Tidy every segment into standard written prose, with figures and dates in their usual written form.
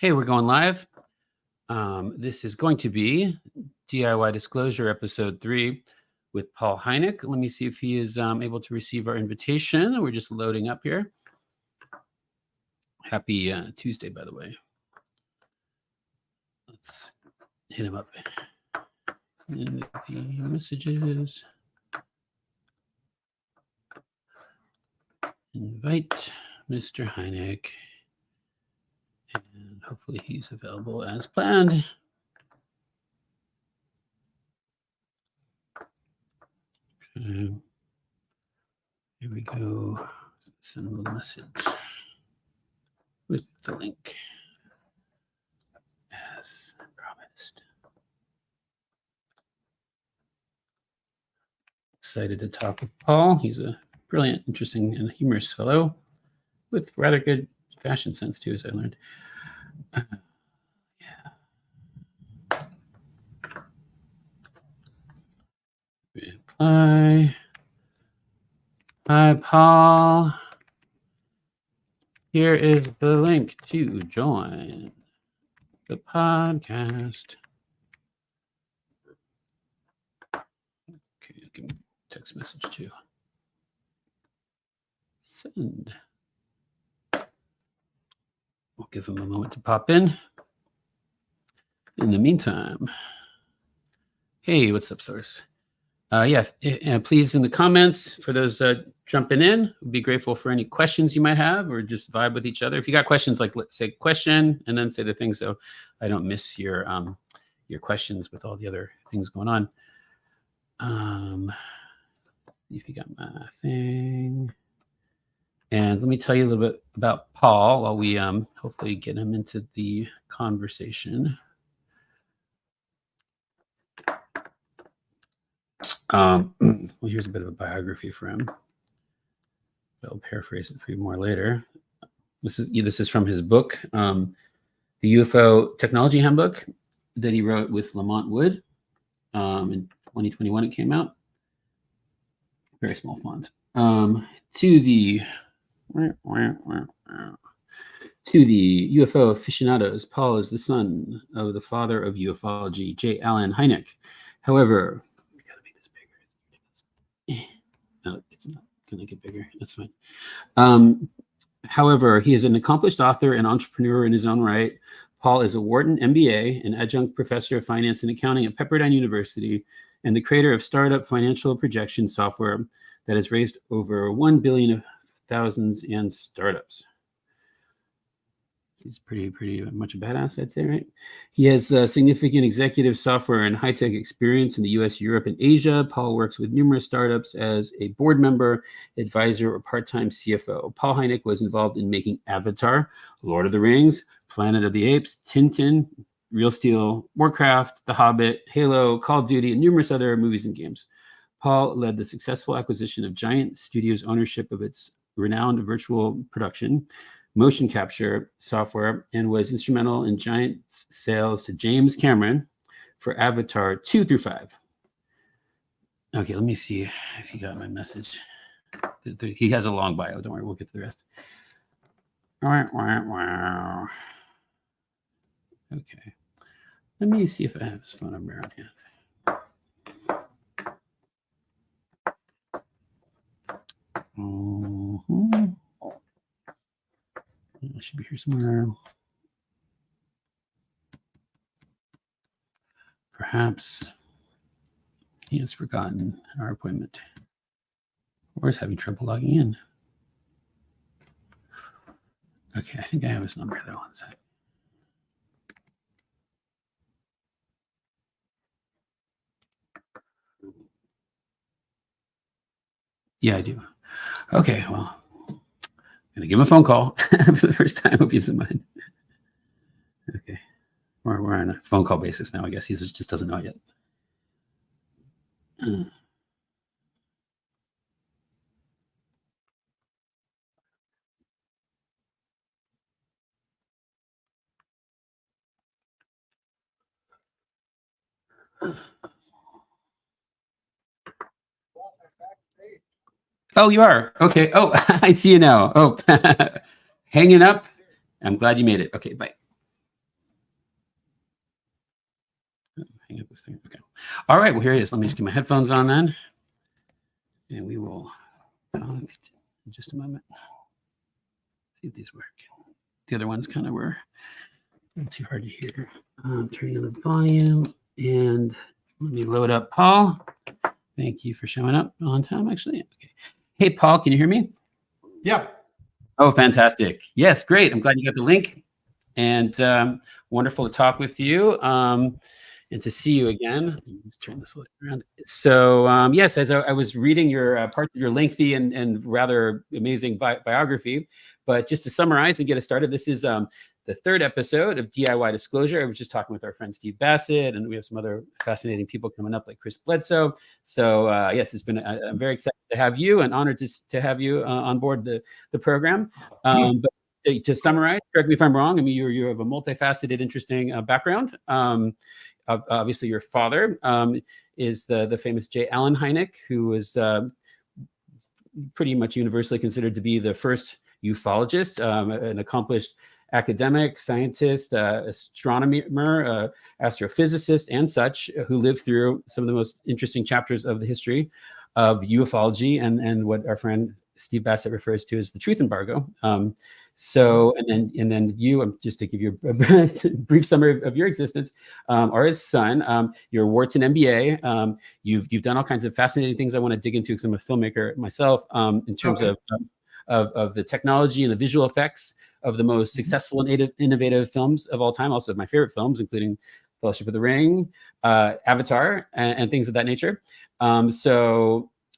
Hey, we're going live. This is going to be DIY Disclosure Episode 3 with Paul HYNEK. Let me see if he is able to receive our invitation. We're just loading up here. Happy Tuesday, by the way. Let's hit him up in the messages. Invite Mr. HYNEK. And hopefully he's available as planned. Okay. Here we go. Send a little message with the link as promised. Excited to talk with Paul. He's a brilliant, interesting, and humorous fellow with rather good fashion sense too, as I learned. Reply. Hi, Paul. Here is the link to join the podcast. Okay, I can text message too. Send. We'll give him a moment to pop in. In the meantime, hey, what's up, Source? Please in the comments for those jumping in, we'd be grateful for any questions you might have or just vibe with each other. If you got questions, like let's say question and then say the thing so I don't miss your questions with all the other things going on. If you got my thing. And let me tell you a little bit about Paul while we hopefully get him into the conversation. Well, here's a bit of a biography for him. I'll paraphrase it for you more later. This is from his book, the UFO Technology Handbook that he wrote with Lamont Wood. In 2021, it came out. Very small font. To the UFO aficionados, Paul is the son of the father of ufology, J. Allen HYNEK. However, we gotta make this bigger. No, it's not gonna get bigger. That's fine. However, he is an accomplished author and entrepreneur in his own right. Paul is a Wharton MBA, an adjunct professor of finance and accounting at Pepperdine University, and the creator of startup financial projection software that has raised over $1 billion of thousands and startups. He's pretty much a badass, I'd say, right? He has significant executive software and high-tech experience in the US, Europe, and Asia. Paul works with numerous startups as a board member, advisor, or part-time CFO. Paul HYNEK was involved in making Avatar, Lord of the Rings, Planet of the Apes, Tintin, Real Steel, Warcraft, The Hobbit, Halo, Call of Duty, and numerous other movies and games. Paul led the successful acquisition of Giant Studios' ownership of its renowned virtual production, motion capture software, and was instrumental in Giant's sales to James Cameron for Avatar 2 through 5. Okay, let me see if he got my message. He has a long bio. Don't worry, we'll get to the rest. Okay. Let me see if I have his phone number on hand. It should be here somewhere. Perhaps he has forgotten our appointment or is having trouble logging in. Okay, I think I have his number though. One sec. Yeah, I do. Okay, well, I'm gonna give him a phone call for the first time. Hope he's in mind. Okay, we're on a phone call basis now. I guess he just doesn't know it yet. Oh, you are? Okay. Oh, I see you now. Oh, hanging up. I'm glad you made it. Okay, bye. hang up this thing. Okay. All right. Well, here it is. Let me just get my headphones on then. And we will, in just a moment, see if these work. The other ones kind of were not too hard to hear. Turning on the volume and let me load up Paul. Thank you for showing up on time, actually. Okay. Hey, Paul, can you hear me? Yeah. Oh, fantastic. Yes, great. I'm glad you got the link. And wonderful to talk with you and to see you again. Let me just turn this around. So yes, as I was reading your parts of your lengthy and rather amazing biography, but just to summarize and get us started, this is the third episode of DIY Disclosure. I was just talking with our friend Steve Bassett, and we have some other fascinating people coming up like Chris Bledsoe. So yes, it's been, I'm very excited to have you and honored to have you on board the program. But to summarize, correct me if I'm wrong, I mean, you have a multifaceted, interesting background. Obviously, your father is the famous J. Allen Hynek, who was pretty much universally considered to be the first ufologist, an accomplished academic, scientist, astronomer, astrophysicist, and such, who lived through some of the most interesting chapters of the history of ufology and what our friend Steve Bassett refers to as the truth embargo. So, and then you, just to give you a brief summary of your existence, are his son. You're a Wharton MBA. You've done all kinds of fascinating things I want to dig into because I'm a filmmaker myself, in terms of the technology and the visual effects of the most successful and innovative films of all time. Also my favorite films, including Fellowship of the Ring, Avatar, and things of that nature.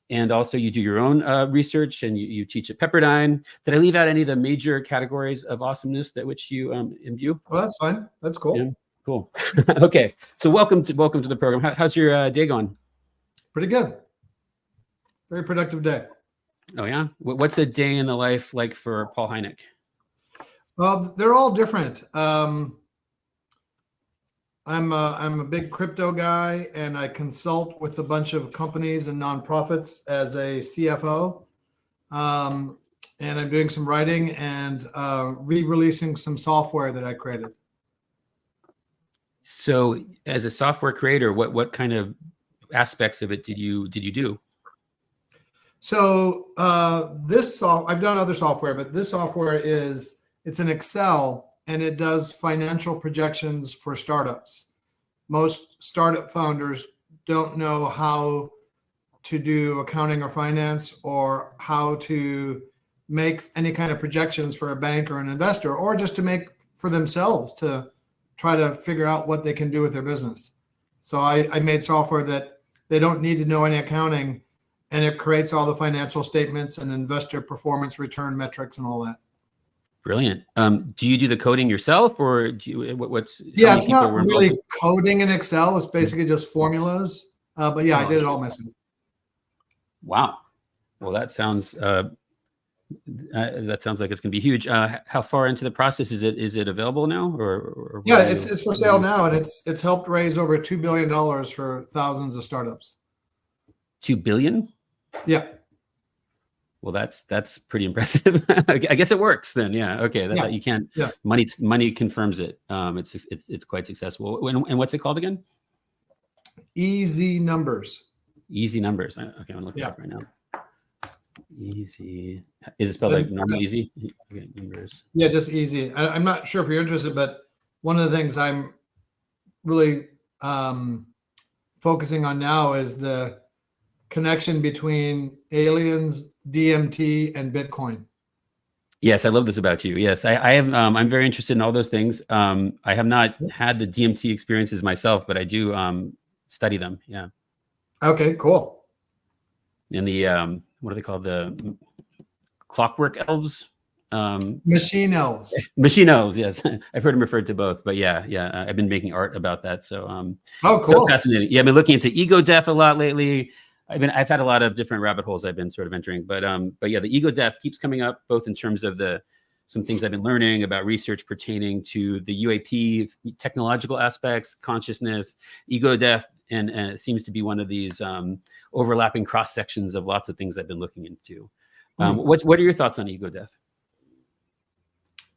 And also you do your own research and you teach at Pepperdine. Did I leave out any of the major categories of awesomeness that which you imbue? Well, that's fine. That's cool. Yeah, cool. Okay. So welcome to the program. How's your day going? Pretty good. Very productive day. Oh yeah. What's a day in the life like for Paul HYNEK? Well, they're all different. I'm a big crypto guy, and I consult with a bunch of companies and nonprofits as a CFO. And I'm doing some writing and re-releasing some software that I created. So, as a software creator, what kind of aspects of it did you do? So I've done other software, but this software it's an Excel, and it does financial projections for startups. Most startup founders don't know how to do accounting or finance, or how to make any kind of projections for a bank or an investor, or just to make for themselves to try to figure out what they can do with their business. So I made software that they don't need to know any accounting, and it creates all the financial statements and investor performance return metrics and all that. Brilliant. Do you do the coding yourself, or do you, what's? Yeah, it's not really coding in Excel. It's basically just formulas. But yeah, I did it all myself. Wow. Well, that sounds like it's going to be huge. How far into the process is it available now, or yeah, it's for sale now, and it's helped raise over $2 billion for thousands of startups. 2 billion? Yeah. Well, that's pretty impressive. I guess it works then. Yeah. Okay. That you can't. Yeah. Money confirms it. It's quite successful. And what's it called again? Easy Numbers. Easy Numbers. Okay, I'm looking it up right now. Easy. Is it spelled like normal easy? Okay, numbers. Yeah, just easy. I'm not sure if you're interested, but one of the things I'm really focusing on now is the connection between aliens, DMT, and Bitcoin. Yes, I love this about you. Yes, I am. I'm very interested in all those things. I have not had the DMT experiences myself, but I do study them. Yeah. Okay, cool. And the what are they called? The clockwork elves. Machine elves. Machine elves. Yes, I've heard them referred to both. But yeah, I've been making art about that. So oh, cool. So fascinating. Yeah, I've been looking into ego death a lot lately. I've had a lot of different rabbit holes I've been sort of entering, but yeah, the ego death keeps coming up, both in terms of some things I've been learning about research pertaining to the UAP technological aspects, consciousness, ego death, and it seems to be one of these overlapping cross sections of lots of things I've been looking into. What are your thoughts on ego death?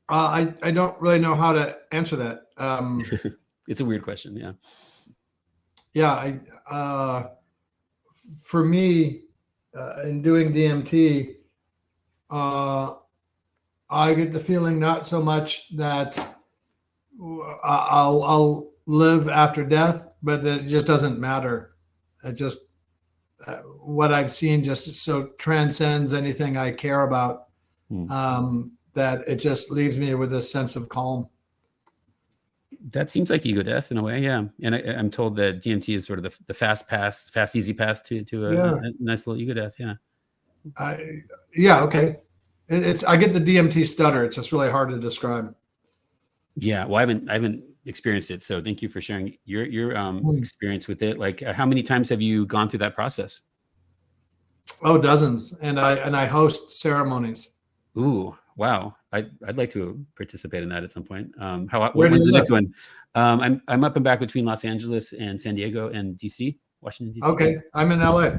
I don't really know how to answer that. It's a weird question. Yeah. Yeah, for me, in doing DMT, I get the feeling not so much that I'll live after death, but that it just doesn't matter. It just what I've seen just so transcends anything I care about, that it just leaves me with a sense of calm. That seems like ego death in a way, yeah. And I'm told that DMT is sort of the fast, easy pass to Yeah. a nice little ego death, yeah. Yeah, okay. It's I get the DMT stutter. It's just really hard to describe. Yeah, well, I haven't experienced it, so thank you for sharing your experience with it. Like, how many times have you gone through that process? Oh, dozens, and I host ceremonies. Ooh, wow! I'd like to participate in that at some point. Where do When's you the next live? one? I'm up and back between Los Angeles and San Diego and DC, Washington DC. Okay, I'm in LA.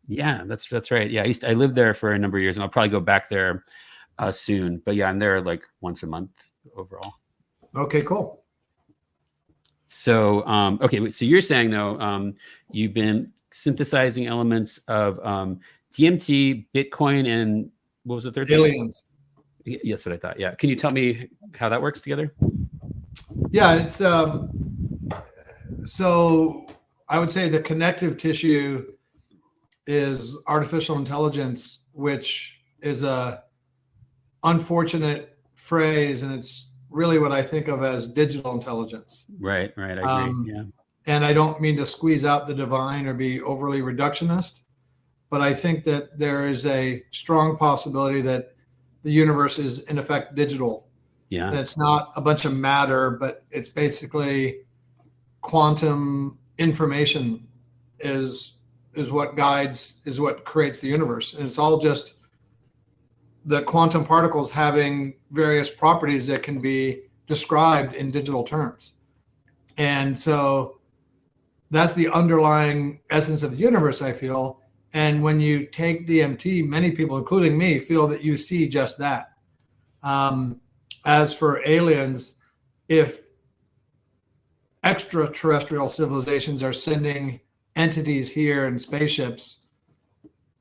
Yeah, that's right. Yeah, I lived there for a number of years, and I'll probably go back there soon. But yeah, I'm there like once a month overall. Okay, cool. So okay, so you're saying though, you've been synthesizing elements of DMT, Bitcoin, and what was the third thing? Aliens. Yes, that's what I thought. Yeah, can you tell me how that works together? Yeah, it's so I would say the connective tissue is artificial intelligence, which is a unfortunate phrase, and it's really what I think of as digital intelligence. Right. I agree. Yeah. And I don't mean to squeeze out the divine or be overly reductionist, but I think that there is a strong possibility that the universe is in effect digital. Yeah. That's not a bunch of matter, but it's basically quantum information is what guides, is what creates the universe. And it's all just the quantum particles having various properties that can be described in digital terms. And so that's the underlying essence of the universe, I feel. And when you take DMT, many people, including me, feel that you see just that. As for aliens, if extraterrestrial civilizations are sending entities here in spaceships,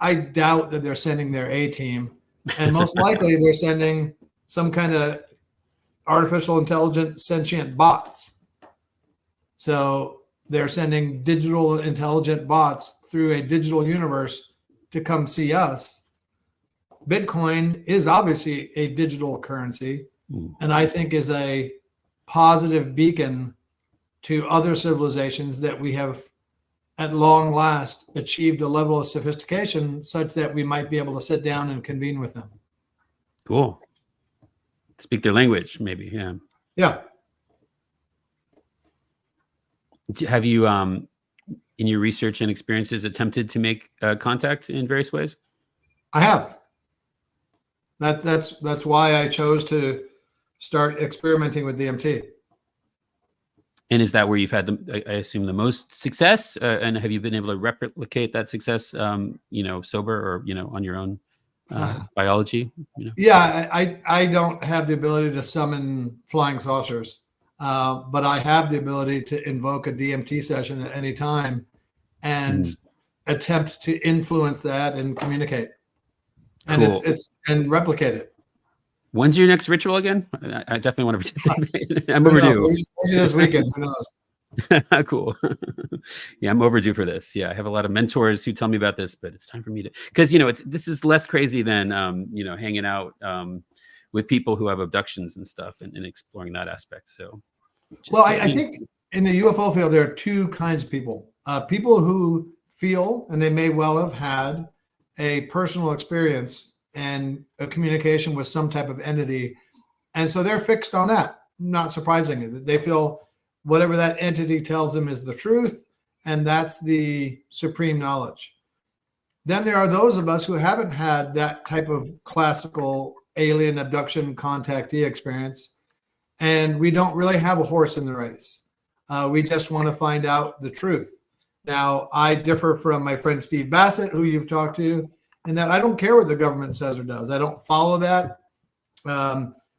I doubt that they're sending their A team. And most likely they're sending some kind of artificial intelligent sentient bots. So they're sending digital intelligent bots through a digital universe to come see us. Bitcoin is obviously a digital currency, and I think is a positive beacon to other civilizations that we have at long last achieved a level of sophistication such that we might be able to sit down and convene with them. Cool. Speak their language, maybe. Yeah. Yeah. Have you, in your research and experiences, attempted to make contact in various ways? I have. That's why I chose to start experimenting with DMT. And is that where you've had I assume, the most success? And have you been able to replicate that success, sober or, on your own biology? Yeah, I don't have the ability to summon flying saucers, but I have the ability to invoke a DMT session at any time and attempt to influence that and communicate. And cool. it's and replicate it. When's your next ritual again? I definitely want to participate. I'm overdue. Maybe this weekend, who knows? Cool. Yeah, I'm overdue for this. Yeah, I have a lot of mentors who tell me about this, but it's time for me to, because this is less crazy than hanging out with people who have abductions and stuff and exploring that aspect. So, well, I think in the UFO field there are two kinds of people. People who feel, and they may well have had, a personal experience and a communication with some type of entity, and so they're fixed on that. Not surprisingly, they feel whatever that entity tells them is the truth, and that's the supreme knowledge. Then there are those of us who haven't had that type of classical alien abduction contactee experience, and we don't really have a horse in the race. We just want to find out the truth. Now, I differ from my friend Steve Bassett, who you've talked to, in that I don't care what the government says or does. I don't follow that.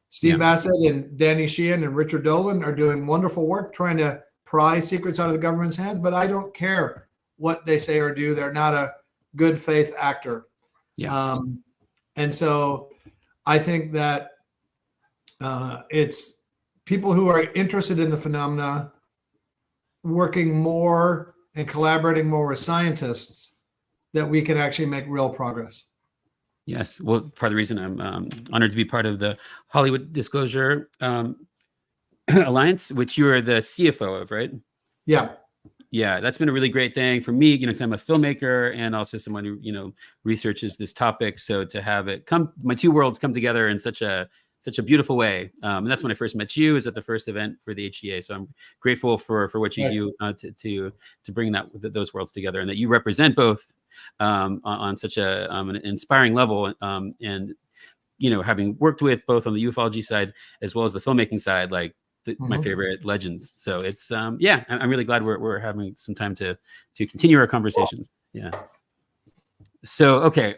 Steve Bassett and Danny Sheehan and Richard Dolan are doing wonderful work trying to pry secrets out of the government's hands, but I don't care what they say or do. They're not a good faith actor. Yeah. And so I think that it's people who are interested in the phenomena working more and collaborating more with scientists that we can actually make real progress. Yes. Well, part of the reason I'm honored to be part of the Hollywood Disclosure Alliance, which you are the CFO of, right? Yeah. Yeah, that's been a really great thing for me, because I'm a filmmaker and also someone who, researches this topic. So to have it my two worlds come together in such a beautiful way. And that's when I first met you, is at the first event for the HCA. So I'm grateful for what you do to bring those worlds together, and that you represent both on such an inspiring level. And, having worked with both on the ufology side as well as the filmmaking side, like my favorite legends. So it's, I'm really glad we're having some time to continue our conversations. Yeah. So, okay.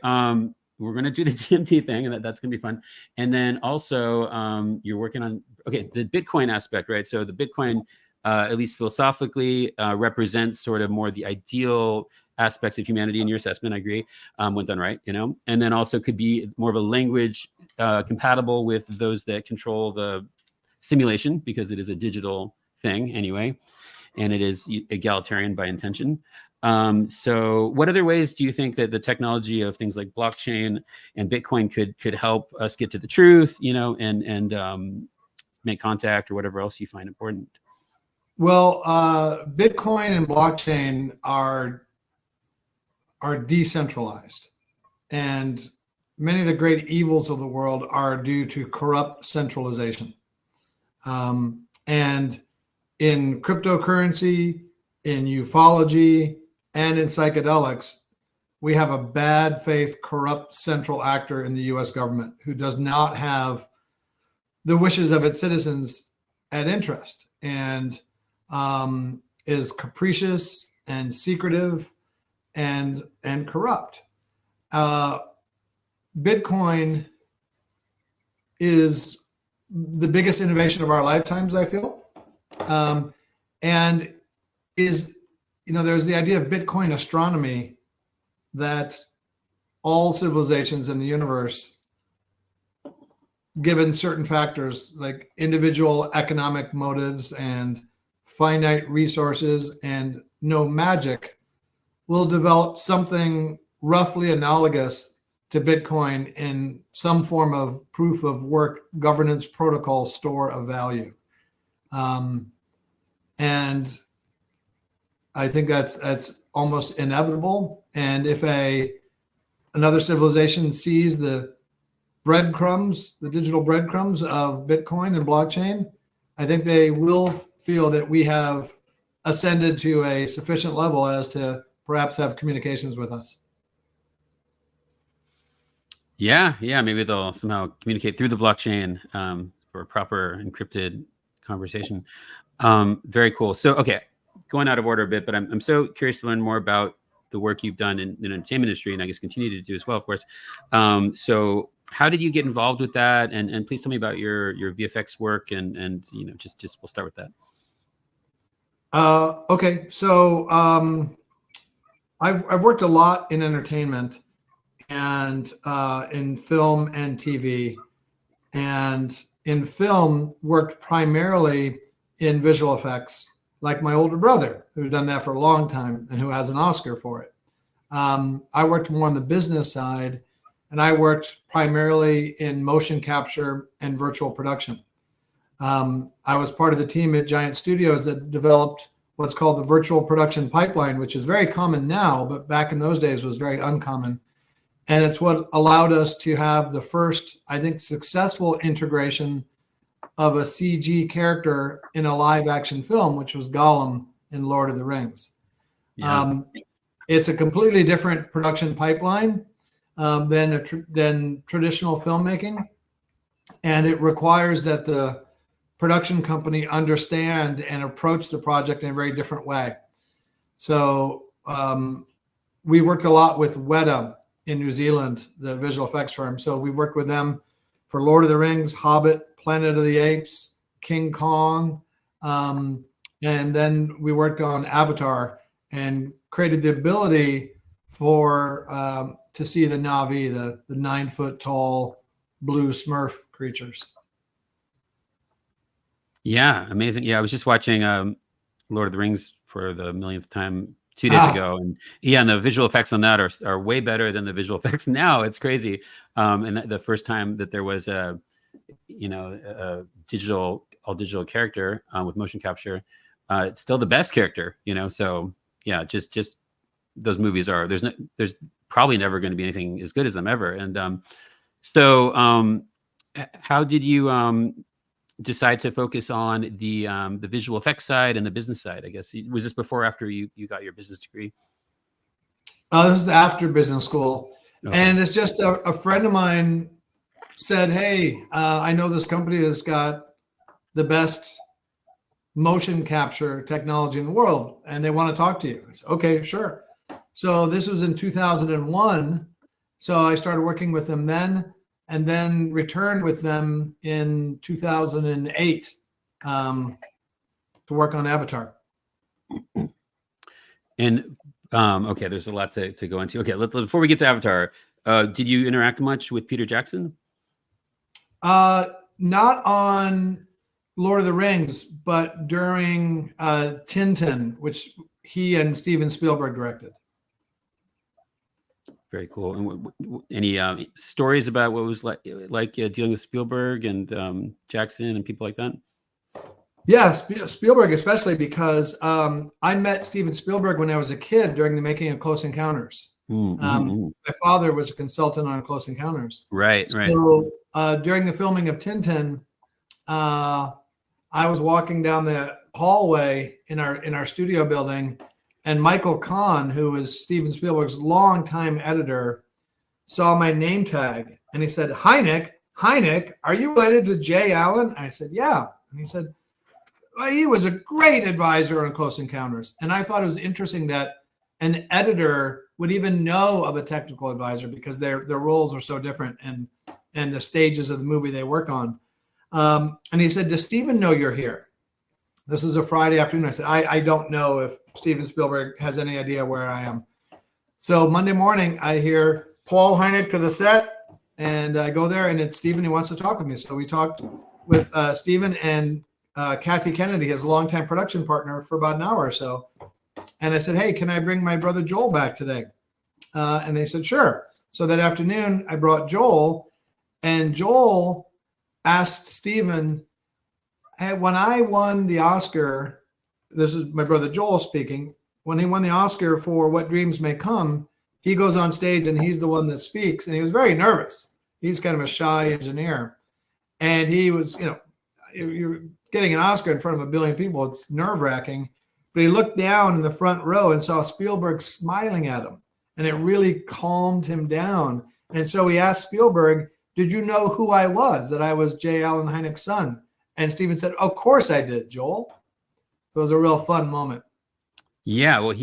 We're going to do the DMT thing, and that's going to be fun. And then also you're working on, the Bitcoin aspect, right? So the Bitcoin, at least philosophically, represents sort of more the ideal aspects of humanity in your assessment. I agree, when done right, and then also could be more of a language compatible with those that control the simulation, because it is a digital thing anyway, and it is egalitarian by intention. So what other ways do you think that the technology of things like blockchain and Bitcoin could help us get to the truth, and make contact, or whatever else you find important? Well, Bitcoin and blockchain are decentralized, and many of the great evils of the world are due to corrupt centralization. And in cryptocurrency, in ufology, and in psychedelics, we have a bad faith, corrupt central actor in the US government who does not have the wishes of its citizens at interest, and is capricious and secretive and corrupt. Bitcoin is the biggest innovation of our lifetimes, I feel, and is, there's the idea of Bitcoin astronomy, that all civilizations in the universe, given certain factors like individual economic motives and finite resources and no magic, will develop something roughly analogous to Bitcoin in some form of proof of work, governance protocol, store of value. And I think that's almost inevitable. And if another civilization sees the breadcrumbs, the digital breadcrumbs of Bitcoin and blockchain, I think they will feel that we have ascended to a sufficient level as to perhaps have communications with us. Yeah, maybe they'll somehow communicate through the blockchain for a proper encrypted conversation. Very cool. So, okay, going out of order a bit, but I'm so curious to learn more about the work you've done in the entertainment industry, and I guess continue to do as well, of course. So how did you get involved with that? And please tell me about your VFX work, and just we'll start with that. Okay, so I've worked a lot in entertainment and in film and TV, and in film worked primarily in visual effects, like my older brother, who's done that for a long time and who has an Oscar for it. I worked more on the business side, and I worked primarily in motion capture and virtual production. I was part of the team at Giant Studios that developed what's called the virtual production pipeline, which is very common now, but back in those days was very uncommon. And it's what allowed us to have the first, I think, successful integration of a CG character in a live action film, which was Gollum in Lord of the Rings. Yeah. It's a completely different production pipeline than traditional filmmaking. And it requires that the production company understand and approach the project in a very different way. So we worked a lot with Weta in New Zealand, the visual effects firm. So we worked with them for Lord of the Rings, Hobbit, Planet of the Apes, King Kong, And then we worked on Avatar and created the ability for to see the Na'vi, the 9 foot tall blue Smurf creatures. Yeah, amazing. Yeah, I was just watching Lord of the Rings for the millionth time 2 days ago, and yeah, and the visual effects on that are way better than the visual effects now. It's crazy. And the first time that there was a a all digital character with motion capture, it's still the best character. So yeah, just those movies are there's probably never going to be anything as good as them ever. And how did you decide to focus on the visual effects side and the business side? I guess was this before or after you got your business degree? This is after business school. Okay. And it's just a friend of mine said, hey, I know this company that's got the best motion capture technology in the world, and they want to talk to you. I said, okay, sure. So this was in 2001. So I started working with them then, and then returned with them in 2008 to work on Avatar. And okay, there's a lot to go into. Okay, before we get to Avatar, did you interact much with Peter Jackson? Not on Lord of the Rings, but during Tintin, which he and Steven Spielberg directed. Very cool. And any stories about what it was like dealing with Spielberg and Jackson and people like that? Yeah, Spielberg especially, because I met Steven Spielberg when I was a kid during the making of Close Encounters. My father was a consultant on Close Encounters. Right. So during the filming of Tintin, I was walking down the hallway in our studio building, and Michael Kahn, who was Steven Spielberg's longtime editor, saw my name tag, and he said, HYNEK, are you related to Jay Allen? I said, yeah. And he said, well, he was a great advisor on Close Encounters. And I thought it was interesting that an editor would even know of a technical advisor, because their roles are so different and the stages of the movie they work on. And he said, does Steven know you're here? This is a Friday afternoon. I said, I don't know if Steven Spielberg has any idea where I am. So Monday morning, I hear Paul HYNEK to the set, and I go there, and it's Steven who wants to talk with me. So we talked with Steven and Kathy Kennedy, his longtime production partner, for about an hour or so. And I said, hey, can I bring my brother Joel back today? And they said, sure. So that afternoon, I brought Joel, and Joel asked Steven, hey, when I won the Oscar, this is my brother Joel speaking, when he won the Oscar for What Dreams May Come, he goes on stage and he's the one that speaks. And he was very nervous. He's kind of a shy engineer. And he was, you're getting an Oscar in front of 1 billion people. It's nerve-wracking. But he looked down in the front row and saw Spielberg smiling at him. And it really calmed him down. And so he asked Spielberg, did you know who I was, that I was J. Allen Hynek's son? And Steven said, of course I did, Joel. So it was a real fun moment. Yeah, well,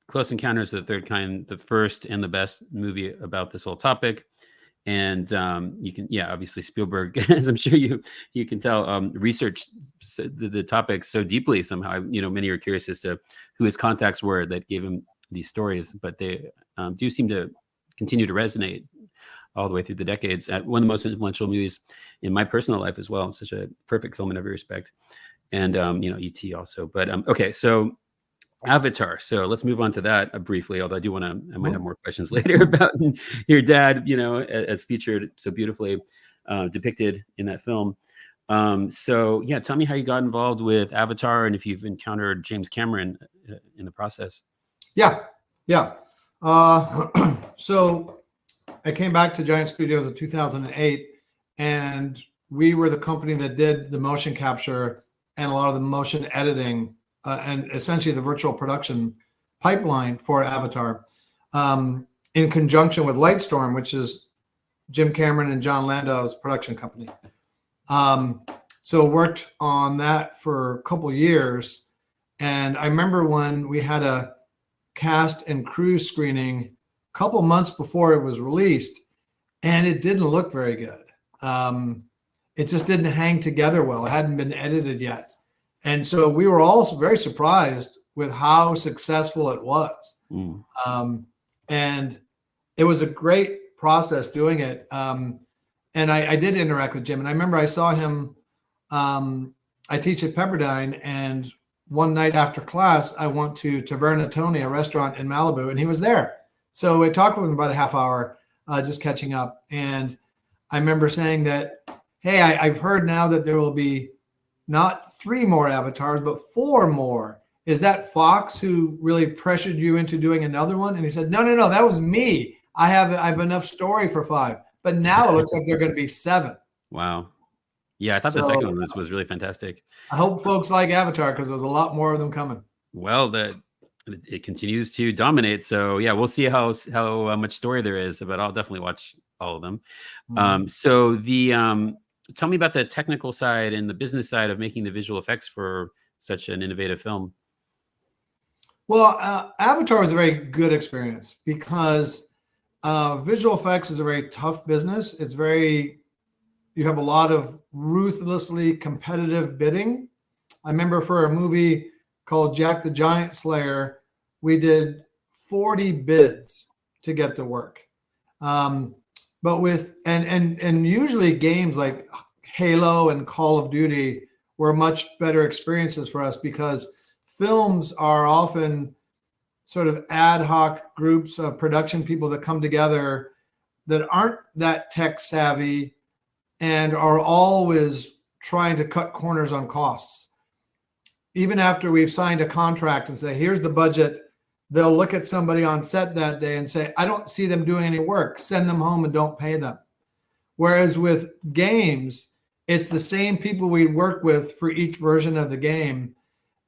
Close Encounters of the Third Kind, the first and the best movie about this whole topic. And you can, obviously Spielberg, as I'm sure you can tell, researched the topic so deeply somehow. Many are curious as to who his contacts were that gave him these stories, but they do seem to continue to resonate all the way through the decades. One of the most influential movies in my personal life as well. It's such a perfect film in every respect. And, E.T. also. But okay, so Avatar. So let's move on to that briefly, although I might have more questions later about your dad, as featured so beautifully depicted in that film. So yeah, tell me how you got involved with Avatar and if you've encountered James Cameron in the process. Yeah. So I came back to Giant Studios in 2008, and we were the company that did the motion capture and a lot of the motion editing and essentially the virtual production pipeline for Avatar, in conjunction with Lightstorm, which is Jim Cameron and John Landau's production company. So worked on that for a couple years. And I remember when we had a cast and crew screening a couple months before it was released, and it didn't look very good. It just didn't hang together well. It hadn't been edited yet. And so we were all very surprised with how successful it was. And it was a great process doing it. And I did interact with Jim. And I remember I saw him, I teach at Pepperdine, and one night after class, I went to Taverna Tony, a restaurant in Malibu, and he was there. So I talked with him about a half hour, just catching up. And I remember saying that, hey, I've heard now that there will be not 3 more avatars, but 4 more. Is that Fox who really pressured you into doing another one? And he said, no, that was me. I have enough story for 5. But now it looks like they're going to be 7. Wow. Yeah, I thought the second one was really fantastic. I hope folks like Avatar, because there's a lot more of them coming. Well, it continues to dominate. So yeah, we'll see how much story there is, but I'll definitely watch all of them. So tell me about the technical side and the business side of making the visual effects for such an innovative film. Well, Avatar was a very good experience because visual effects is a very tough business. You have a lot of ruthlessly competitive bidding. I remember for a movie called Jack the Giant Slayer, we did 40 bids to get the work. But with and usually games like Halo and Call of Duty were much better experiences for us because films are often sort of ad hoc groups of production people that come together that aren't that tech savvy and are always trying to cut corners on costs. Even after we've signed a contract and say, here's the budget, they'll look at somebody on set that day and say, I don't see them doing any work. Send them home and don't pay them. Whereas with games, it's the same people we work with for each version of the game.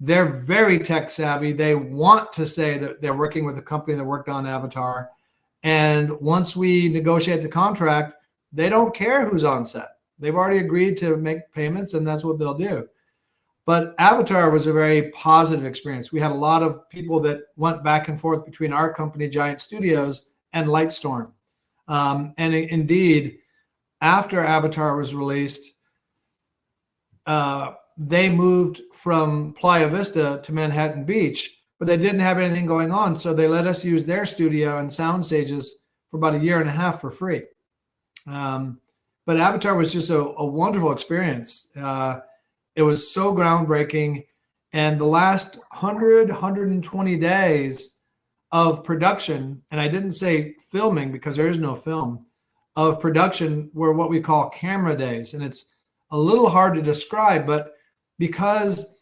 They're very tech savvy. They want to say that they're working with a company that worked on Avatar. And once we negotiate the contract, they don't care who's on set. They've already agreed to make payments, and that's what they'll do. But Avatar was a very positive experience. We had a lot of people that went back and forth between our company, Giant Studios, and Lightstorm. And indeed, after Avatar was released, they moved from Playa Vista to Manhattan Beach, but they didn't have anything going on. So they let us use their studio and sound stages for about 1.5 years for free. But Avatar was just a wonderful experience. It was so groundbreaking. And the last 120 days of production, and I didn't say filming because there is no film, of production were what we call camera days. And it's a little hard to describe, but because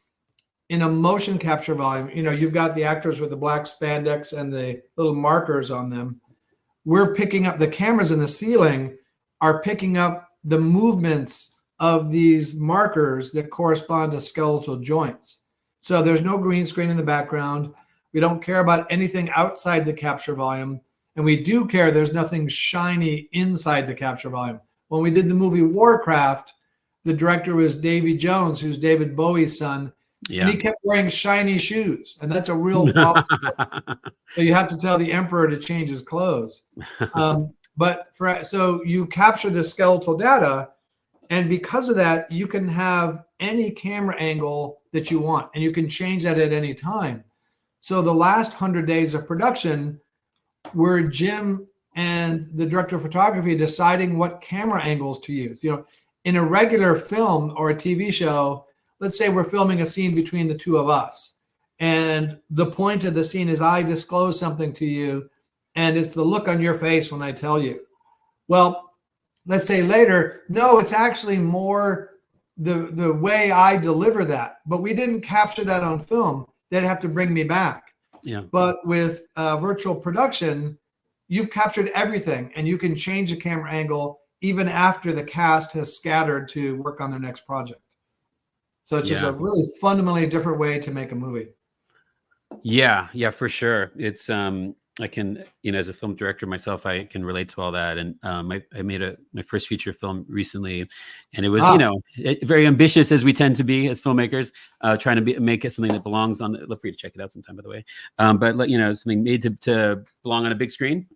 in a motion capture volume, you've got the actors with the black spandex and the little markers on them. We're picking up the cameras in the ceiling are picking up the movements of these markers that correspond to skeletal joints. So there's no green screen in the background. We don't care about anything outside the capture volume. And we do care there's nothing shiny inside the capture volume. When we did the movie Warcraft, the director was Davy Jones, who's David Bowie's son. Yeah. And he kept wearing shiny shoes. And that's a real problem. So you have to tell the emperor to change his clothes. So you capture the skeletal data, and because of that, you can have any camera angle that you want, and you can change that at any time. So the last 100 days of production were Jim and the director of photography deciding what camera angles to use. In a regular film or a TV show, let's say we're filming a scene between the two of us, and the point of the scene is I disclose something to you, and it's the look on your face when I tell you. Well, let's say later, no, it's actually more the way I deliver that, but we didn't capture that on film. They'd have to bring me back. Yeah. But with virtual production, you've captured everything, and you can change the camera angle even after the cast has scattered to work on their next project. So it's just a really fundamentally different way to make a movie. Yeah, for sure. It's I can, as a film director myself, I can relate to all that. And I made my first feature film recently, and it was, very ambitious as we tend to be as filmmakers, trying to make it something that belongs on. Love for you to check it out sometime, by the way. But something made to belong on a big screen.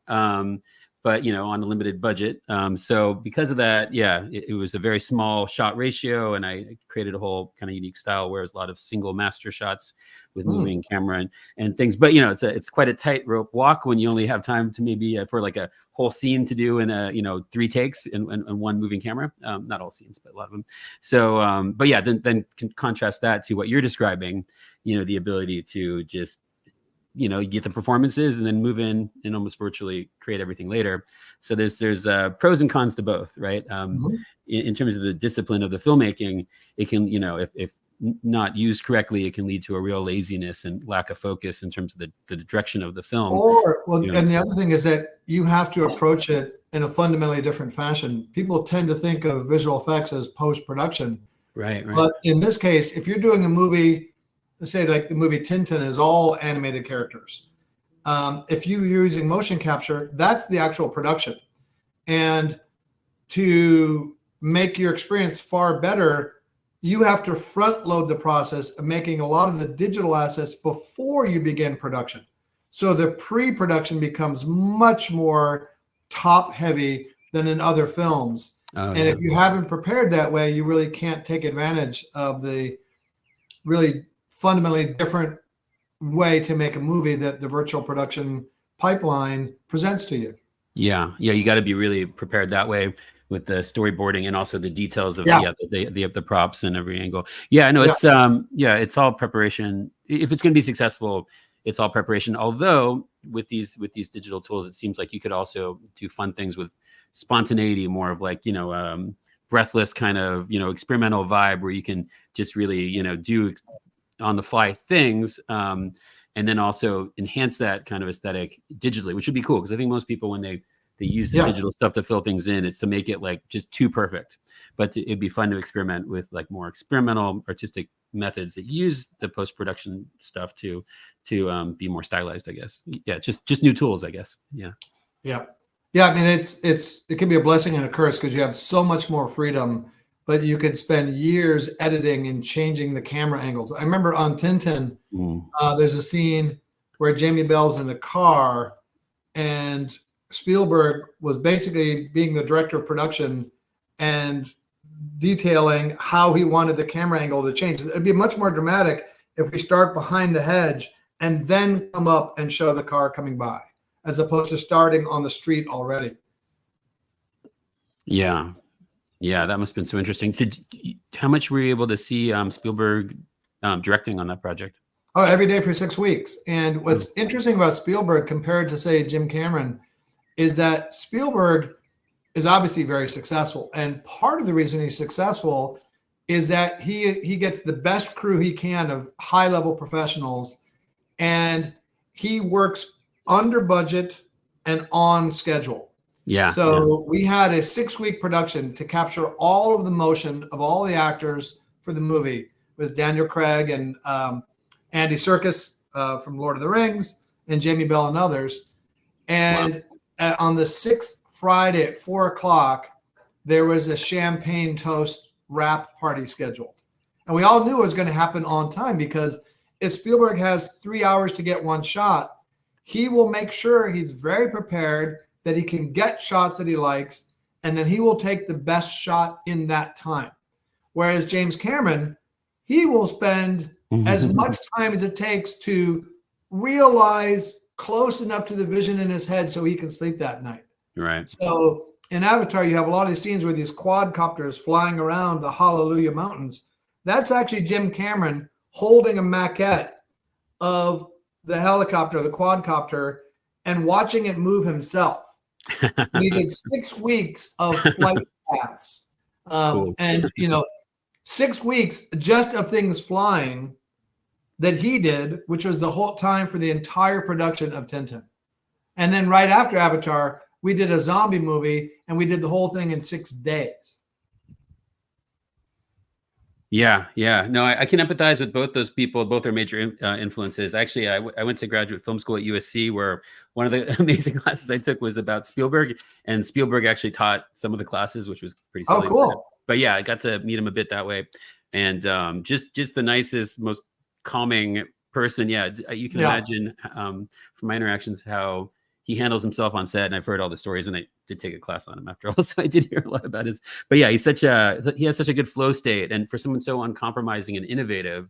but on a limited budget. So because of that, yeah, it was a very small shot ratio, and I created a whole kind of unique style, whereas a lot of single master shots with moving camera and things. But it's quite a tightrope walk when you only have time to maybe for like a whole scene to do in a 3 takes and one moving camera. Not all scenes, but a lot of them. So, but yeah, then contrast that to what you're describing. The ability to just get the performances and then move in and almost virtually create everything later. So there's pros and cons to both, right? In terms of the discipline of the filmmaking, it can, if not used correctly, it can lead to a real laziness and lack of focus in terms of the direction of the film. And the other thing is that you have to approach it in a fundamentally different fashion. People tend to think of visual effects as post-production. Right. But in this case, if you're doing a movie, let's say like the movie Tintin is all animated characters. If you're using motion capture, that's the actual production. And to make your experience far better, you have to front load the process of making a lot of the digital assets before you begin production. So the pre-production becomes much more top heavy than in other films. If you haven't prepared that way, you really can't take advantage of the really fundamentally different way to make a movie that the virtual production pipeline presents to you. Yeah. You got to be really prepared that way with the storyboarding and also the details of the props and every angle. It's all preparation. If it's going to be successful, it's all preparation. Although with these digital tools, it seems like you could also do fun things with spontaneity, more of like breathless kind of experimental vibe where you can just really do on the fly things, and then also enhance that kind of aesthetic digitally, which would be cool because I think most people when they use the digital stuff to fill things in, it's to make it like just too perfect. But it'd be fun to experiment with like more experimental artistic methods that use the post-production stuff to be more stylized, I guess. Yeah, just new tools, I guess. Yeah. I mean, it can be a blessing and a curse because you have so much more freedom, but you could spend years editing and changing the camera angles. I remember on Tintin, there's a scene where Jamie Bell's in the car and Spielberg was basically being the director of production and detailing how he wanted the camera angle to change. It'd be much more dramatic if we start behind the hedge and then come up and show the car coming by, as opposed to starting on the street already. Yeah, that must have been so interesting. How much were you able to see Spielberg directing on that project? Oh, every day for 6 weeks. And what's interesting about Spielberg compared to, say, Jim Cameron is that Spielberg is obviously very successful. And part of the reason he's successful is that he gets the best crew he can of high-level professionals, and he works under budget and on schedule. We had a 6-week production to capture all of the motion of all the actors for the movie with Daniel Craig and Andy Serkis from Lord of the Rings and Jamie Bell and others. And on the 6th Friday at 4:00, there was a champagne toast wrap party scheduled. And we all knew it was going to happen on time because if Spielberg has 3 hours to get one shot, he will make sure he's very prepared that he can get shots that he likes, and then he will take the best shot in that time. Whereas James Cameron, he will spend as much time as it takes to realize close enough to the vision in his head so he can sleep that night. Right. So in Avatar, you have a lot of these scenes where these quadcopters flying around the Hallelujah Mountains. That's actually Jim Cameron holding a maquette of the helicopter, the quadcopter, and watching it move himself. He did 6 weeks of flight paths. Cool. And, 6 weeks just of things flying that he did, which was the whole time for the entire production of Tintin. And then right after Avatar, we did a zombie movie and we did the whole thing in 6 days. Yeah. No, I can empathize with both those people. Both are major influences. Actually, I went to graduate film school at USC, where one of the amazing classes I took was about Spielberg, and Spielberg actually taught some of the classes, which was pretty silly. Oh, cool. But yeah, I got to meet him a bit that way, and just the nicest, most calming person. Yeah, you can imagine from my interactions how he handles himself on set, and I've heard all the stories, and I did take a class on him after all, so I did hear a lot about his. But yeah, he has such a good flow state, and for someone so uncompromising and innovative,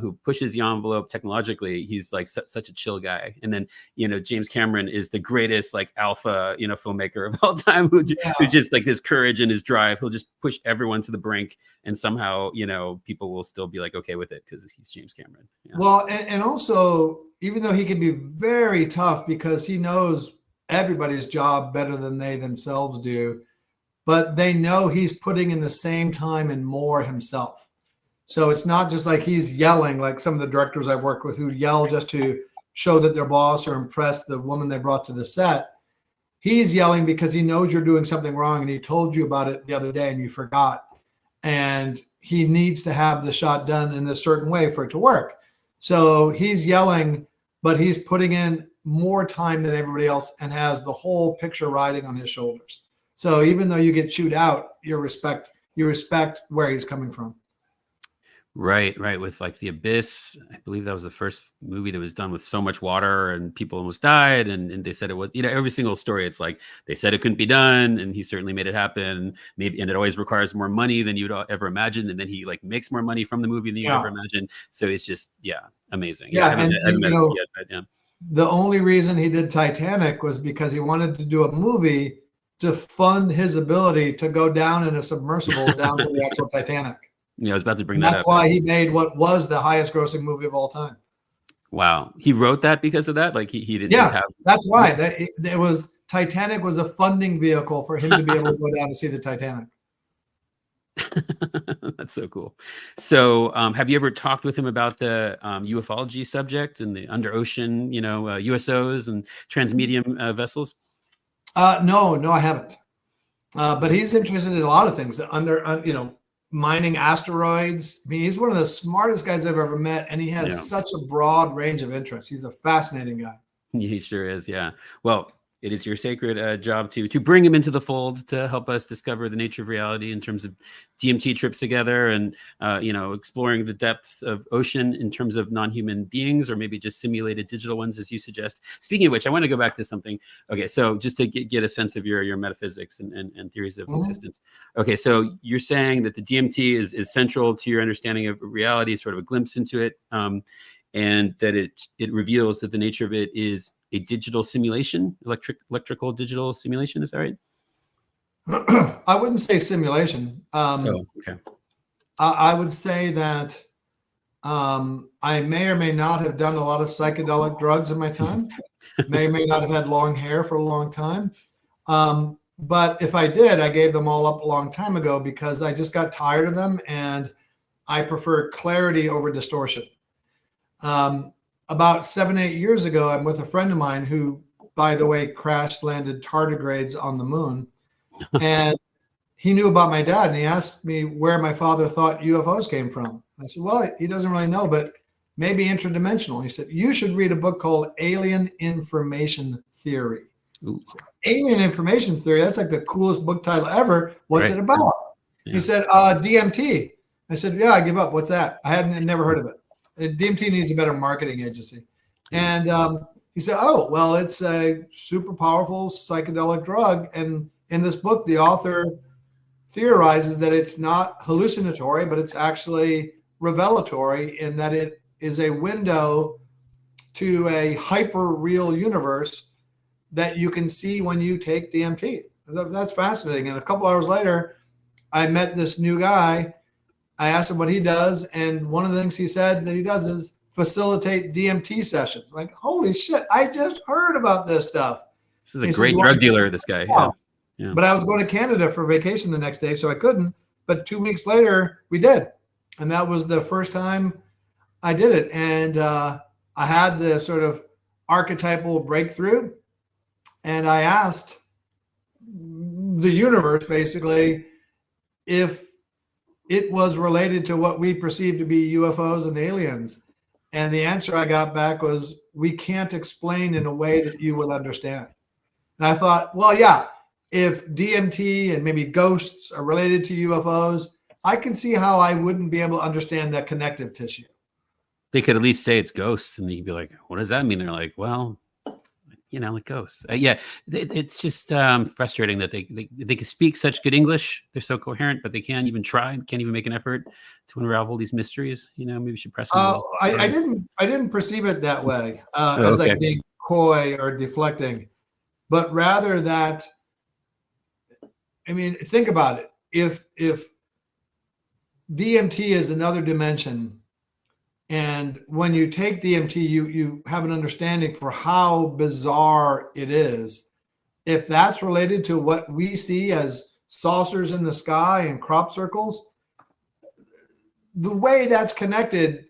who pushes the envelope technologically, he's like such a chill guy. And then James Cameron is the greatest like alpha filmmaker of all time, who's just like his courage and his drive. He'll just push everyone to the brink, and somehow people will still be like okay with it because he's James Cameron. Yeah. Well, and also, even though he can be very tough because he knows everybody's job better than they themselves do, but they know he's putting in the same time and more himself. So it's not just like he's yelling like some of the directors I've worked with who yell just to show that their boss or impress the woman they brought to the set. He's yelling because he knows you're doing something wrong and he told you about it the other day and you forgot. And he needs to have the shot done in a certain way for it to work. So he's yelling, but he's putting in more time than everybody else and has the whole picture riding on his shoulders. So even though you get chewed out, you respect where he's coming from. Right. With like The Abyss, I believe that was the first movie that was done with so much water and people almost died. And they said it was, every single story, it's like they said it couldn't be done, and he certainly made it happen. Maybe, and it always requires more money than you'd ever imagine. And then he like makes more money from the movie than you ever imagined. So it's just, amazing. Yeah. The only reason he did Titanic was because he wanted to do a movie to fund his ability to go down in a submersible down to the actual Titanic. Yeah, I was about to bring that up. That's why he made what was the highest grossing movie of all time. Wow. He wrote that because of that? Like he didn't just have... That's why. Titanic was a funding vehicle for him to be able to go down to see the Titanic. That's so cool. So have you ever talked with him about the ufology subject and the under ocean, USOs and transmedium vessels? No, I haven't. But he's interested in a lot of things mining asteroids. I mean, he's one of the smartest guys I've ever met, and he has such a broad range of interests. He's a fascinating guy. He sure is. Yeah. Well, it is your sacred job to bring him into the fold to help us discover the nature of reality in terms of DMT trips together and, exploring the depths of ocean in terms of non-human beings, or maybe just simulated digital ones, as you suggest. Speaking of which, I want to go back to something. Okay. So just to get a sense of your metaphysics and theories of existence. Okay. So you're saying that the DMT is central to your understanding of reality, sort of a glimpse into it. And that it reveals that the nature of it is a digital simulation, electrical digital simulation. Is that right? I wouldn't say simulation. Okay. I would say that I may or may not have done a lot of psychedelic drugs in my time. May or may not have had long hair for a long time. But if I did, I gave them all up a long time ago because I just got tired of them, and I prefer clarity over distortion. About 7-8 years ago, I'm with a friend of mine who, by the way, crash landed tardigrades on the moon. And he knew about my dad, and he asked me where my father thought UFOs came from. I said, well, he doesn't really know, but maybe interdimensional. He said, you should read a book called Alien Information Theory. Alien Information Theory, that's like the coolest book title ever. What's it about? Yeah. He said, DMT. I said, yeah, I give up. What's that? I hadn't never heard of it. DMT needs a better marketing agency. And he said, oh, well, it's a super powerful psychedelic drug. And in this book, the author theorizes that it's not hallucinatory, but it's actually revelatory in that it is a window to a hyper real universe that you can see when you take DMT. That's fascinating. And a couple hours later, I met this new guy. I asked him what he does, and one of the things he said that he does is facilitate DMT sessions. Like, holy shit, I just heard about this stuff. This is a great drug dealer, this guy. Yeah. But I was going to Canada for vacation the next day, so I couldn't. But 2 weeks later, we did. And that was the first time I did it. And I had the sort of archetypal breakthrough. And I asked the universe, basically, if it was related to what we perceive to be UFOs and aliens. And the answer I got back was, we can't explain in a way that you would understand. And I thought, well, yeah, if DMT and maybe ghosts are related to UFOs, I can see how I wouldn't be able to understand that connective tissue. They could at least say it's ghosts, and you'd be like, what does that mean? They're like, well, like ghosts. Yeah, it's just frustrating that they can speak such good English. They're so coherent, but they can't even try, can't even make an effort to unravel these mysteries. Maybe we should press them. I didn't perceive it that way, Oh, as okay. like being coy or deflecting, but rather that, I mean, think about it. If DMT is another dimension, and when you take DMT, you have an understanding for how bizarre it is. If that's related to what we see as saucers in the sky and crop circles, the way that's connected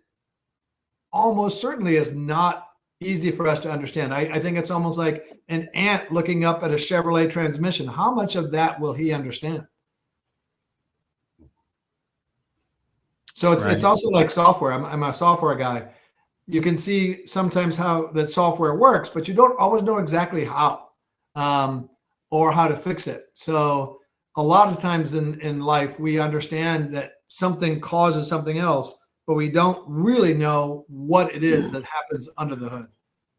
almost certainly is not easy for us to understand. I think it's almost like an ant looking up at a Chevrolet transmission. How much of that will he understand? So it's also like software. I'm a software guy. You can see sometimes how that software works, but you don't always know exactly how, or how to fix it. So a lot of times in life, we understand that something causes something else, but we don't really know what it is that happens under the hood.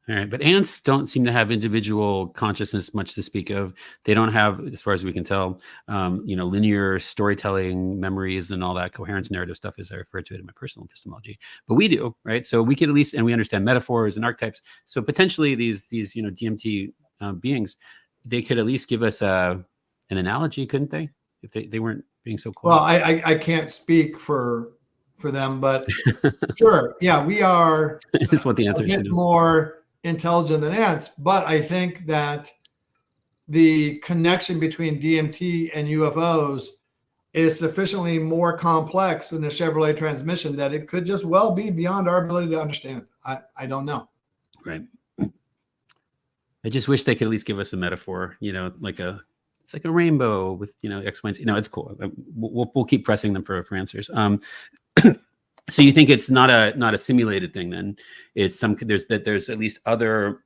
All right, but ants don't seem to have individual consciousness much to speak of. They don't have, as far as we can tell, linear storytelling, memories, and all that coherence narrative stuff, as I refer to it in my personal epistemology. But we do, right? So we could at least, and we understand metaphors and archetypes. So potentially these DMT beings, they could at least give us an analogy, couldn't they? If they weren't being so cool. Well, I can't speak for them, but sure, yeah, we are. I just want the answers. A bit more intelligent than ants, but I think that the connection between DMT and UFOs is sufficiently more complex than the Chevrolet transmission that it could just well be beyond our ability to understand. I don't know. Right. I just wish they could at least give us a metaphor, it's like a rainbow with, X, Y, and Z. It's cool. We'll keep pressing them for answers. So you think it's not a simulated thing then? It's there's at least other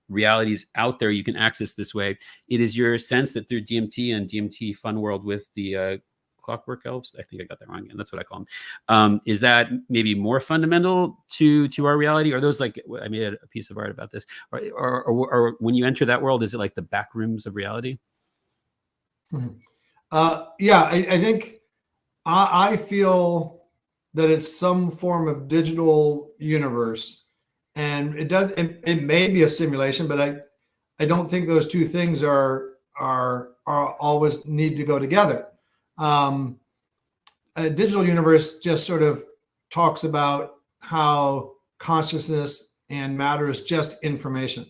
realities out there you can access this way. It is your sense that through DMT and DMT Fun World with the Clockwork Elves, I think I got that wrong again. That's what I call them. Is that maybe more fundamental to our reality? Or those, like, I made a piece of art about this. Or when you enter that world, is it like the back rooms of reality? Yeah, I think I feel that it's some form of digital universe, and it may be a simulation, but I don't think those two things are always need to go together. A digital universe just sort of talks about how consciousness and matter is just information.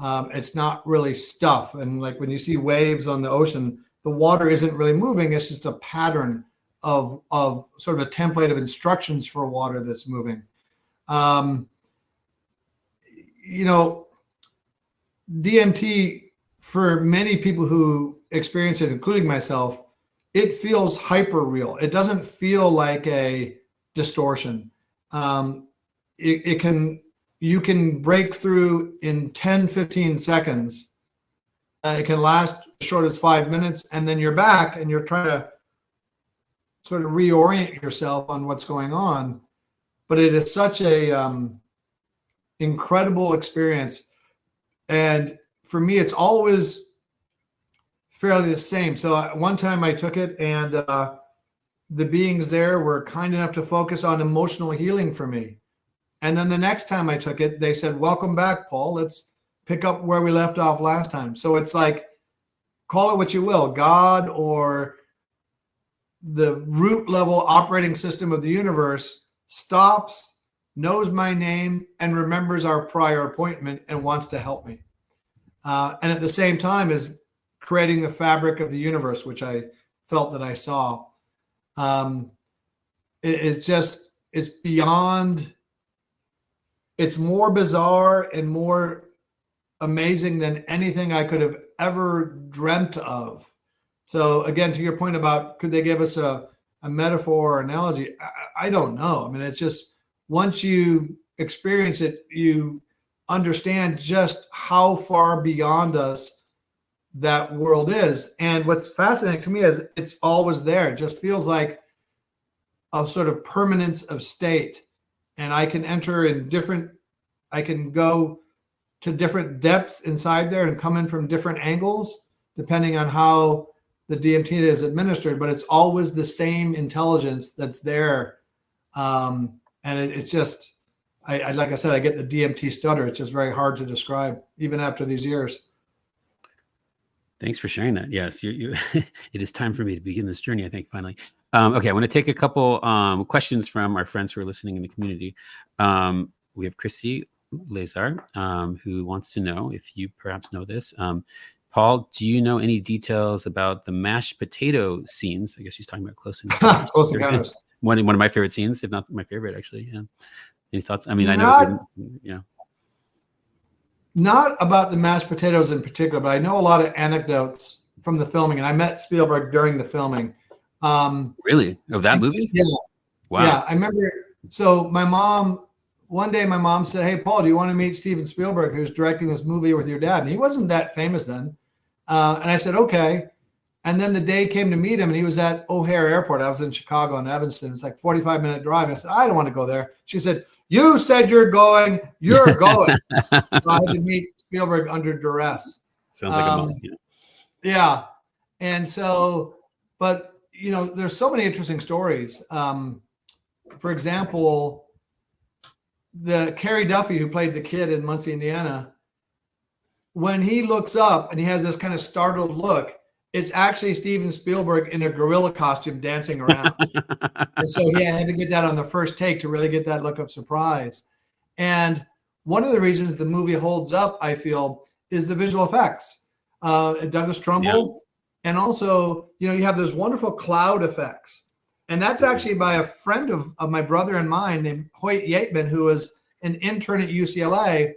It's not really stuff. And like when you see waves on the ocean, the water isn't really moving. It's just a pattern of sort of a template of instructions for water that's moving. DMT, for many people who experience it, including myself, it feels hyper real. It doesn't feel like a distortion. You can break through in 10, 15 seconds. It can last as short as 5 minutes, and then you're back and you're trying to sort of reorient yourself on what's going on. But it is such a incredible experience. And for me, it's always fairly the same. So one time I took it, and the beings there were kind enough to focus on emotional healing for me. And then the next time I took it, they said, "Welcome back, Paul. Let's pick up where we left off last time." So it's like, call it what you will, God or the root level operating system of the universe stops, knows my name, and remembers our prior appointment and wants to help me. And at the same time is creating the fabric of the universe, which I felt that I saw. It's beyond, it's more bizarre and more amazing than anything I could have ever dreamt of. So again, to your point about could they give us a metaphor or analogy, I don't know. I mean, it's just once you experience it, you understand just how far beyond us that world is. And what's fascinating to me is it's always there. It just feels like a sort of permanence of state. And I can enter in I can go to different depths inside there and come in from different angles, depending on how the DMT is administered, but it's always the same intelligence that's there. And it's just, like I said, I get the DMT stutter. It's just very hard to describe, even after these years. Thanks for sharing that. Yes, it is time for me to begin this journey, I think, finally. Okay, I want to take a couple questions from our friends who are listening in the community. We have Chrissy Lazar, who wants to know if you perhaps know this. Paul, do you know any details about the mashed potato scenes? I guess she's talking about Close Encounters. Close Encounters. One of my favorite scenes, if not my favorite, actually. Yeah. Any thoughts? I mean, I know. Yeah. Not about the mashed potatoes in particular, but I know a lot of anecdotes from the filming, and I met Spielberg during the filming. Really? Of that movie? Yeah. Wow. Yeah, I remember. So one day my mom said, "Hey, Paul, do you want to meet Steven Spielberg, who's directing this movie with your dad?" And he wasn't that famous then. And I said, "Okay." And then the day came to meet him, and he was at O'Hare Airport. I was in Chicago in Evanston. It's like 45-minute drive. And I said, "I don't want to go there." She said, "You said you're going. You're going." So I had to meet Spielberg under duress. Sounds like a moment. Yeah. Yeah. And so, but, there's so many interesting stories. For example, the Kerry Duffy, who played the kid in Muncie, Indiana, when he looks up and he has this kind of startled look, it's actually Steven Spielberg in a gorilla costume dancing around. And so he had to get that on the first take to really get that look of surprise. And one of the reasons the movie holds up, I feel, is the visual effects. Douglas Trumbull. Yeah. And also, you have those wonderful cloud effects. And that's actually by a friend of my brother and mine named Hoyt Yateman, who was an intern at UCLA.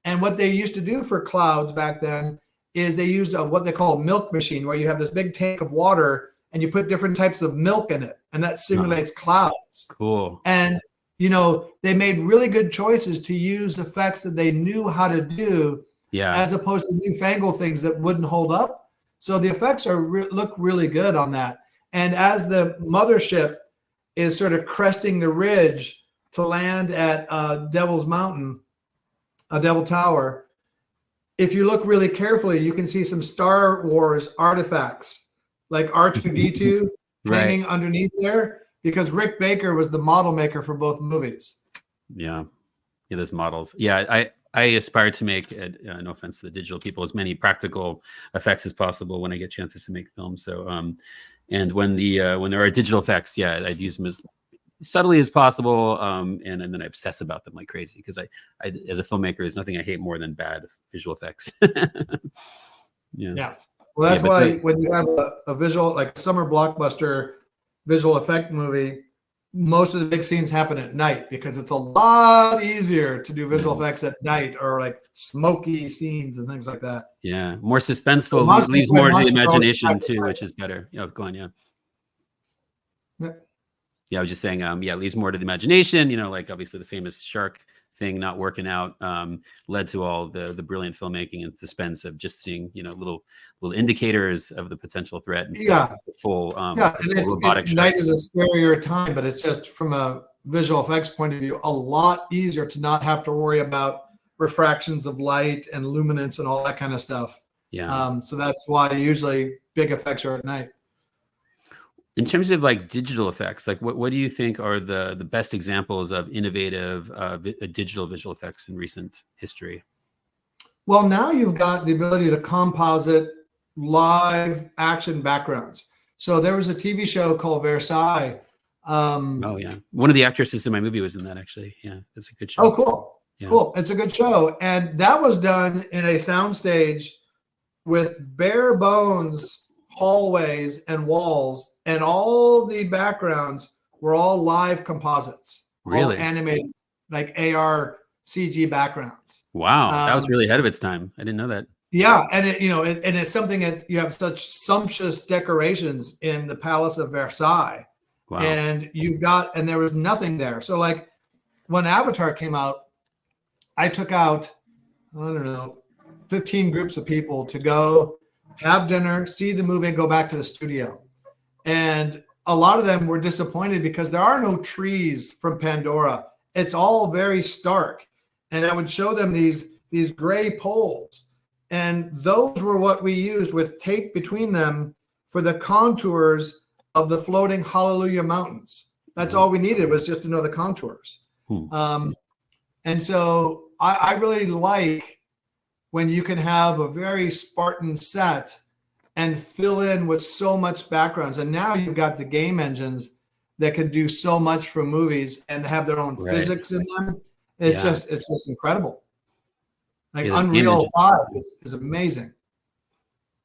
And what they used to do for clouds back then is they used what they call a milk machine, where you have this big tank of water and you put different types of milk in it, and that simulates clouds. Cool. And, they made really good choices to use effects that they knew how to do, as opposed to newfangled things that wouldn't hold up. So the effects look really good on that. And as the mothership is sort of cresting the ridge to land at Devil's Mountain, Devil Tower, if you look really carefully, you can see some Star Wars artifacts, like R2-D2 hanging underneath there, because Rick Baker was the model maker for both movies. Yeah, those models. Yeah, I aspire to make, no offense to the digital people, as many practical effects as possible when I get chances to make films. So, and when there are digital effects, I'd use them as subtly as possible, and then I obsess about them like crazy, because I as a filmmaker, there's nothing I hate more than bad visual effects. Yeah. Well, that's why when you have a visual, like a summer blockbuster visual effect movie, most of the big scenes happen at night, because it's a lot easier to do visual effects at night, or like smoky scenes and things like that. Yeah, more suspenseful, so leaves more to the imagination too, which is better. Go on. Yeah. Yeah, I was just saying, it leaves more to the imagination, like obviously the famous shark thing not working out led to all the brilliant filmmaking and suspense of just seeing, little indicators of the potential threat. And full robotic night is a scarier time, but it's just from a visual effects point of view, a lot easier to not have to worry about refractions of light and luminance and all that kind of stuff. Yeah. So that's why usually big effects are at night. In terms of like digital effects, like what do you think are the best examples of innovative digital visual effects in recent history? Well, now you've got the ability to composite live action backgrounds. So there was a TV show called Versailles. One of the actresses in my movie was in that, actually. Yeah, it's a good show. Oh, cool. Yeah. Cool. It's a good show. And that was done in a soundstage with bare bones hallways and walls, and all the backgrounds were all live composites. Really? All animated, like AR CG backgrounds. Wow, that was really ahead of its time. I didn't know that. Yeah, and it's something that you have such sumptuous decorations in the Palace of Versailles. Wow. And there was nothing there. So like when Avatar came out, I took out, 15 groups of people to go have dinner, see the movie, and go back to the studio. And a lot of them were disappointed because there are no trees from Pandora. It's all very stark. And I would show them these these gray poles. And those were what we used with tape between them for the contours of the floating Hallelujah Mountains. That's all we needed, was just to know the contours. And so I really like when you can have a very Spartan set and fill in with so much backgrounds. And now you've got the game engines that can do so much for movies and have their own physics in them. It's just incredible. Like Unreal 5 is amazing.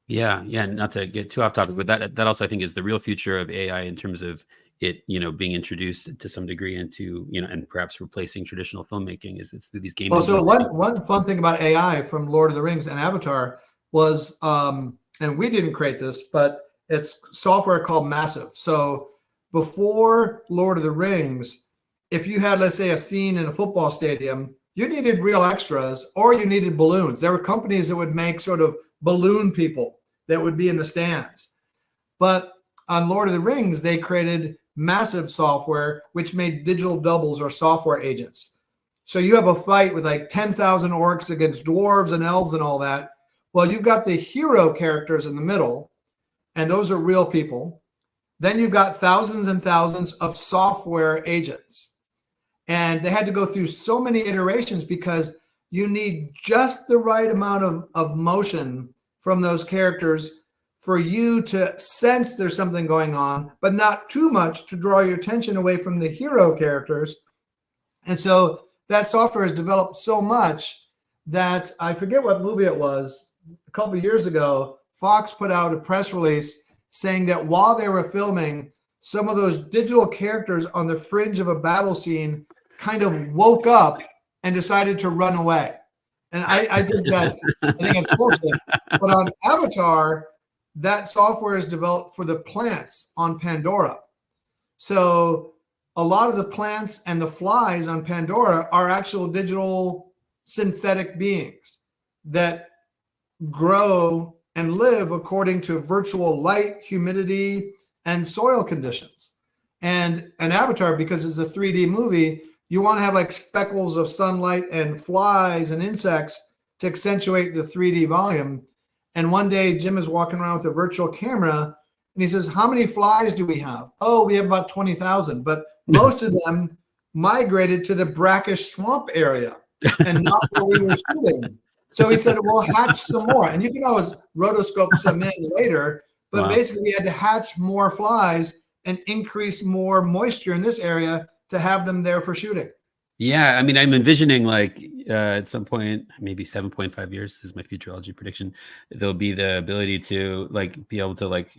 Yeah. Not to get too off topic, but that also I think is the real future of AI in terms of it, being introduced to some degree into, and perhaps replacing traditional filmmaking. It's these game. Well, so one fun thing about AI from Lord of the Rings and Avatar was, and we didn't create this, but it's software called Massive. So before Lord of the Rings, if you had, let's say, a scene in a football stadium, you needed real extras or you needed balloons. There were companies that would make sort of balloon people that would be in the stands. But on Lord of the Rings, they created Massive software, which made digital doubles or software agents. So you have a fight with like 10,000 orcs against dwarves and elves and all that. Well, you've got the hero characters in the middle, and those are real people. Then you've got thousands and thousands of software agents. And they had to go through so many iterations because you need just the right amount of motion from those characters for you to sense there's something going on, but not too much to draw your attention away from the hero characters. And so that software has developed so much that I forget what movie it was. A couple of years ago, Fox put out a press release saying that while they were filming, some of those digital characters on the fringe of a battle scene kind of woke up and decided to run away. And I think that's bullshit. But on Avatar, that software is developed for the plants on Pandora. So a lot of the plants and the flies on Pandora are actual digital synthetic beings that grow and live according to virtual light, humidity, and soil conditions. And an Avatar, because it's a 3D movie, you want to have like speckles of sunlight and flies and insects to accentuate the 3D volume. And one day Jim is walking around with a virtual camera and he says, how many flies do we have? Oh, we have about 20,000, but most of them migrated to the brackish swamp area and not where we were shooting. So he said, we'll hatch some more. And you can always rotoscope some in later, but basically we had to hatch more flies and increase more moisture in this area to have them there for shooting. Yeah, I mean, I'm envisioning like at some point, maybe 7.5 years is my futurology prediction. There'll be the ability to like be able to like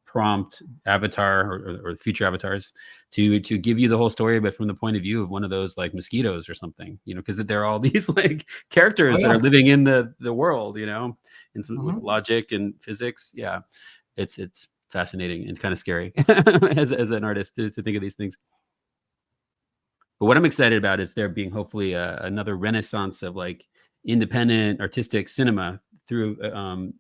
prompt Avatar or future avatars to give you the whole story, but from the point of view of one of those like mosquitoes or something, because they're all these like characters that are living in the world, and some with logic and physics. Yeah, it's fascinating and kind of scary as an artist to think of these things. But what I'm excited about is there being hopefully another renaissance of like independent artistic cinema through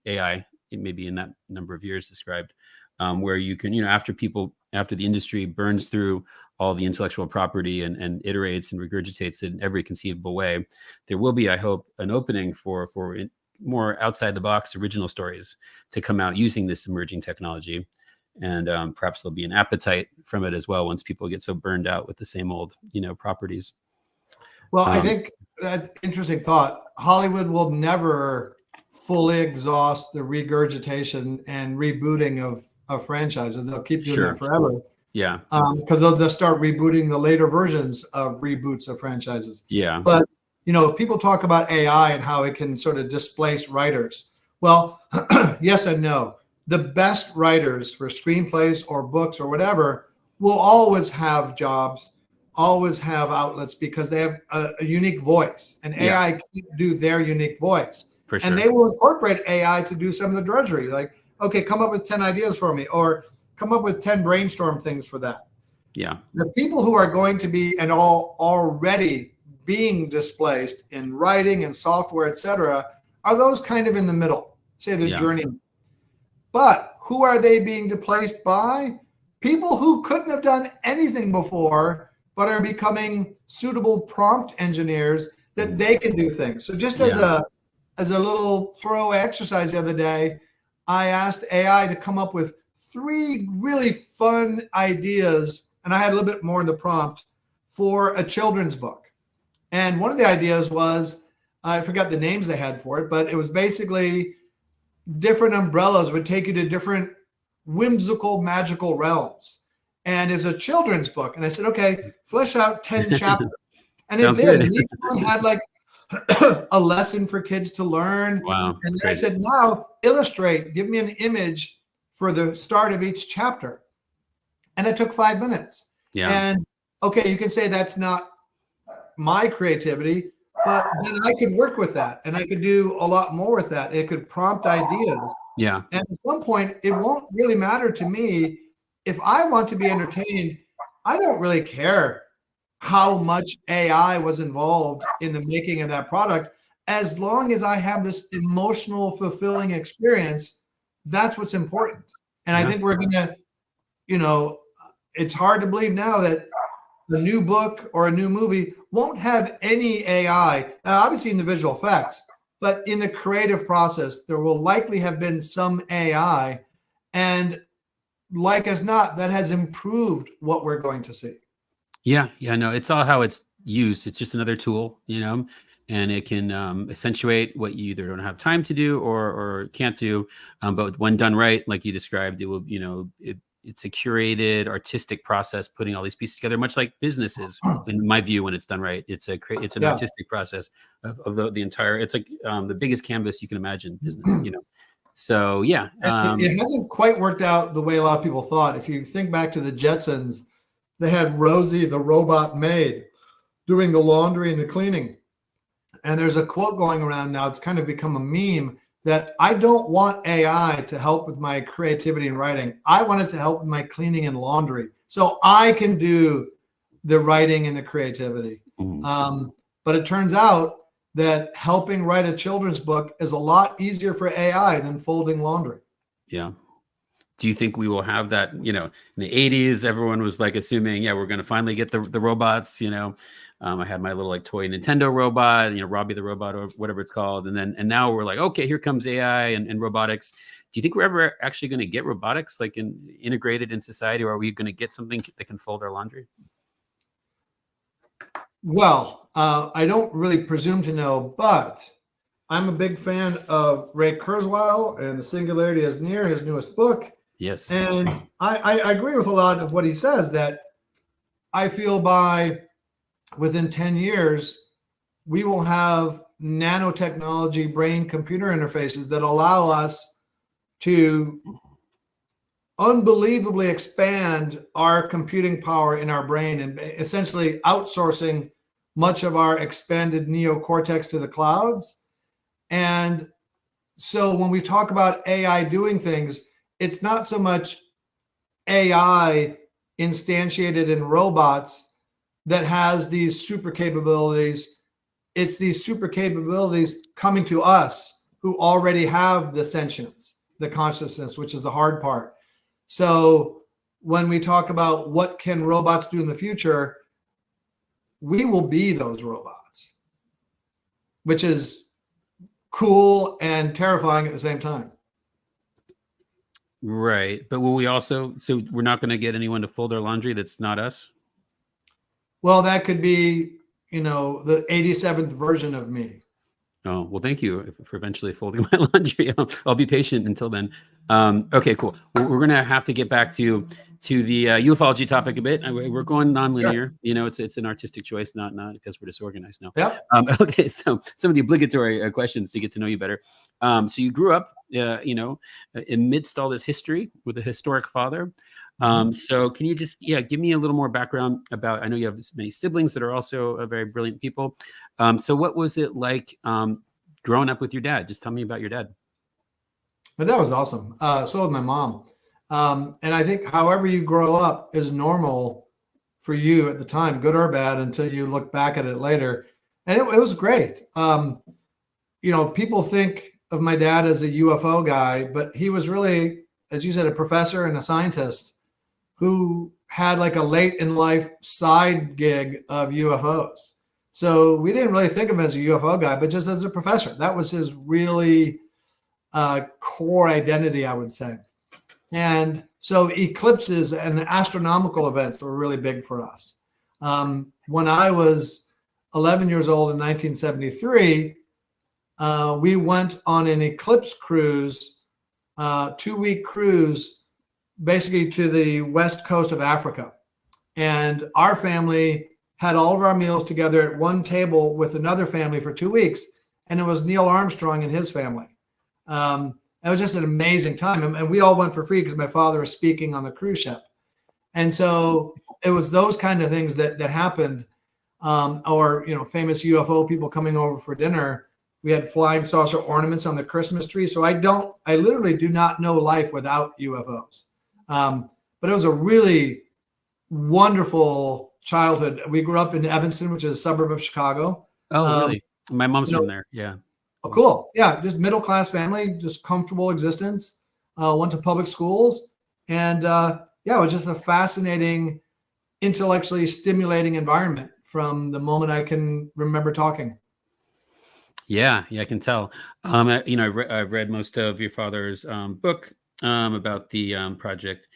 AI, maybe in that number of years described, where you can, after the industry burns through all the intellectual property and iterates and regurgitates it in every conceivable way, there will be, I hope, an opening for more outside the box original stories to come out using this emerging technology. And perhaps there'll be an appetite from it as well once people get so burned out with the same old, properties. Well, I think that's interesting thought. Hollywood will never fully exhaust the regurgitation and rebooting of franchises. They'll keep doing that forever. Yeah. Because they'll just start rebooting the later versions of reboots of franchises. Yeah. But, people talk about AI and how it can sort of displace writers. Well, yes and no. The best writers for screenplays or books or whatever will always have jobs, always have outlets because they have a unique voice, and AI can't do their unique voice. For sure. And they will incorporate AI to do some of the drudgery, like, okay, come up with 10 ideas for me, or come up with 10 brainstorm things for that. Yeah. The people who are going to be and all already being displaced in writing and software, et cetera, are those kind of in the middle, say the journeyman. But who are they being displaced by? People who couldn't have done anything before, but are becoming suitable prompt engineers that they can do things. So just as a little throw exercise the other day, I asked AI to come up with 3 really fun ideas, and I had a little bit more in the prompt for a children's book. And one of the ideas was, I forgot the names they had for it, but it was basically different umbrellas would take you to different whimsical, magical realms. And it's a children's book. And I said, okay, flesh out 10 chapters. And it did. And each one had like a lesson for kids to learn. Wow. And then I said, now illustrate, give me an image for the start of each chapter. And it took 5 minutes. Yeah. And okay, you can say that's not my creativity, but then I could work with that and I could do a lot more with that. It could prompt ideas. Yeah. And at some point, it won't really matter to me. If I want to be entertained, I don't really care how much AI was involved in the making of that product. As long as I have this emotional, fulfilling experience, that's what's important. And I think we're going to, it's hard to believe now that a new book or a new movie won't have any AI, obviously in the visual effects, but in the creative process, there will likely have been some AI. And like as not, that has improved what we're going to see. Yeah. No, it's all how it's used. It's just another tool, and it can accentuate what you either don't have time to do or can't do. But when done right, like you described, it will, it's a curated artistic process, putting all these pieces together, much like businesses, in my view, when it's done right. It's an artistic process of the entire, it's like the biggest canvas you can imagine, business, So yeah. It hasn't quite worked out the way a lot of people thought. If you think back to the Jetsons, they had Rosie, the robot maid, doing the laundry and the cleaning. And there's a quote going around now, it's kind of become a meme, that I don't want AI to help with my creativity and writing. I want it to help with my cleaning and laundry so I can do the writing and the creativity. But it turns out that helping write a children's book is a lot easier for AI than folding laundry. Yeah. Do you think we will have that, in the 80s, everyone was like assuming, we're going to finally get the robots, I had my little like toy Nintendo robot, Robbie the robot or whatever it's called. And now we're like, okay, here comes AI and robotics. Do you think we're ever actually going to get robotics like integrated in society, or are we going to get something that can fold our laundry? Well, I don't really presume to know, but I'm a big fan of Ray Kurzweil and The Singularity is Near, his newest book. Yes. And I agree with a lot of what he says, that I feel within 10 years, we will have nanotechnology brain-computer interfaces that allow us to unbelievably expand our computing power in our brain and essentially outsourcing much of our expanded neocortex to the clouds. And so when we talk about AI doing things, it's not so much AI instantiated in robots that has these super capabilities. It's these super capabilities coming to us who already have the sentience, the consciousness, which is the hard part. So when we talk about what can robots do in the future, we will be those robots, which is cool and terrifying at the same time. Right. But will we also, so we're not going to get anyone to fold our laundry that's not us? Well, that could be, the 87th version of me. Oh, well, thank you for eventually folding my laundry. I'll be patient until then. Okay, cool. We're going to have to get back to the ufology topic a bit. We're going nonlinear. Sure. It's an artistic choice, not because we're disorganized now. Yep. Okay, so some of the obligatory questions to get to know you better. So you grew up, amidst all this history with a historic father. So can you just, give me a little more background about, I know you have many siblings that are also very brilliant people. So what was it like growing up with your dad? Just tell me about your dad. My dad was awesome. So was my mom. And I think however you grow up is normal for you at the time, good or bad, until you look back at it later. And it was great. People think of my dad as a UFO guy, but he was really, as you said, a professor and a scientist who had like a late in life side gig of UFOs. So we didn't really think of him as a UFO guy, but just as a professor. That was his really core identity, I would say. And so eclipses and astronomical events were really big for us. When I was 11 years old in 1973, we went on an eclipse cruise, 2-week cruise, basically to the west coast of Africa. And our family had all of our meals together at one table with another family for 2 weeks. And it was Neil Armstrong and his family. It was just an amazing time. And we all went for free because my father was speaking on the cruise ship. And so it was those kind of things that happened. Or, famous UFO people coming over for dinner. We had flying saucer ornaments on the Christmas tree. So I literally do not know life without UFOs. But it was a really wonderful childhood. We grew up in Evanston, which is a suburb of Chicago. Oh, really? My mom's from there. Yeah. Oh, cool. Yeah. Just middle-class family, just comfortable existence. Went to public schools. And it was just a fascinating, intellectually stimulating environment from the moment I can remember talking. Yeah, I can tell. I read most of your father's book about the Project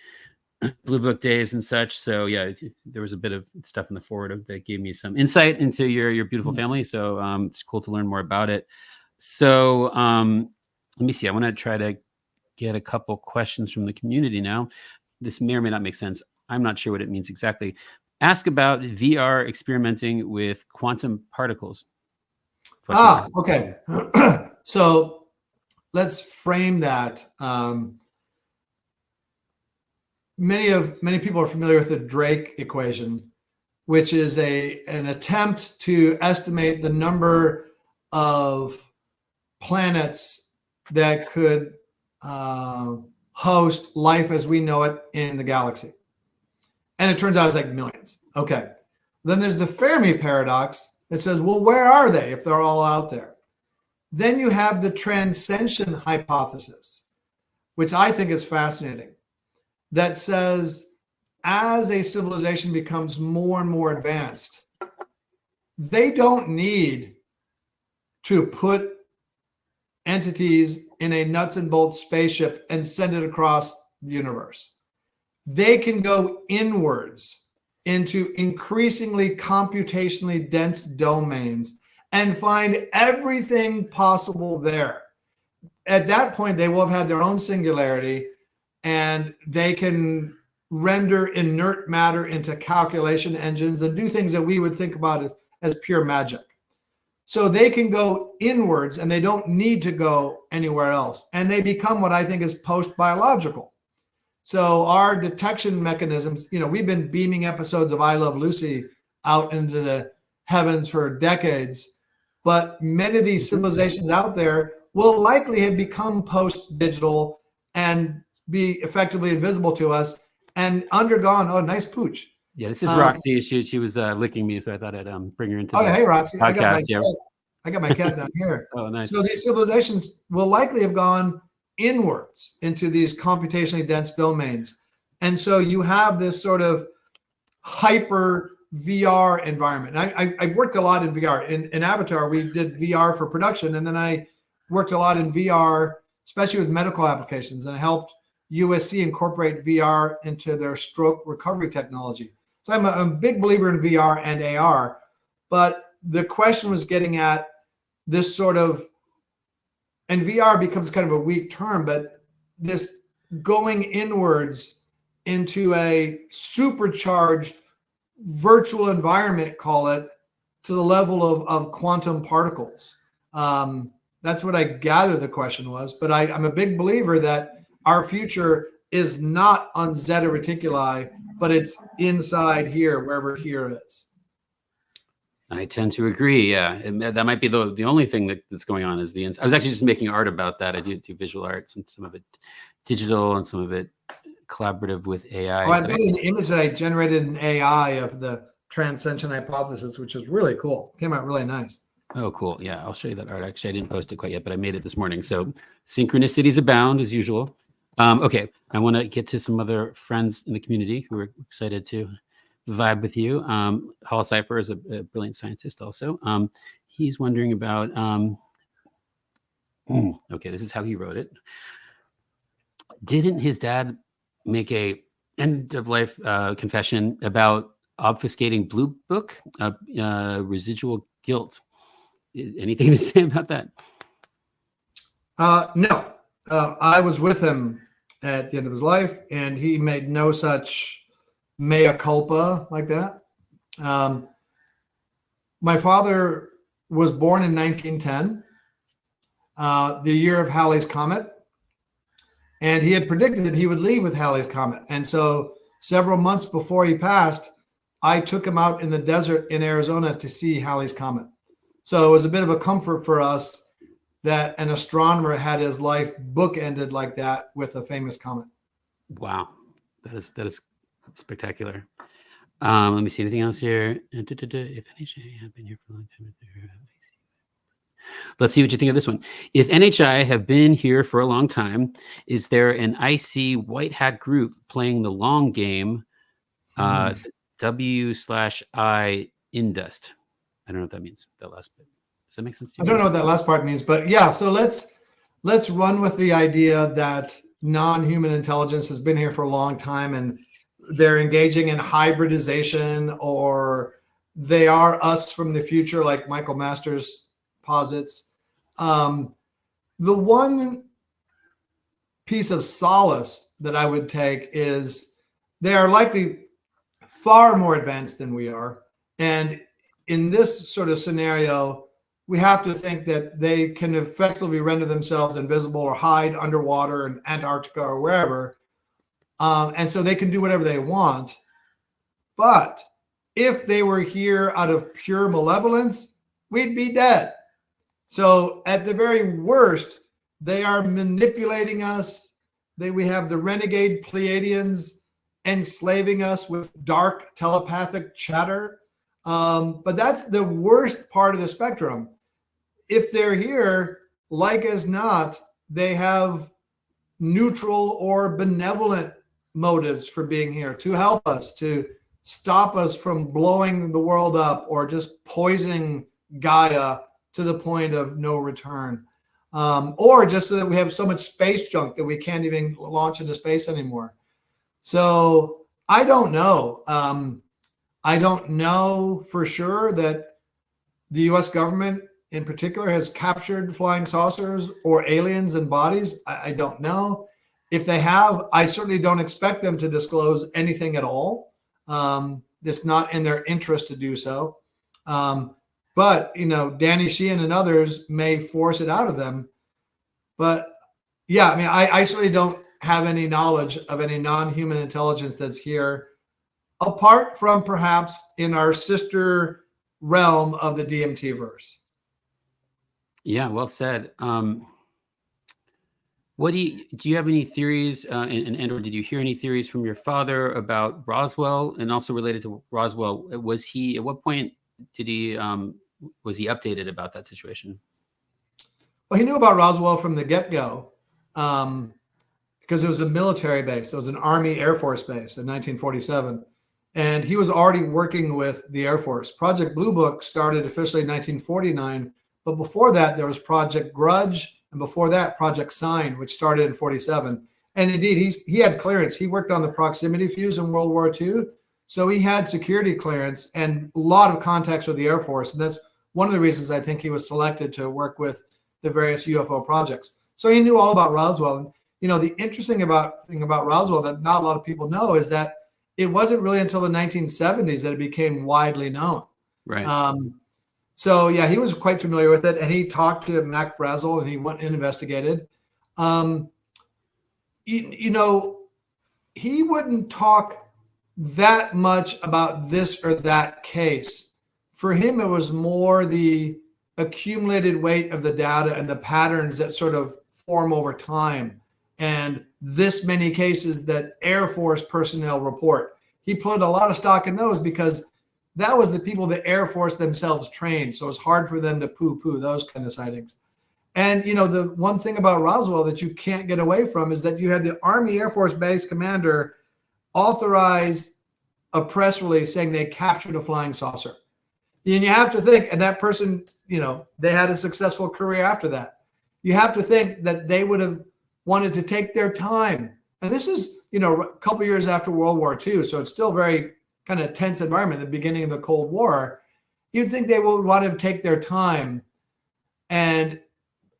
Blue Book days and such. So yeah, there was a bit of stuff in the forward that gave me some insight into your beautiful family. So it's cool to learn more about it. So let me see. I want to try to get a couple questions from the community now. This may or may not make sense. I'm not sure what it means exactly. Ask about VR experimenting with quantum particles. Okay. So let's frame that. Many people are familiar with the Drake equation, which is an attempt to estimate the number of planets that could host life as we know it in the galaxy. And it turns out it's like millions. Okay. Then there's the Fermi paradox that says, well, where are they if they're all out there? Then you have the transcension hypothesis, which I think is fascinating, that says as a civilization becomes more and more advanced, they don't need to put entities in a nuts and bolts spaceship and send it across the universe. They can go inwards into increasingly computationally dense domains and find everything possible there. At that point, they will have had their own singularity, and they can render inert matter into calculation engines and do things that we would think about as pure magic. So they can go inwards and they don't need to go anywhere else. And they become what I think is post-biological. So our detection mechanisms, we've been beaming episodes of I Love Lucy out into the heavens for decades, but many of these civilizations out there will likely have become post-digital and be effectively invisible to us and undergone, nice pooch. Yeah, this is Roxy. She was licking me, so I thought I'd bring her into the hey, Roxy. podcast. I got my cat down here. Oh, nice. So these civilizations will likely have gone inwards into these computationally dense domains. And so you have this sort of hyper VR environment. I've worked a lot in VR. In Avatar, we did VR for production, and then I worked a lot in VR, especially with medical applications, and I helped USC incorporate VR into their stroke recovery technology. So I'm a big believer in VR and AR, but the question was getting at this sort of, and VR becomes kind of a weak term, but this going inwards into a supercharged virtual environment, call it, to the level of quantum particles. That's what I gather the question was, but I'm a big believer that our future is not on Zeta Reticuli, but it's inside here, wherever here is. I tend to agree. Yeah, and that might be the only thing that's going on is the inside. I was actually just making art about that. I do visual arts, and some of it digital and some of it collaborative with AI. I made an image that I generated in AI of the transcension hypothesis, which is really cool. Came out really nice. Oh, cool. Yeah, I'll show you that art. Actually, I didn't post it quite yet, but I made it this morning. So synchronicities abound as usual. Okay, I want to get to some other friends in the community who are excited to vibe with you. Hall Cipher is a brilliant scientist also. He's wondering about, okay, this is how he wrote it. Didn't his dad make a end of life confession about obfuscating Blue Book, residual guilt? Anything to say about that? No. I was with him at the end of his life, and he made no such mea culpa like that. My father was born in 1910, the year of Halley's Comet, and he had predicted that he would leave with Halley's Comet. And so several months before he passed, I took him out in the desert in Arizona to see Halley's Comet. So it was a bit of a comfort for us that an astronomer had his life bookended like that with a famous comet. Wow, that is spectacular. Let me see anything else here. If NHI have been here for a long time, let's see what you think of this one. If NHI have been here for a long time, is there an IC white hat group playing the long game? W/I Indust. I don't know what that means. That last bit. Does that make sense to you? I don't know what that last part means, but yeah. So let's run with the idea that non-human intelligence has been here for a long time, and they're engaging in hybridization, or they are us from the future, like Michael Masters posits. The one piece of solace that I would take is they are likely far more advanced than we are. And in this sort of scenario, we have to think that they can effectively render themselves invisible or hide underwater in Antarctica or wherever. And so they can do whatever they want. But if they were here out of pure malevolence, we'd be dead. So at the very worst, they are manipulating us. We have the renegade Pleiadians enslaving us with dark telepathic chatter. But that's the worst part of the spectrum. If they're here, like as not, they have neutral or benevolent motives for being here to help us, to stop us from blowing the world up or just poisoning Gaia to the point of no return. Or just so that we have so much space junk that we can't even launch into space anymore. So I don't know. I don't know for sure that the US government in particular has captured flying saucers or aliens in bodies. I don't know. If they have, I certainly don't expect them to disclose anything at all. It's not in their interest to do so. But, Danny Sheehan and others may force it out of them. But yeah, I mean, I certainly don't have any knowledge of any non-human intelligence that's here, apart from perhaps in our sister realm of the DMT verse. Yeah, well said. What do you have any theories, and or did you hear any theories from your father about Roswell, and also related to Roswell? Was he, at what point did he was he updated about that situation? Well, he knew about Roswell from the get-go. Because it was a military base. It was an Army Air Force base in 1947. And he was already working with the Air Force. Project Blue Book started officially in 1949. But before that, there was Project Grudge. And before that, Project Sign, which started in 47. And indeed, he had clearance. He worked on the proximity fuse in World War II. So he had security clearance and a lot of contacts with the Air Force. And that's one of the reasons I think he was selected to work with the various UFO projects. So he knew all about Roswell. The interesting thing about Roswell that not a lot of people know is that it wasn't really until the 1970s that it became widely known. Right. So yeah, he was quite familiar with it, and he talked to Mac Brazel, and he went and investigated. He wouldn't talk that much about this or that case. For him, it was more the accumulated weight of the data and the patterns that sort of form over time. And this many cases that Air Force personnel report. He put a lot of stock in those because that was the people the Air Force themselves trained. So it's hard for them to poo-poo those kind of sightings. And, the one thing about Roswell that you can't get away from is that you had the Army Air Force Base commander authorize a press release saying they captured a flying saucer. And you have to think, and that person, they had a successful career after that. You have to think that they would have wanted to take their time. And this is, a couple years after World War II. So it's still very kind of tense environment at the beginning of the Cold War. You'd think they would want to take their time and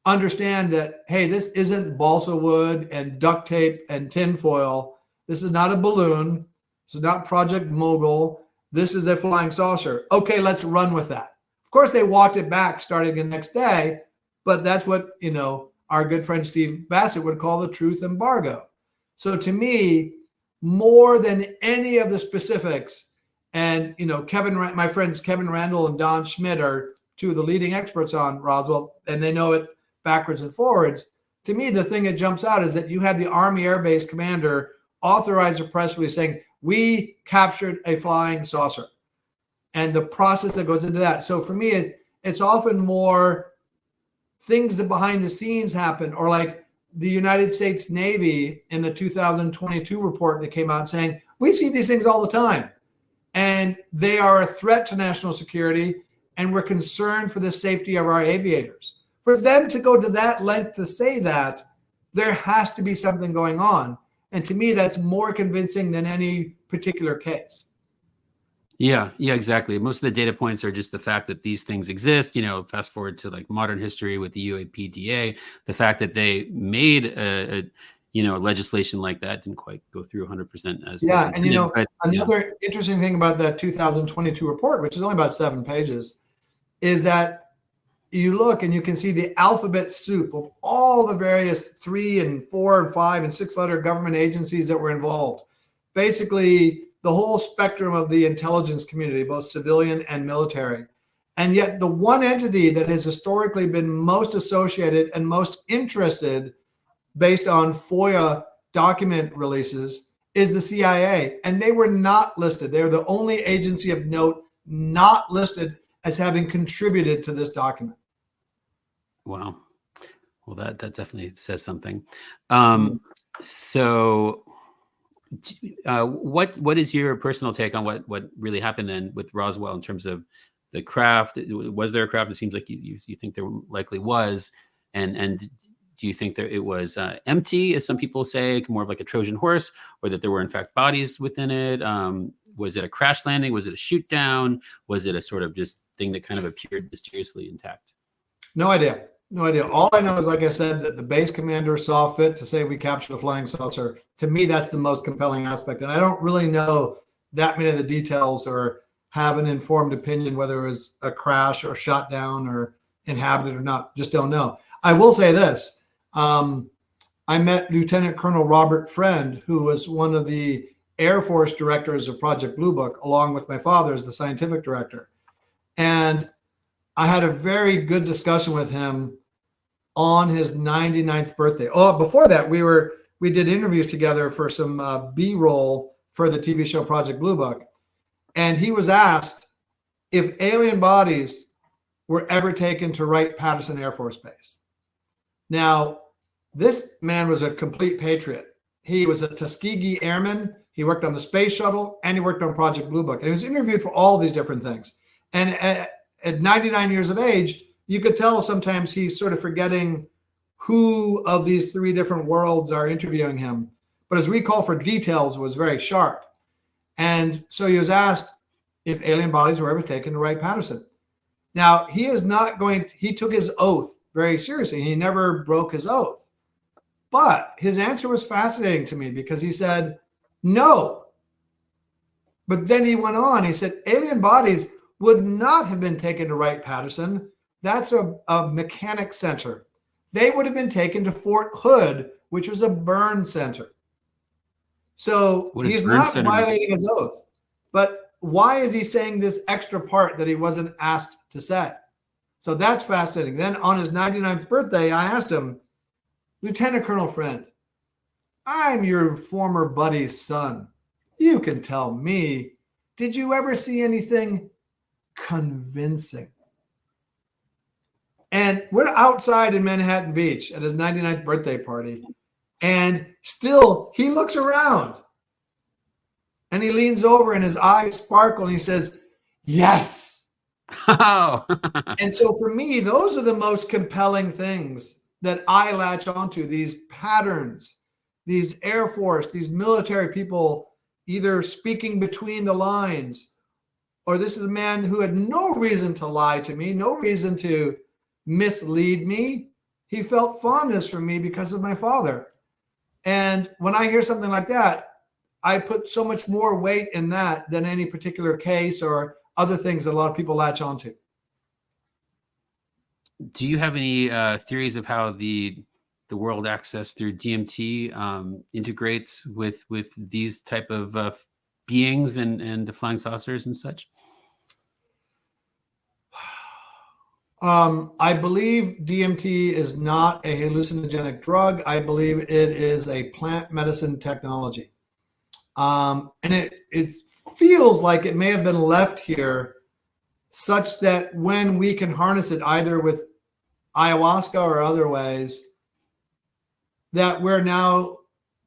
understand that, hey, this isn't balsa wood and duct tape and tinfoil. This is not a balloon. This is not Project Mogul. This is a flying saucer. Okay, let's run with that. Of course, they walked it back starting the next day, but that's what, our good friend Steve Bassett would call the truth embargo. So to me, more than any of the specifics, and, my friends Kevin Randall and Don Schmidt are two of the leading experts on Roswell, and they know it backwards and forwards. To me, the thing that jumps out is that you had the Army Air Base commander authorize a press release saying, we captured a flying saucer, and the process that goes into that. So for me, it's often more things that behind the scenes happen, or like the United States Navy in the 2022 report that came out saying, we see these things all the time, and they are a threat to national security, and we're concerned for the safety of our aviators. For them to go to that length to say that, there has to be something going on. And to me, that's more convincing than any particular case. Yeah, exactly. Most of the data points are just the fact that these things exist. Fast forward to like modern history with the UAPTO, the fact that they made legislation like that didn't quite go through 100% as yeah. And another interesting thing about that 2022 report, which is only about 7 pages, is that you look and you can see the alphabet soup of all the various 3 and 4 and 5 and 6-letter government agencies that were involved. Basically, the whole spectrum of the intelligence community, both civilian and military. And yet the one entity that has historically been most associated and most interested based on FOIA document releases is the CIA. And they were not listed. They're the only agency of note not listed as having contributed to this document. Wow. Well, that definitely says something. So what is your personal take on what really happened then with Roswell in terms of the craft? Was there a craft? It seems like you think there likely was. And do you think that it was empty, as some people say, more of like a Trojan horse, or that there were in fact bodies within it? Was it a crash landing? Was it a shoot down? Was it a sort of just thing that kind of appeared mysteriously intact? No idea. All I know is, like I said, that the base commander saw fit to say we captured a flying saucer. To me, that's the most compelling aspect. And I don't really know that many of the details or have an informed opinion whether it was a crash or shot down or inhabited or not. Just don't know. I will say this. I met Lieutenant Colonel Robert Friend, who was one of the Air Force directors of Project Blue Book, along with my father as the scientific director. And I had a very good discussion with him on his 99th birthday. Oh, before that, we did interviews together for some B-roll for the TV show Project Blue Book. And he was asked if alien bodies were ever taken to Wright-Patterson Air Force Base. Now, this man was a complete patriot. He was a Tuskegee airman. He worked on the space shuttle, and he worked on Project Blue Book. And he was interviewed for all these different things. And at 99 years of age, you could tell sometimes he's sort of forgetting who of these 3 different worlds are interviewing him. But his recall for details was very sharp. And so he was asked if alien bodies were ever taken to Wright-Patterson. Now, he took his oath very seriously. He never broke his oath. But his answer was fascinating to me because he said, no. But then he went on, he said, alien bodies would not have been taken to Wright-Patterson. That's a mechanic center. They would have been taken to Fort Hood, which was a burn center. So he's not violating his oath. But why is he saying this extra part that he wasn't asked to say? So that's fascinating. Then on his 99th birthday, I asked him, Lieutenant Colonel Friend, I'm your former buddy's son. You can tell me, did you ever see anything convincing? And we're outside in Manhattan Beach at his 99th birthday party. And still, he looks around. And he leans over and his eyes sparkle and he says, yes. Oh. And so for me, those are the most compelling things that I latch onto, these patterns, these Air Force, these military people either speaking between the lines, or this is a man who had no reason to lie to me, no reason to mislead me. He felt fondness for me because of my father. And when I hear something like that, I put so much more weight in that than any particular case or other things that a lot of people latch onto. Do you have any theories of how the world access through DMT integrates with these type of beings and the flying saucers and such? I believe DMT is not a hallucinogenic drug. I believe it is a plant medicine technology. And it feels like it may have been left here such that when we can harness it either with ayahuasca or other ways, that we're now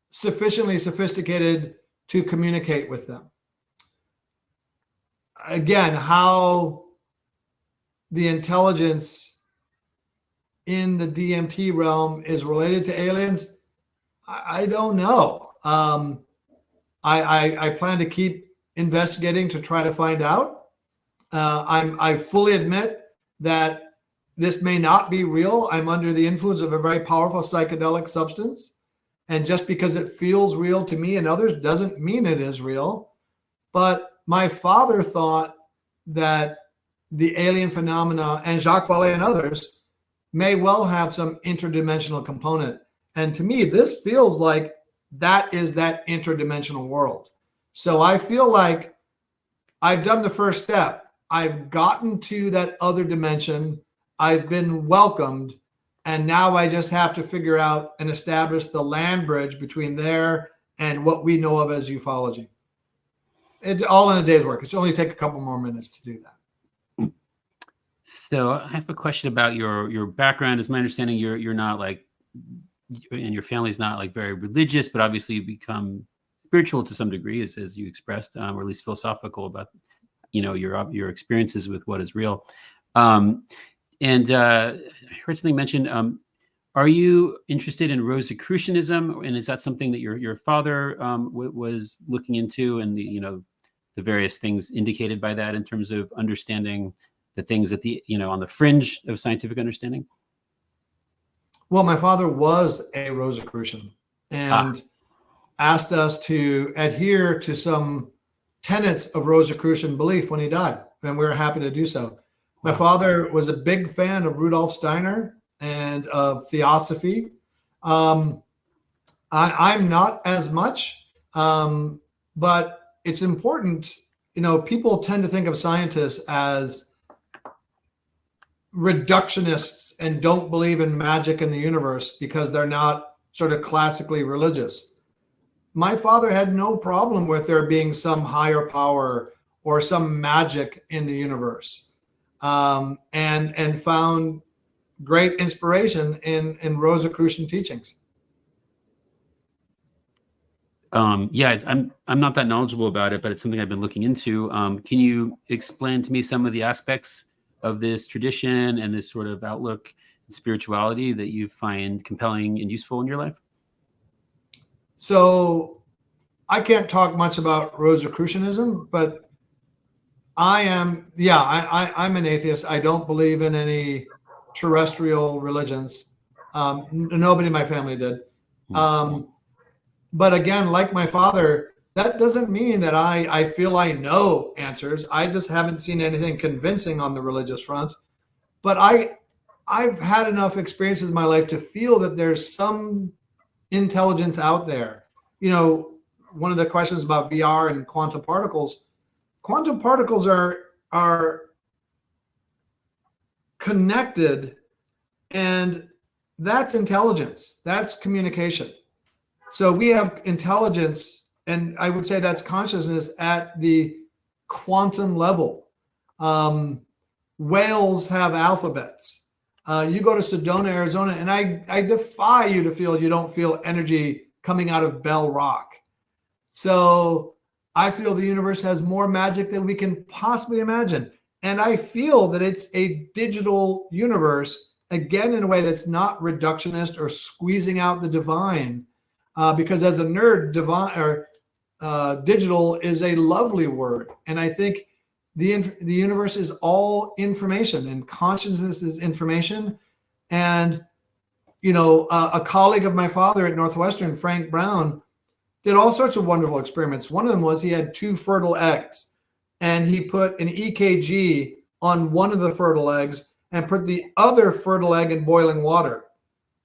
sufficiently sophisticated to communicate with them. Again, how the intelligence in the DMT realm is related to aliens, I don't know. I plan to keep investigating to try to find out. I fully admit that this may not be real. I'm under the influence of a very powerful psychedelic substance. And just because it feels real to me and others doesn't mean it is real. But my father thought that the alien phenomena and Jacques Vallée and others may well have some interdimensional component. And to me, this feels like that is that interdimensional world. So I feel like I've done the first step. I've gotten to that other dimension. I've been welcomed. And now I just have to figure out and establish the land bridge between there and what we know of as ufology. It's all in a day's work. It's only take a couple more minutes to do that. So I have a question about your background. As my understanding, you're not like, and your family's not like very religious, but obviously you become spiritual to some degree, as you expressed, or at least philosophical about, your experiences with what is real. And I heard something mentioned. Are you interested in Rosicrucianism, and is that something that your father was looking into, and the various things indicated by that in terms of understanding the things at the on the fringe of scientific understanding? Well, my father was a Rosicrucian and asked us to adhere to some tenets of Rosicrucian belief when he died, and we were happy to do so. My father was a big fan of Rudolf Steiner and of theosophy. I'm not as much, but it's important. People tend to think of scientists as reductionists and don't believe in magic in the universe because they're not sort of classically religious. My father had no problem with there being some higher power or some magic in the universe, and found great inspiration in Rosicrucian teachings. Yeah, I'm not that knowledgeable about it, but it's something I've been looking into. Can you explain to me some of the aspects of this tradition and this sort of outlook and spirituality that you find compelling and useful in your life? So I can't talk much about Rosicrucianism, but I'm an atheist. I don't believe in any terrestrial religions. Nobody in my family did. But again, like my father, that doesn't mean that I feel I know answers. I just haven't seen anything convincing on the religious front. But I've had enough experiences in my life to feel that there's some intelligence out there. One of the questions about VR and quantum particles are connected, and that's intelligence. That's communication. So we have intelligence, and I would say that's consciousness at the quantum level. Whales have alphabets. You go to Sedona, Arizona, and I defy you to feel you don't feel energy coming out of Bell Rock. So I feel the universe has more magic than we can possibly imagine. And I feel that it's a digital universe, again, in a way that's not reductionist or squeezing out the divine. Because as a nerd, divine or digital is a lovely word. And I think the universe is all information, and consciousness is information. And, a colleague of my father at Northwestern, Frank Brown, did all sorts of wonderful experiments. One of them was he had 2 fertile eggs, and he put an EKG on one of the fertile eggs and put the other fertile egg in boiling water.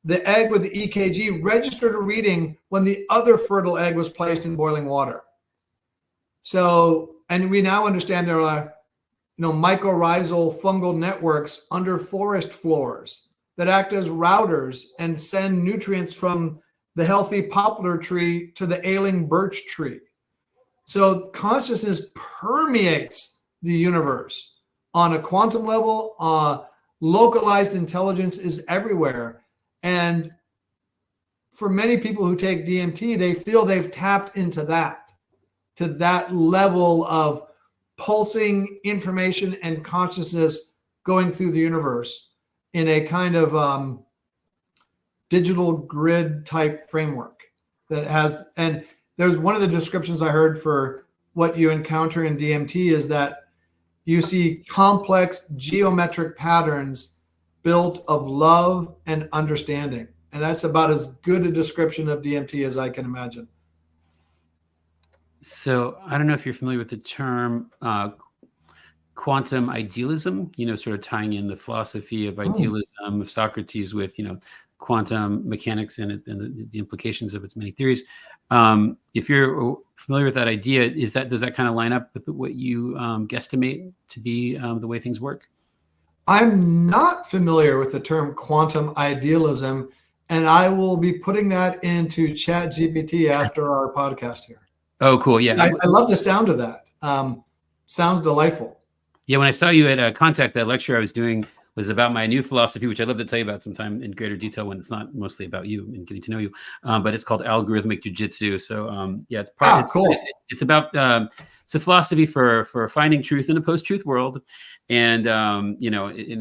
The egg with the EKG registered a reading when the other fertile egg was placed in boiling water. So, and we now understand there are, mycorrhizal fungal networks under forest floors that act as routers and send nutrients from the healthy poplar tree to the ailing birch tree. So consciousness permeates the universe on a quantum level. Localized intelligence is everywhere. And for many people who take DMT, they feel they've tapped into to that level of pulsing information and consciousness going through the universe in a kind of digital grid type framework that has, and there's one of the descriptions I heard for what you encounter in DMT is that you see complex geometric patterns built of love and understanding. And that's about as good a description of DMT as I can imagine. So I don't know if you're familiar with the term quantum idealism, sort of tying in the philosophy of idealism of Socrates with, quantum mechanics and the implications of its many theories. If you're familiar with that idea, does that kind of line up with what you guesstimate to be the way things work? I'm not familiar with the term quantum idealism, and I will be putting that into ChatGPT after our podcast here. Oh, cool. Yeah. I love the sound of that. Sounds delightful. Yeah. When I saw you at Contact, that lecture I was doing was about my new philosophy, which I'd love to tell you about sometime in greater detail when it's not mostly about you and getting to know you. But it's called algorithmic jujitsu. So yeah, cool. It's about it's a philosophy for finding truth in a post-truth world, and and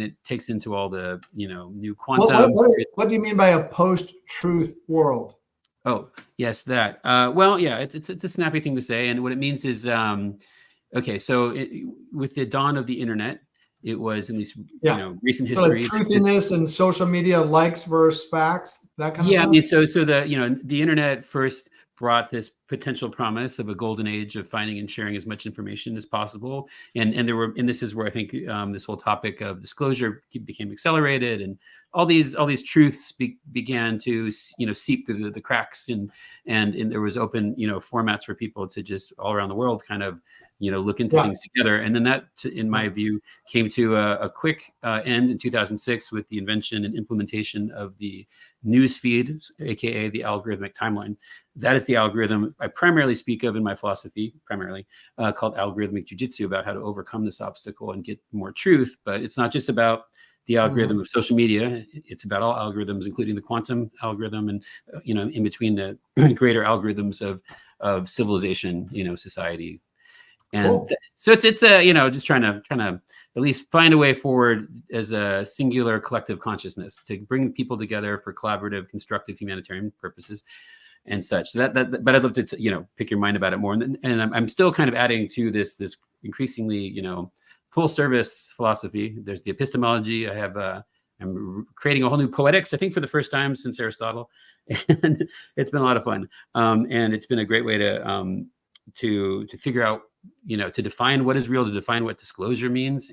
it takes into all the new quantum. What do you mean by a post-truth world? Oh yes, that. Well, yeah, it's a snappy thing to say, and what it means is okay. So with the dawn of the internet, it was, in least recent history, so like truthiness and social media likes versus facts, that kind of stuff. I mean, so the internet first brought this potential promise of a golden age of finding and sharing as much information as possible, and this is where I think this whole topic of disclosure became accelerated, and all these truths began to seep through the cracks, and there was open formats for people to just all around the world kind of look into things together. And then that, in my view, came to a quick end in 2006 with the invention and implementation of the news feed, aka the algorithmic timeline. That is the algorithm I primarily speak of in my philosophy, called algorithmic jujitsu, about how to overcome this obstacle and get more truth. But it's not just about the algorithm of social media. It's about all algorithms, including the quantum algorithm, and in between the greater algorithms of civilization, society. And cool. So it's just trying to at least find a way forward as a singular collective consciousness to bring people together for collaborative, constructive humanitarian purposes and such. But I'd love to pick your mind about it more. And I'm still kind of adding to this increasingly full service philosophy. There's the epistemology. I'm creating a whole new poetics, I think, for the first time since Aristotle, and it's been a lot of fun. And it's been a great way to figure out, to define what is real, to define what disclosure means,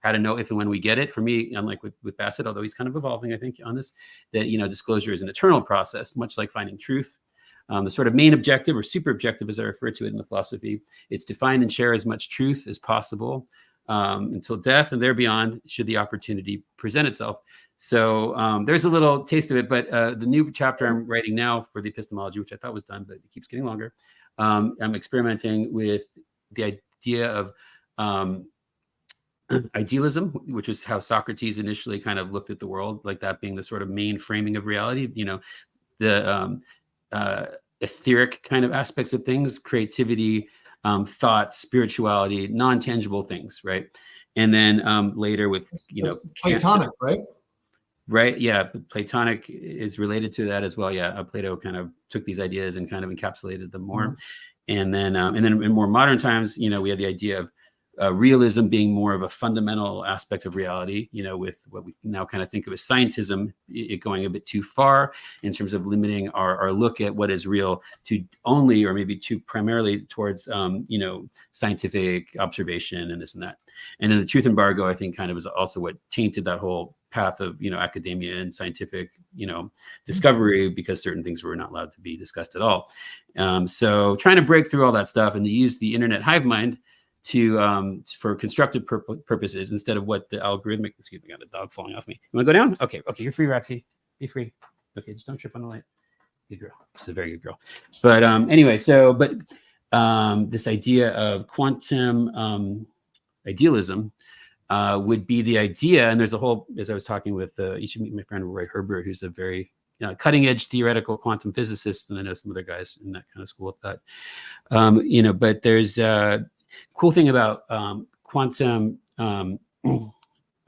how to know if and when we get it. For me, unlike with Bassett, although he's kind of evolving, I think, on this, that disclosure is an eternal process, much like finding truth. The sort of main objective, or super objective, as I refer to it in the philosophy, it's to find and share as much truth as possible until death and there beyond, should the opportunity present itself. So there's a little taste of it, but the new chapter I'm writing now for the epistemology, which I thought was done, but it keeps getting longer. I'm experimenting with the idea of idealism, which is how Socrates initially kind of looked at the world, like that being the sort of main framing of reality. The etheric kind of aspects of things, creativity, thought, spirituality, non-tangible things, right? And then later with, Platonic, right? Right. Yeah. Platonic is related to that as well. Yeah. Plato kind of took these ideas and kind of encapsulated them more. And then in more modern times, we have the idea of realism being more of a fundamental aspect of reality, with what we now kind of think of as scientism, it going a bit too far in terms of limiting our look at what is real to only, or maybe too primarily towards, scientific observation and this and that. And then the truth embargo, I think, kind of is also what tainted that whole path of, academia and scientific, discovery, because certain things were not allowed to be discussed at all. So trying to break through all that stuff and to use the internet hive mind for constructive purposes instead of what the algorithmic. Excuse me, I got a dog falling off me. You want to go down? Okay, you're free, Roxy. Be free. Okay, just don't trip on the light. Good girl. She's a very good girl. But anyway, this idea of quantum idealism would be the idea, and there's a whole, as I was talking with, you should meet my friend Roy Herbert, who's a very cutting edge theoretical quantum physicist, and I know some other guys in that kind of school of thought. But there's a cool thing about quantum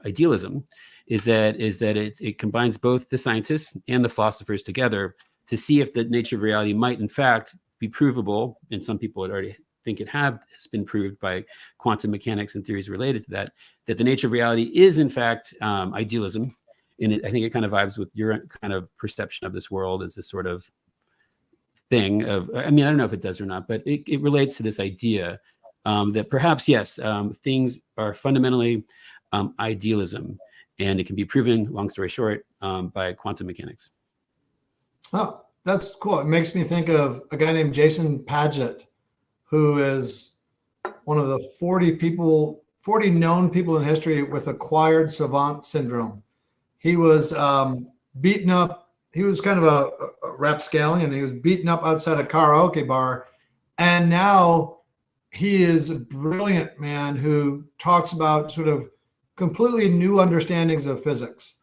idealism is that it combines both the scientists and the philosophers together to see if the nature of reality might in fact be provable, and some people would already think it has been proved by quantum mechanics and theories related to that the nature of reality is in fact idealism. And I think it kind of vibes with your kind of perception of this world as this sort of thing of, I don't know if it does or not, but it relates to this idea that perhaps, yes, things are fundamentally idealism, and it can be proven, long story short, by quantum mechanics. Oh, that's cool. It makes me think of a guy named Jason Paget, who is one of the 40 known people in history with acquired savant syndrome. He was beaten up. He was kind of a rapscallion. He was beaten up outside a karaoke bar. And now he is a brilliant man who talks about sort of completely new understandings of physics.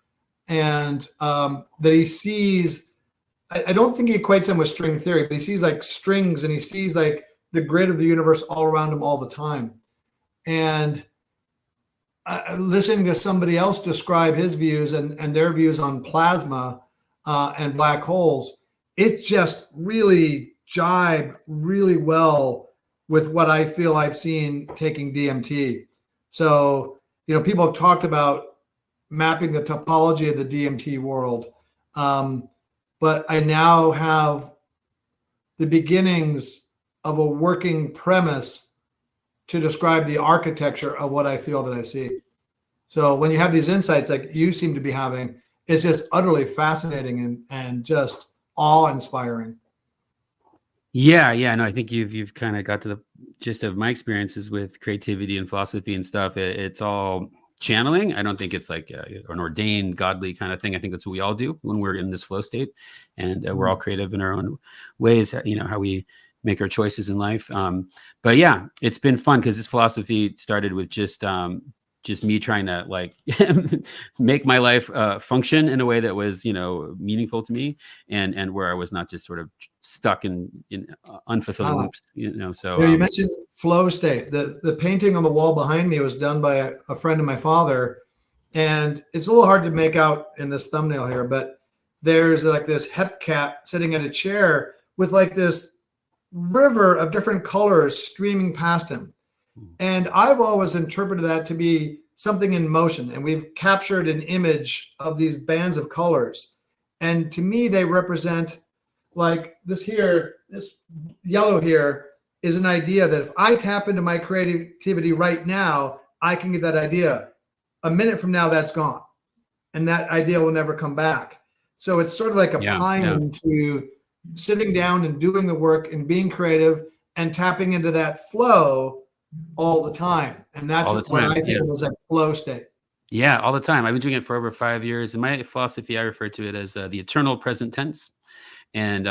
And that he sees, I don't think he equates them with string theory, but he sees like strings, and he sees like the grid of the universe all around him all the time. And listening to somebody else describe his views and their views on plasma and black holes, it just really jibed really well with what I feel I've seen taking DMT. So, people have talked about mapping the topology of the DMT world. But I now have the beginnings of a working premise to describe the architecture of what I feel that I see. So when you have these insights like you seem to be having, it's just utterly fascinating and just awe-inspiring. Yeah. No, I think you've kind of got to the gist of my experiences with creativity and philosophy and stuff. It's all channeling. I don't think it's like an ordained godly kind of thing. I think that's what we all do when we're in this flow state, and we're all creative in our own ways, how we make our choices in life. But yeah, it's been fun because this philosophy started with just me trying to like make my life function in a way that was, meaningful to me, and where I was not just sort of stuck in unfulfilling loops, So you mentioned flow state. The painting on the wall behind me was done by a friend of my father, and it's a little hard to make out in this thumbnail here, but there's like this hep cat sitting in a chair with like this river of different colors streaming past him. And I've always interpreted that to be something in motion. And we've captured an image of these bands of colors. And to me, they represent like this here, this yellow here is an idea that if I tap into my creativity right now, I can get that idea. A minute from now, that's gone. And that idea will never come back. So it's sort of like a pine to sitting down and doing the work and being creative and tapping into that flow all the time. And that's what I think was that flow state. Yeah, all the time. I've been doing it for over 5 years. In my philosophy, I refer to it as the eternal present tense. And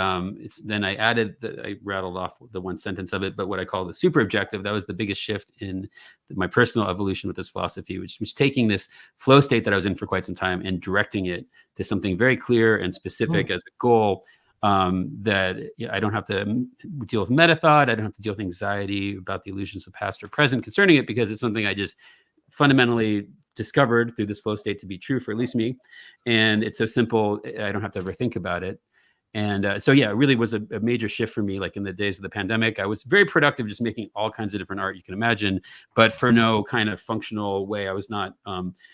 then I rattled off the one sentence of it, but what I call the super objective, that was the biggest shift in my personal evolution with this philosophy, which was taking this flow state that I was in for quite some time and directing it to something very clear and specific as a goal, that I don't have to deal with meta thought. I don't have to deal with anxiety about the illusions of past or present concerning it, because it's something I just fundamentally discovered through this flow state to be true for at least me. And it's so simple, I don't have to ever think about it. And so, yeah, it really was a major shift for me. Like in the days of the pandemic, I was very productive, just making all kinds of different art you can imagine, but for no kind of functional way. I was not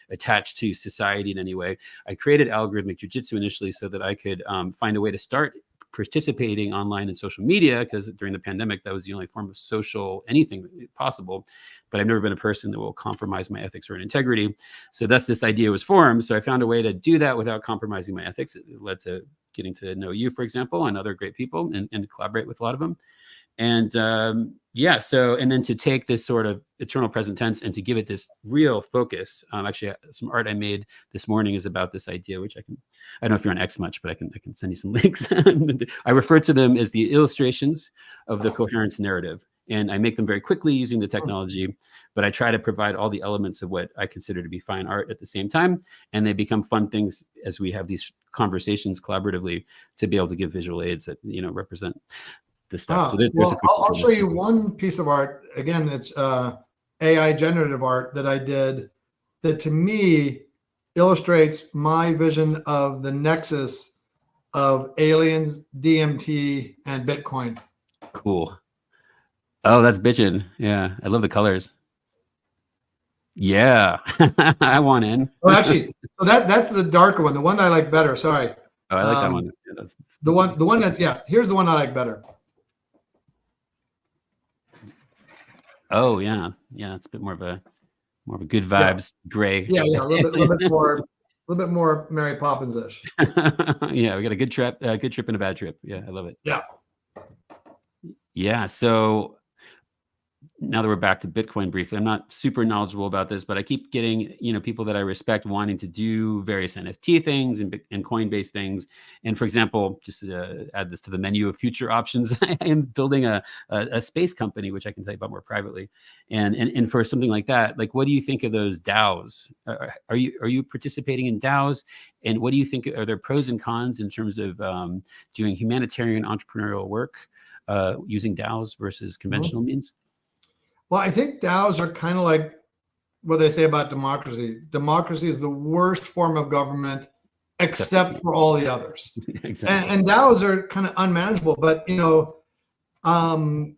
attached to society in any way. I created algorithmic jujitsu initially so that I could find a way to start participating online in social media, because during the pandemic, that was the only form of social anything possible. But I've never been a person that will compromise my ethics or integrity. So thus this idea was formed. So I found a way to do that without compromising my ethics. It led to getting to know you, for example, and other great people, and collaborate with a lot of them. And yeah, so, and then to take this sort of eternal present tense and to give it this real focus. Actually, some art I made this morning is about this idea, which I don't know if you're on X much, but I can send you some links. I refer to them as the illustrations of the coherence narrative. And I make them very quickly using the technology, but I try to provide all the elements of what I consider to be fine art at the same time. And they become fun things as we have these conversations collaboratively to be able to give visual aids that, represent the stuff. So well, I'll show you one piece of art. Again, it's AI generative art that I did that to me illustrates my vision of the nexus of aliens, DMT, and Bitcoin. Cool. Oh, that's bitchin'. Yeah, I love the colors. Yeah, I want in. Oh, actually, so that's the darker one. The one I like better. Sorry. Oh, I like that one. Yeah, that's the one that's, yeah. Here's the one I like better. Oh yeah, it's a bit more of a good vibes, gray. Yeah, a little bit more Mary Poppins-ish. Yeah, we got a good trip and a bad trip. Yeah, I love it. Yeah. So now that we're back to Bitcoin briefly, I'm not super knowledgeable about this, but I keep getting, people that I respect wanting to do various NFT things and Coinbase things. And for example, just to add this to the menu of future options, I am building a space company, which I can tell you about more privately. And for something like that, like, what do you think of those DAOs? Are you participating in DAOs? And what do you think, are there pros and cons in terms of doing humanitarian entrepreneurial work using DAOs versus conventional means? Well, I think DAOs are kind of like what they say about democracy. Democracy is the worst form of government, except for all the others. Exactly. And DAOs are kind of unmanageable. But, I'm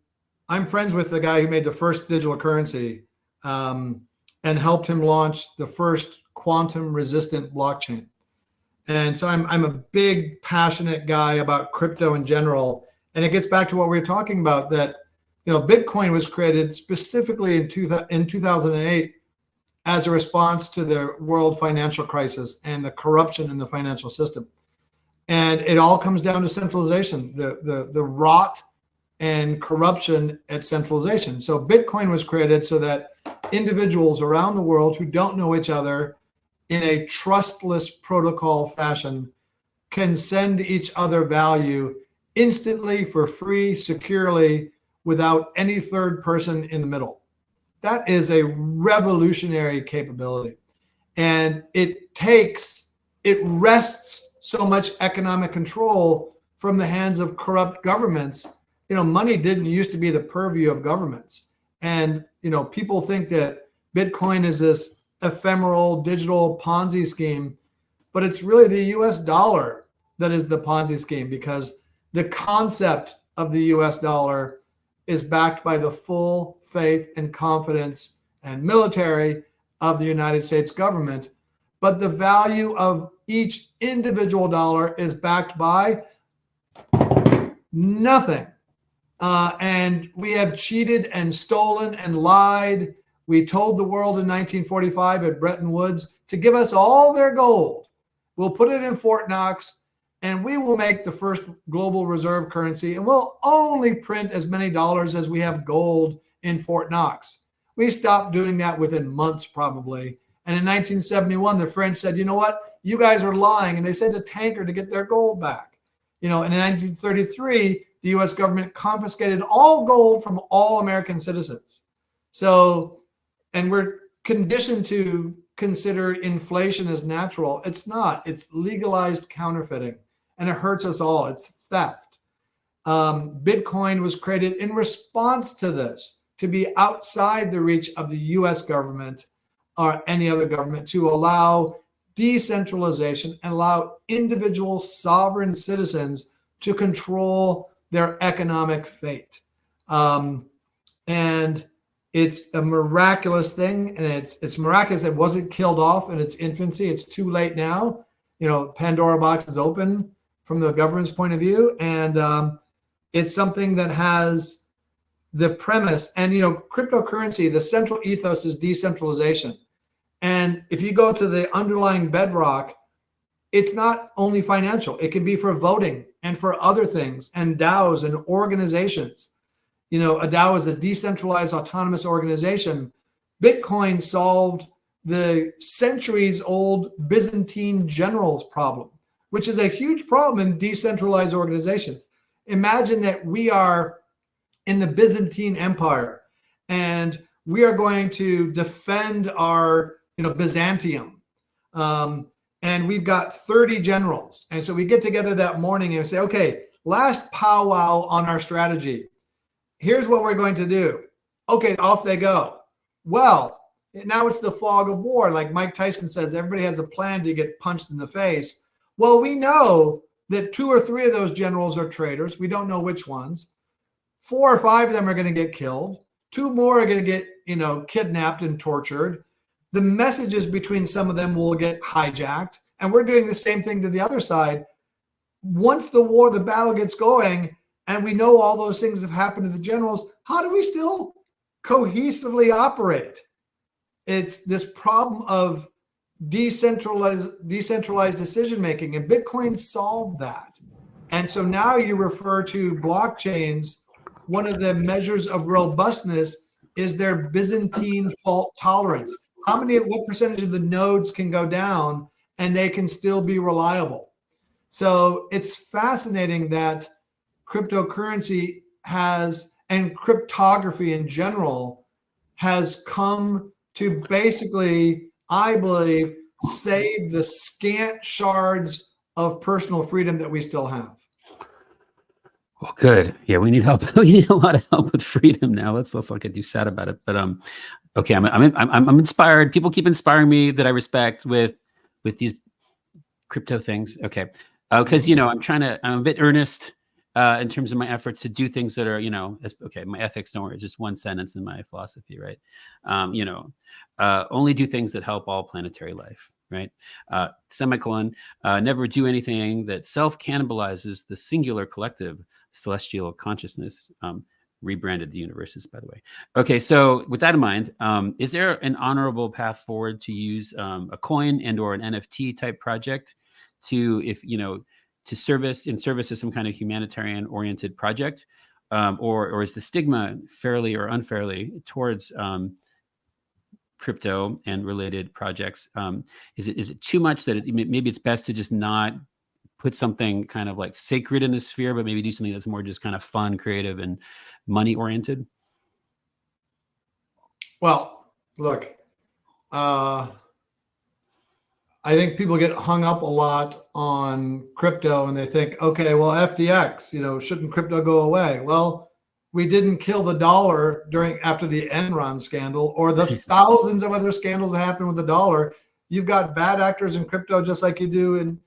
friends with the guy who made the first digital currency and helped him launch the first quantum-resistant blockchain. And so I'm a big, passionate guy about crypto in general. And it gets back to what we were talking about, that Bitcoin was created specifically in 2008 as a response to the world financial crisis and the corruption in the financial system. And it all comes down to centralization, the rot and corruption at centralization. So Bitcoin was created so that individuals around the world who don't know each other in a trustless protocol fashion can send each other value instantly, for free, securely, without any third person in the middle. That is a revolutionary capability. And it wrests so much economic control from the hands of corrupt governments. Money didn't used to be the purview of governments. And, people think that Bitcoin is this ephemeral digital Ponzi scheme, but it's really the US dollar that is the Ponzi scheme, because the concept of the US dollar is backed by the full faith and confidence and military of the United States government. But the value of each individual dollar is backed by nothing. And we have cheated and stolen and lied. We told the world in 1945 at Bretton Woods to give us all their gold. We'll put it in Fort Knox, and we will make the first global reserve currency, and we'll only print as many dollars as we have gold in Fort Knox. We stopped doing that within months, probably. And in 1971, the French said, you know what? You guys are lying. And they sent a tanker to get their gold back. And in 1933, the US government confiscated all gold from all American citizens. So, and we're conditioned to consider inflation as natural. It's not. It's legalized counterfeiting. and it hurts us all. It's theft. Bitcoin was created in response to this, to be outside the reach of the US government or any other government, to allow decentralization and allow individual sovereign citizens to control their economic fate. And it's a miraculous thing, and it's miraculous it wasn't killed off in its infancy. It's too late now. Pandora box is open from the government's point of view, and it's something that has the premise. And cryptocurrency, the central ethos is decentralization. And if you go to the underlying bedrock, it's not only financial. It can be for voting and for other things, and DAOs and organizations. A DAO is a decentralized autonomous organization. Bitcoin solved the centuries-old Byzantine generals problem, which is a huge problem in decentralized organizations. Imagine that we are in the Byzantine Empire, and we are going to defend our Byzantium. And we've got 30 generals. And so we get together that morning and say, okay, last powwow on our strategy. Here's what we're going to do. Okay, off they go. Well, now it's the fog of war. Like Mike Tyson says, everybody has a plan to get punched in the face. Well, we know that 2 or 3 of those generals are traitors. We don't know which ones. 4 or 5 of them are going to get killed. 2 more are going to get, kidnapped and tortured. The messages between some of them will get hijacked. And we're doing the same thing to the other side. Once the battle gets going, and we know all those things have happened to the generals, how do we still cohesively operate? It's this problem of decentralized decision-making, and Bitcoin solved that. And so now you refer to blockchains. One of the measures of robustness is their Byzantine fault tolerance. What percentage of the nodes can go down and they can still be reliable? So it's fascinating that cryptocurrency and cryptography in general has come to basically, I believe, save the scant shards of personal freedom that we still have. Well, good. Yeah, we need help. We need a lot of help with freedom now. Let's not get too sad about it. But okay, I'm inspired. People keep inspiring me that I respect with these crypto things. Okay, because I'm a bit earnest in terms of my efforts to do things that are my ethics don't worry. It's just one sentence in my philosophy, right? Only do things that help all planetary life. Right? Semicolon, never do anything that self-cannibalizes the singular collective celestial consciousness. Rebranded the universes, by the way. Okay, so with that in mind, is there an honorable path forward to use a coin and or an NFT type project to service to some kind of humanitarian oriented project? Or is the stigma fairly or unfairly towards crypto and related projects? Is it too much that maybe it's best to just not put something kind of like sacred in the sphere, but maybe do something that's more just kind of fun, creative, and money oriented? Well, look, I think people get hung up a lot on crypto and they think, okay, well, FTX, shouldn't crypto go away? Well, we didn't kill the dollar after the Enron scandal or the thousands of other scandals that happened with the dollar. You've got bad actors in crypto just like you do in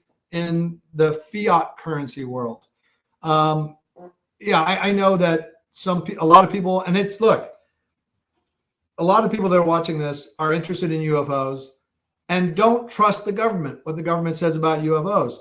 the fiat currency world. I know that a lot of people, and a lot of people that are watching this are interested in UFOs and don't trust the government, what the government says about UFOs.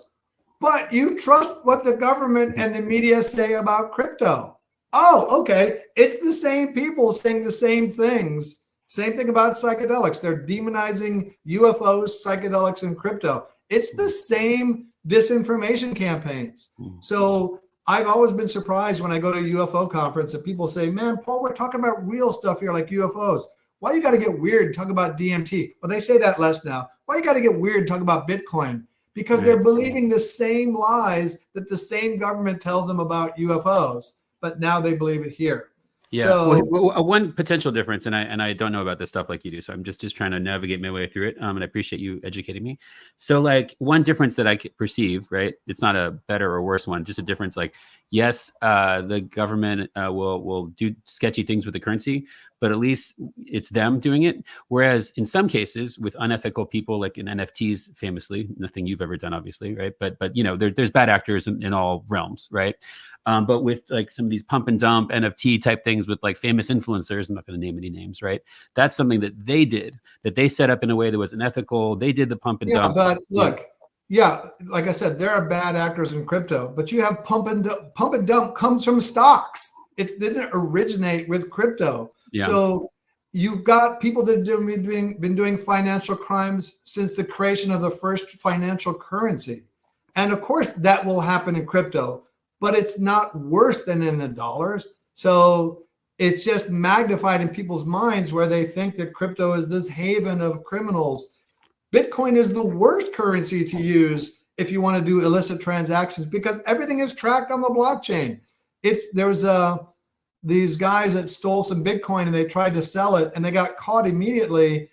But you trust what the government and the media say about crypto. Oh, okay. It's the same people saying the same things. Same thing about psychedelics. They're demonizing UFOs, psychedelics, and crypto. It's the same disinformation campaigns. So I've always been surprised when I go to a UFO conference and people say, man, Paul, we're talking about real stuff here like UFOs. Why you got to get weird and talk about DMT? Well, they say that less now. Why you got to get weird and talk about Bitcoin? Because they're believing the same lies that the same government tells them about UFOs, but now they believe it here. Yeah. Well, So one potential difference, and I don't know about this stuff like you do, so I'm just trying to navigate my way through it. And I appreciate you educating me. So, like, one difference that I could perceive, right? It's not a better or worse one, just a difference. Like, yes, the government will do sketchy things with the currency, but at least it's them doing it. Whereas in some cases, with unethical people, like in NFTs, famously, nothing you've ever done, obviously, right? But you know, there's bad actors in all realms, right? But with like some of these pump and dump NFT type things with like famous influencers, I'm not going to name any names, right? That's something that they did, that they set up in a way that was unethical. They did the pump and yeah, dump. but Yeah. look, yeah, like I said, there are bad actors in crypto, but you have pump and dump. Pump and dump comes from stocks. It didn't originate with crypto. Yeah. So you've got people that have been doing financial crimes since the creation of the first financial currency. And of course, that will happen in crypto, but it's not worse than in the dollars. So it's just magnified in people's minds where they think that crypto is this haven of criminals. Bitcoin is the worst currency to use if you want to do illicit transactions because everything is tracked on the blockchain. There's these guys that stole some Bitcoin and they tried to sell it and they got caught immediately.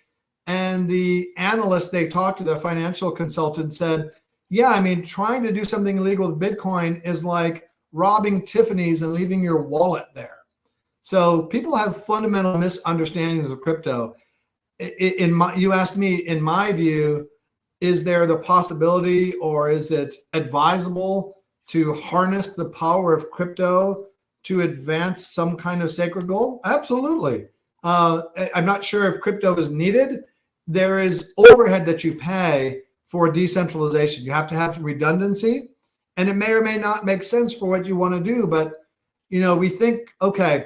And the analyst they talked to, the financial consultant, said, yeah, I mean, trying to do something illegal with Bitcoin is like robbing Tiffany's and leaving your wallet there. So people have fundamental misunderstandings of crypto. You asked me, in my view, is there the possibility or is it advisable to harness the power of crypto to advance some kind of sacred goal? Absolutely. I'm not sure if crypto is needed. There is overhead that you pay for decentralization. You have to have redundancy, and it may or may not make sense for what you want to do. But, you know, we think, okay,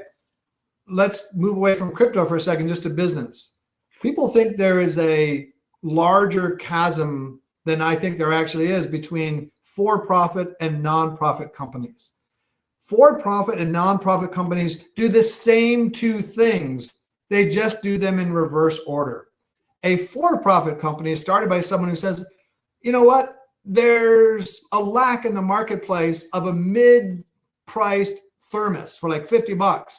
let's move away from crypto for a second, just to business. People think there is a larger chasm than I think there actually is between for-profit and nonprofit companies. For-profit and nonprofit companies do the same two things. They just do them in reverse order. A for-profit company is started by someone who says, you know what? There's a lack in the marketplace of a mid-priced thermos for like $50.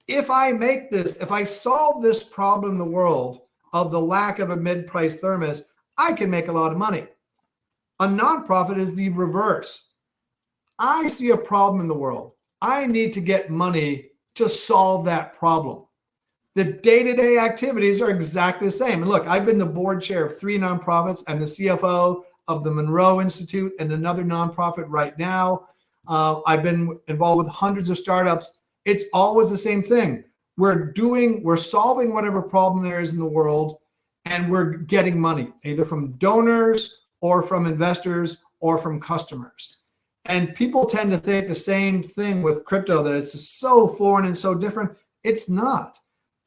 If I solve this problem in the world of the lack of a mid-priced thermos, I can make a lot of money. A nonprofit is the reverse. I see a problem in the world. I need to get money to solve that problem. The day-to-day activities are exactly the same. And look, I've been the board chair of 3 nonprofits. I'm the CFO of the Monroe Institute and another nonprofit right now. I've been involved with hundreds of startups. It's always the same thing. We're solving whatever problem there is in the world, and we're getting money, either from donors or from investors or from customers. And people tend to think the same thing with crypto, that it's so foreign and so different. It's not.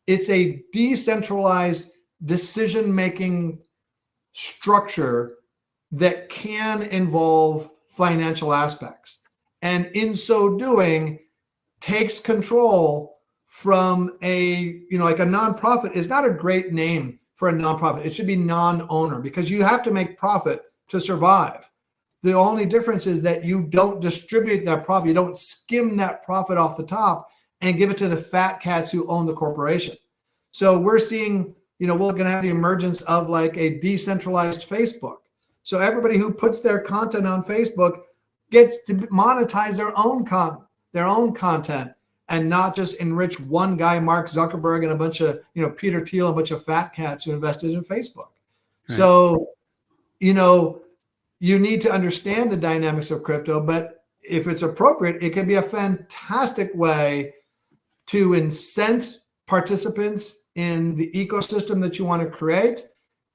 It's a decentralized decision-making structure that can involve financial aspects. And in so doing, takes control from like a nonprofit is not a great name for a nonprofit. It should be non-owner, because you have to make profit to survive. The only difference is that you don't distribute that profit. You don't skim that profit off the top and give it to the fat cats who own the corporation. So we're seeing, we're going to have the emergence of like a decentralized Facebook. So everybody who puts their content on Facebook gets to monetize their own content and not just enrich one guy, Mark Zuckerberg, and a bunch of, Peter Thiel, and a bunch of fat cats who invested in Facebook. Right. So, you need to understand the dynamics of crypto, but if it's appropriate, it can be a fantastic way to incent participants in the ecosystem that you want to create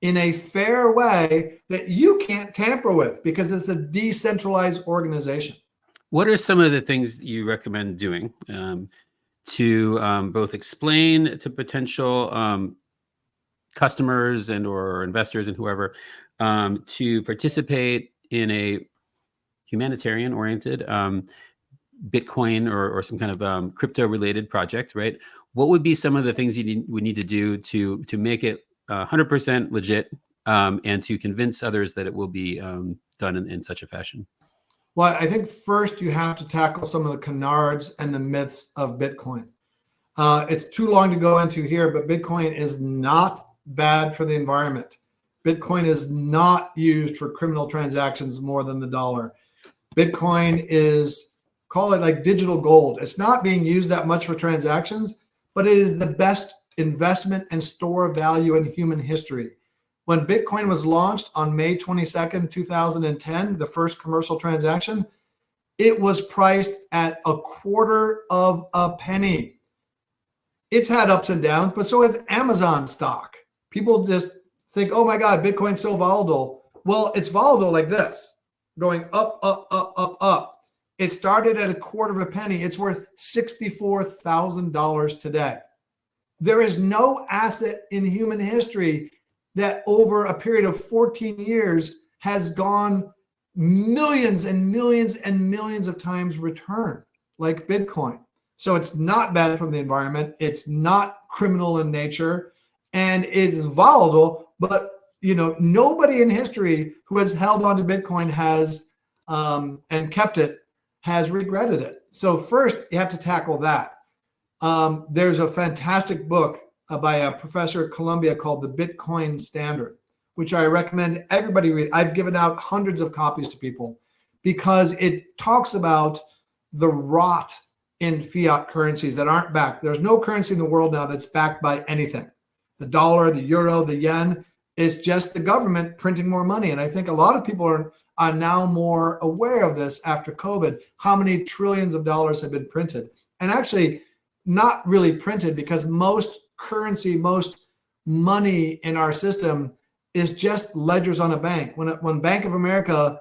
in a fair way that you can't tamper with, because it's a decentralized organization. What are some of the things you recommend doing to both explain to potential customers and or investors and whoever to participate in a humanitarian-oriented Bitcoin or some kind of crypto-related project, right? What would be some of the things you would need to do to make it 100% legit and to convince others that it will be done in such a fashion? Well, I think first you have to tackle some of the canards and the myths of Bitcoin. It's too long to go into here, but Bitcoin is not bad for the environment. Bitcoin is not used for criminal transactions more than the dollar. Bitcoin is, call it like digital gold. It's not being used that much for transactions, but it is the best investment and store of value in human history. When Bitcoin was launched on May 22nd, 2010, the first commercial transaction, it was priced at a quarter of a penny. It's had ups and downs, but so has Amazon stock. People just think, oh my God, Bitcoin's so volatile. Well, it's volatile like this, going up, up, up, up, up. It started at a quarter of a penny. It's worth $64,000 today. There is no asset in human history that over a period of 14 years has gone millions and millions and millions of times return like Bitcoin. So it's not bad for the environment. It's not criminal in nature, and it is volatile. But nobody in history who has held on to Bitcoin has and kept it has regretted it. So first, you have to tackle that. There's a fantastic book by a professor at Columbia called The Bitcoin Standard, which I recommend everybody read. I've given out hundreds of copies to people because it talks about the rot in fiat currencies that aren't backed. There's no currency in the world now that's backed by anything. The dollar, the euro, the yen, it's just the government printing more money. And I think a lot of people are now more aware of this after COVID, how many trillions of dollars have been printed. And actually not really printed, because most currency, most money in our system is just ledgers on a bank. When Bank of America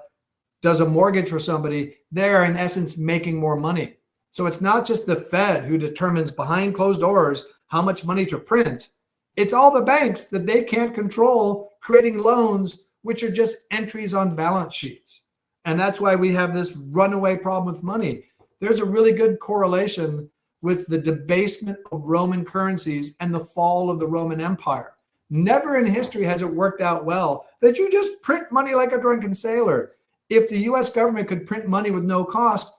does a mortgage for somebody, they're in essence making more money. So it's not just the Fed who determines behind closed doors how much money to print. It's all the banks that they can't control creating loans, which are just entries on balance sheets. And that's why we have this runaway problem with money. There's a really good correlation with the debasement of Roman currencies and the fall of the Roman Empire. Never in history has it worked out well that you just print money like a drunken sailor. If the US government could print money with no cost,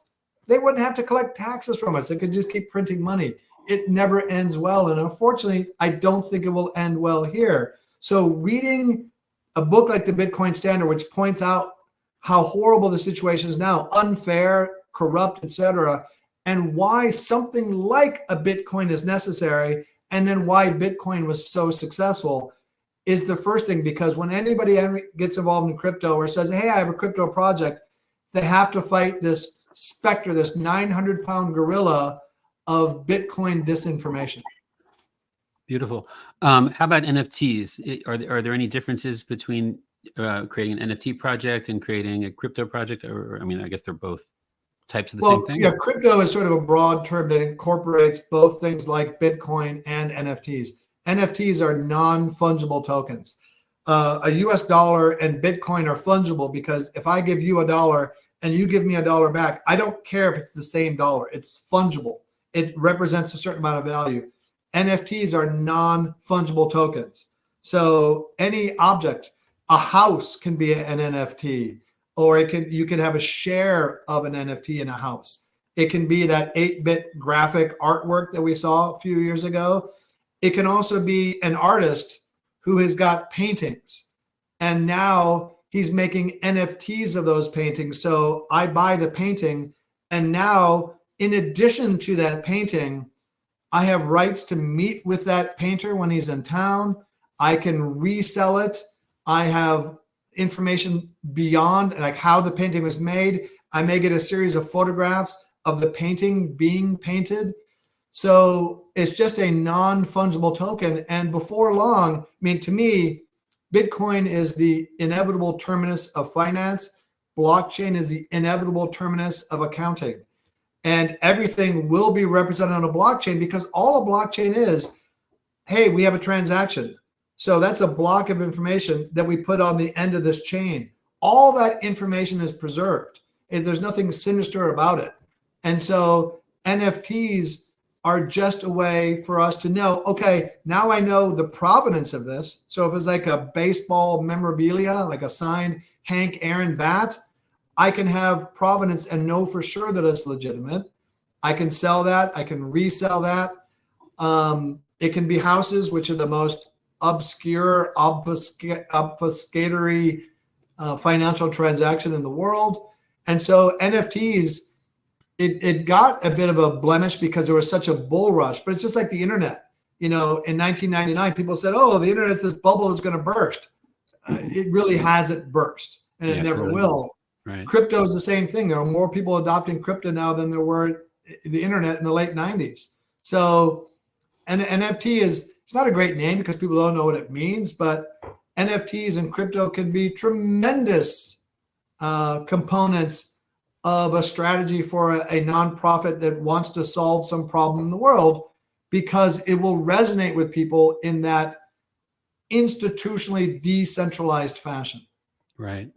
they wouldn't have to collect taxes from us. They could just keep printing money. It never ends well. And unfortunately, I don't think it will end well here. So reading a book like The Bitcoin Standard, which points out how horrible the situation is now, unfair, corrupt, etc., and why something like a Bitcoin is necessary, and then why Bitcoin was so successful, is the first thing. Because when anybody gets involved in crypto or says, hey, I have a crypto project, they have to fight this specter, this 900-pound gorilla of Bitcoin disinformation. Beautiful. How about NFTs? Are there any differences between creating an NFT project and creating a crypto project? Or, I mean, I guess they're both types of the same thing. Yeah, crypto is sort of a broad term that incorporates both things like Bitcoin and NFTs. NFTs are non-fungible tokens. A US dollar and Bitcoin are fungible because if I give you a dollar and you give me a dollar back, I don't care if it's the same dollar. It's fungible. It represents a certain amount of value. NFTs are non-fungible tokens. So any object, a house can be an NFT, or you can have a share of an NFT in a house. It can be that 8-bit graphic artwork that we saw a few years ago. It can also be an artist who has got paintings, and now he's making NFTs of those paintings. So I buy the painting, and now in addition to that painting, I have rights to meet with that painter when he's in town. I can resell it. I have information beyond, like how the painting was made. I may get a series of photographs of the painting being painted. So it's just a non-fungible token. And before long, I mean, to me, Bitcoin is the inevitable terminus of finance. Blockchain is the inevitable terminus of accounting. And everything will be represented on a blockchain, because all a blockchain is, hey, we have a transaction. So that's a block of information that we put on the end of this chain. All that information is preserved. There's nothing sinister about it. And so NFTs are just a way for us to know, okay, now I know the provenance of this. So if it's like a baseball memorabilia, like a signed Hank Aaron bat, I can have provenance and know for sure that it's legitimate. I can sell that. I can resell that. It can be houses, which are the most obscure, obfuscatory financial transaction in the world. And so NFTs, it got a bit of a blemish because there was such a bull rush, but it's just like the internet. In 1999, people said, oh, the internet's this bubble is going to burst. It really hasn't burst, and it never will. Right. Crypto is the same thing. There are more people adopting crypto now than there were the internet in the late 90s. So and NFT it's not a great name because people don't know what it means, but NFTs and crypto can be tremendous components of a strategy for a nonprofit that wants to solve some problem in the world, because it will resonate with people in that institutionally decentralized fashion. Right.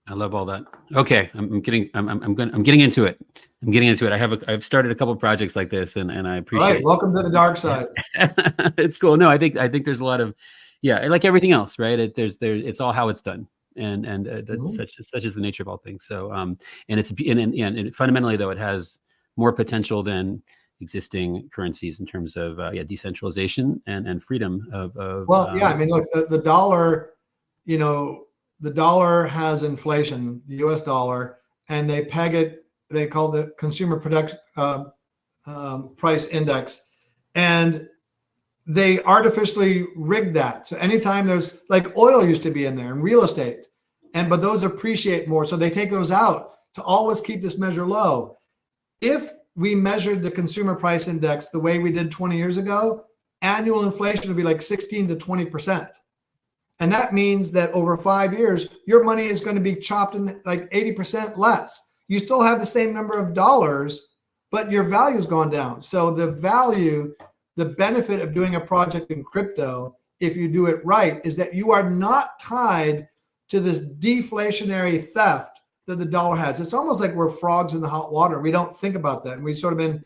I love all that. Okay, I'm getting into it. I'm getting into it. I've started a couple of projects like this, and I appreciate. All right, welcome to the dark side. It's cool. No, I think there's a lot of, like everything else, right? It's all how it's done, and that's such is the nature of all things. So and it's and fundamentally though, it has more potential than existing currencies in terms of decentralization and freedom of I mean, look, the dollar, the dollar has inflation, the US dollar, and they peg it, they call the consumer price index, and they artificially rig that. So anytime there's, like, oil used to be in there and real estate, but those appreciate more, so they take those out to always keep this measure low. If we measured the consumer price index the way we did 20 years ago, annual inflation would be like 16 to 20%. And that means that over 5 years, your money is going to be chopped in like 80% less. You still have the same number of dollars, but your value's gone down. So the benefit of doing a project in crypto, if you do it right, is that you are not tied to this deflationary theft that the dollar has. It's almost like we're frogs in the hot water. We don't think about that. And we've sort of been,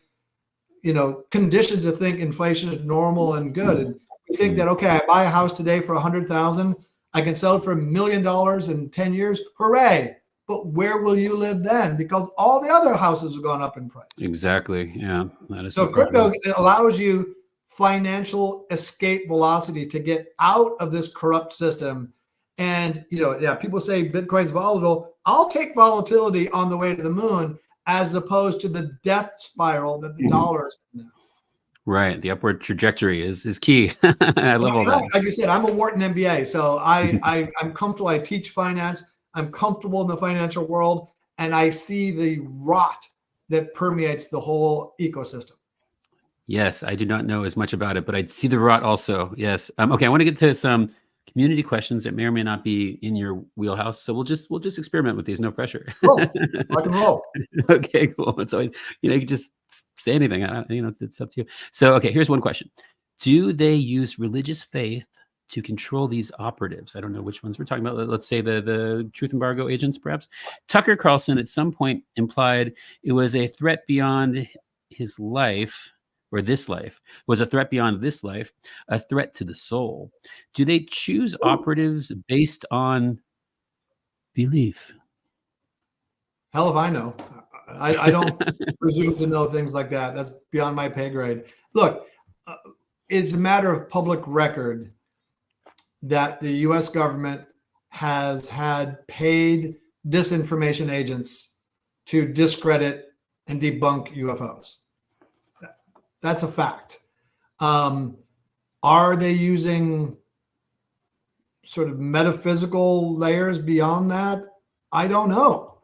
conditioned to think inflation is normal and good. And we think that, okay, I buy a house today for $100,000, I can sell it for $1 million in 10 years. Hooray. But where will you live then? Because all the other houses have gone up in price. Exactly. Yeah. That is so crypto allows you financial escape velocity to get out of this corrupt system. And, people say Bitcoin's volatile. I'll take volatility on the way to the moon as opposed to the death spiral that the dollar is in now. Right. The upward trajectory is key. I love all that. Like you said, I'm a Wharton MBA, so I'm comfortable. I teach finance. I'm comfortable in the financial world, and I see the rot that permeates the whole ecosystem. Yes, I do not know as much about it, but I see the rot also. Yes. Okay, I want to get to some community questions that may or may not be in your wheelhouse. So we'll just experiment with these. No pressure. Cool. Rock and roll. Okay, cool. It's always, you can just say anything. It's up to you. So, okay, here's one question. Do they use religious faith to control these operatives? I don't know which ones we're talking about. Let's say the truth embargo agents, perhaps. Tucker Carlson at some point implied it was a threat beyond his life, or this life was a threat beyond this life, a threat to the soul. Do they choose operatives based on belief? Hell if I know. I don't presume to know things like that. That's beyond my pay grade. Look, it's a matter of public record that the US government has had paid disinformation agents to discredit and debunk UFOs. That's a fact. Are they using sort of metaphysical layers beyond that? I don't know.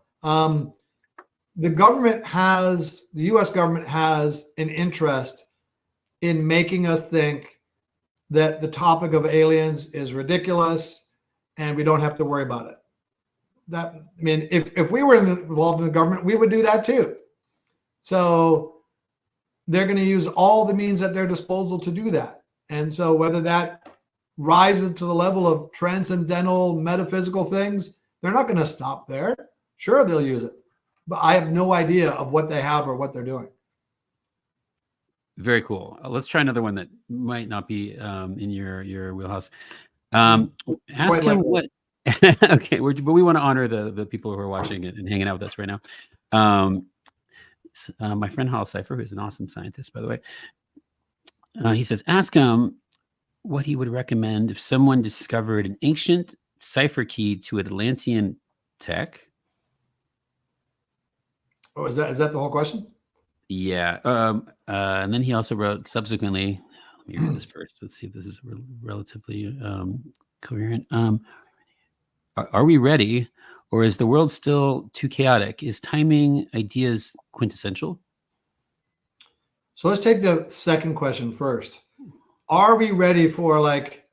The US government has an interest in making us think that the topic of aliens is ridiculous and we don't have to worry about it. If we were involved in the government, we would do that too. So they're going to use all the means at their disposal to do that. And so whether that rises to the level of transcendental metaphysical things, they're not going to stop there. Sure, they'll use it. But I have no idea of what they have or what they're doing. Very cool. Let's try another one that might not be in your wheelhouse. Ask him what. Okay, but we want to honor the people who are watching and hanging out with us right now. My friend Hal Cipher, who's an awesome scientist, by the way, He says, ask him what he would recommend if someone discovered an ancient cipher key to Atlantean tech. Oh, is that the whole question? Yeah. And then he also wrote subsequently, let me read this first. Let's see if this is relatively coherent. Are we ready, or is the world still too chaotic? Is timing ideas quintessential? So let's take the second question first. Are we ready for like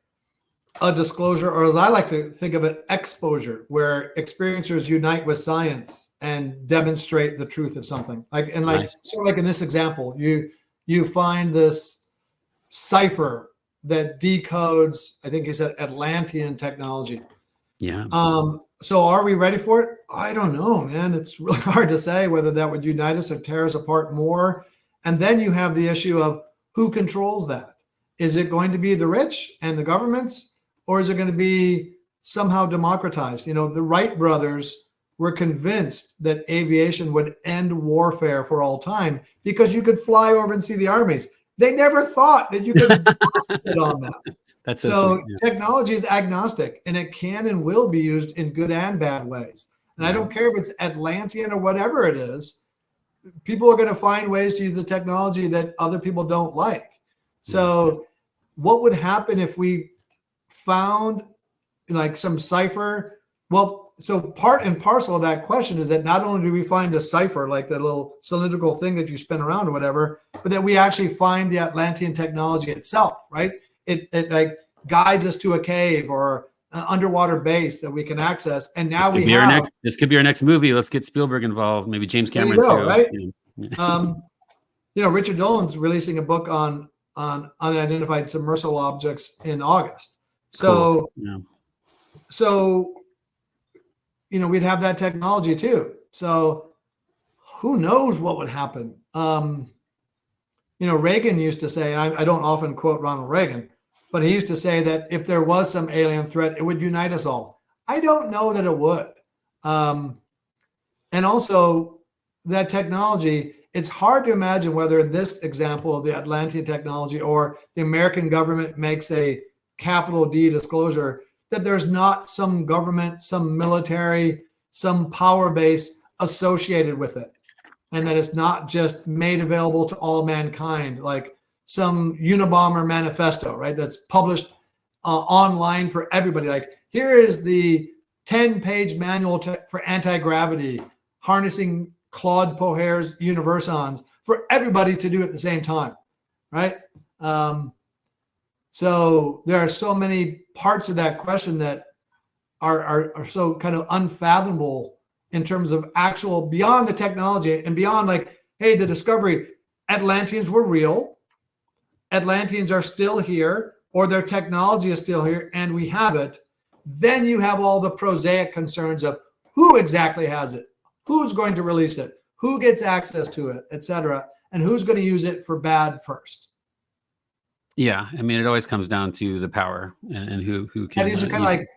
a disclosure, or as I like to think of it, exposure, where experiencers unite with science and demonstrate the truth of something? Nice. Sort of like in this example, you find this cipher that decodes, I think he said, Atlantean technology. Yeah. So are we ready for it? I don't know, man. It's really hard to say whether that would unite us or tear us apart more. And then you have the issue of who controls that. Is it going to be the rich and the governments, or is it going to be somehow democratized? The Wright brothers were convinced that aviation would end warfare for all time because you could fly over and see the armies. They never thought that you could profit on that. That's So yeah. technology is agnostic, and it can and will be used in good and bad ways. And I don't care if it's Atlantean or whatever it is. People are going to find ways to use the technology that other people don't like. So what would happen if we found like some cipher? Well, so part and parcel of that question is that not only do we find the cipher, like the little cylindrical thing that you spin around or whatever, but that we actually find the Atlantean technology itself, right? It like guides us to a cave or an underwater base that we can access. And now this could be our next movie. Let's get Spielberg involved. Maybe James Cameron too, right? Richard Dolan's releasing a book on unidentified submersible objects in August. So, so we'd have that technology too. So who knows what would happen? Reagan used to say, and I don't often quote Ronald Reagan, but he used to say that if there was some alien threat, it would unite us all. I don't know that it would. And also that technology, it's hard to imagine whether this example of the Atlantean technology or the American government makes a capital D disclosure, that there's not some government, some military, some power base associated with it. And that it's not just made available to all mankind, like some Unabomber manifesto, right? That's published online for everybody. Like, here is the 10-page manual for anti-gravity, harnessing Claude Poher's universons for everybody to do at the same time, right? So there are so many parts of that question that are so kind of unfathomable in terms of actual beyond the technology and beyond like, hey, the discovery, Atlanteans were real. Atlanteans are still here, or their technology is still here, and we have it. Then you have all the prosaic concerns of who exactly has it, who's going to release it, who gets access to it, et cetera, and who's going to use it for bad first. Yeah, I mean, it always comes down to the power and who can. And these are kind of like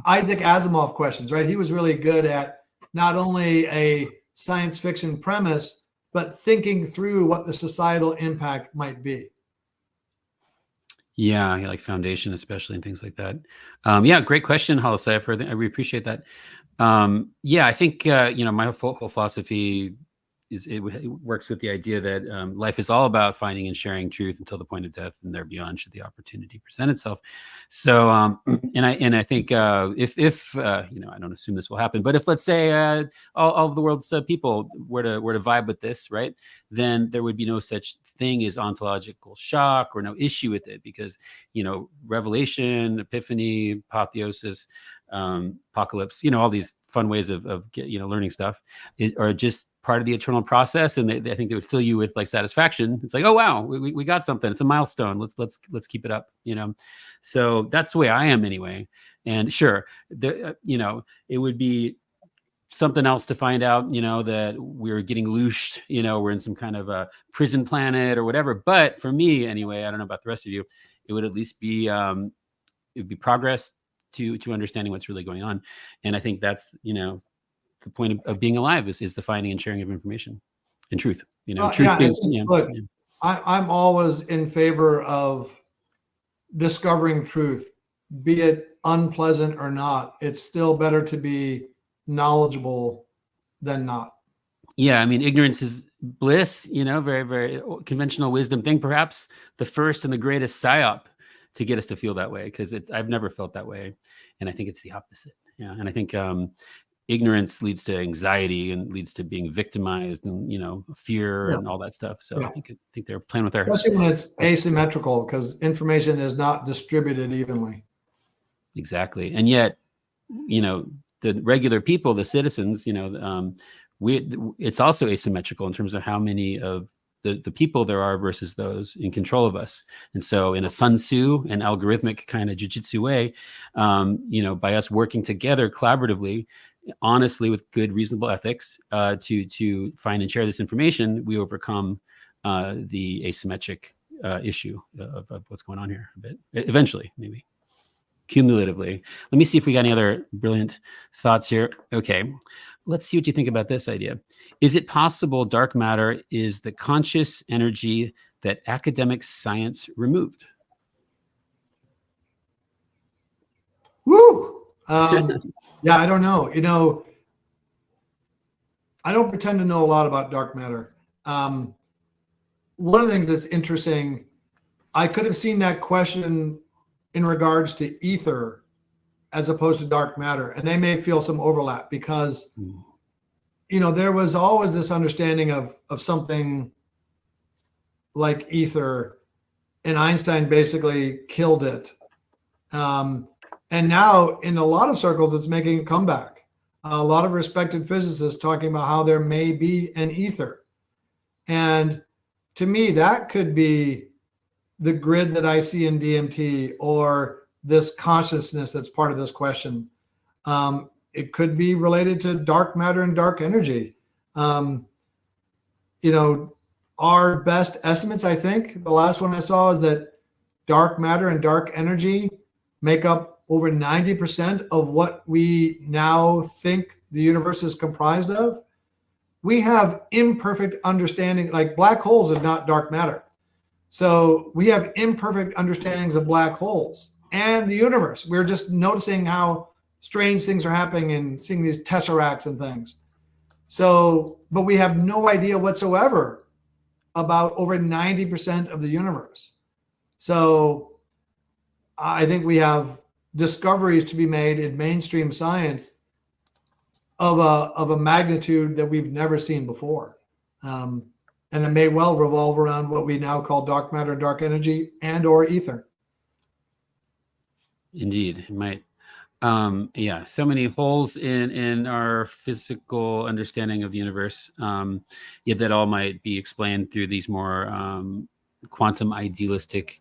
Isaac Asimov questions, right? He was really good at not only a science fiction premise, but thinking through what the societal impact might be. Yeah, like foundation, especially, and things like that. Yeah, great question, Hollow Cipher. I really appreciate that. Yeah, I think my whole philosophy is it works with the idea that life is all about finding and sharing truth until the point of death, and there beyond should the opportunity present itself. So, and I think if I don't assume this will happen, but if, let's say, all of the world's people were to vibe with this, right, then there would be no such thing as ontological shock or no issue with it, because revelation, epiphany, apotheosis, apocalypse, all these fun ways of learning stuff are just part of the eternal process, and I think they would fill you with like satisfaction. It's like, oh wow, we got something. It's a milestone. Let's keep it up. So that's the way I am anyway. And sure, it would be something else to find out, that we're getting loosed, we're in some kind of a prison planet or whatever. But for me anyway, I don't know about the rest of you, it would at least be progress to understanding what's really going on. And I think that's the point of being alive is the finding and sharing of information and truth. Truth being, look, I'm always in favor of discovering truth, be it unpleasant or not. It's still better to be knowledgeable than not. Yeah, I mean, ignorance is bliss, very, very conventional wisdom thing, perhaps the first and the greatest psyop to get us to feel that way, because I've never felt that way. And I think it's the opposite. Yeah. And I think ignorance leads to anxiety and leads to being victimized and, fear and all that stuff. So I think they're playing with our, especially when it's asymmetrical, because information is not distributed evenly. Exactly. And yet, the regular people, the citizens, it's also asymmetrical in terms of how many of the people there are versus those in control of us. And so in a Sun Tzu and algorithmic kind of jujitsu way, by us working together collaboratively, honestly, with good, reasonable ethics, to find and share this information, we overcome the asymmetric issue of what's going on here a bit, eventually, maybe. Cumulatively. Let me see if we got any other brilliant thoughts here. Okay, let's see what you think about this idea. Is it possible dark matter is the conscious energy that academic science removed? Woo! Yeah, I don't know. I don't pretend to know a lot about dark matter. One of the things that's interesting, I could have seen that question in regards to ether as opposed to dark matter, and they may feel some overlap because there was always this understanding of something like ether, and Einstein basically killed it. And now in a lot of circles, it's making a comeback. A lot of respected physicists talking about how there may be an ether. And to me, that could be the grid that I see in DMT, or this consciousness that's part of this question. It could be related to dark matter and dark energy. Our best estimates, I think, the last one I saw is that dark matter and dark energy make up over 90% of what we now think the universe is comprised of. We have imperfect understanding, like black holes is not dark matter. So we have imperfect understandings of black holes and the universe. We're just noticing how strange things are happening and seeing these tesseracts and things. So, but we have no idea whatsoever about over 90% of the universe. So I think we have discoveries to be made in mainstream science of a magnitude that we've never seen before. And it may well revolve around what we now call dark matter, dark energy, and or ether. Indeed, it might. So many holes in our physical understanding of the universe. Yet that all might be explained through these more quantum idealistic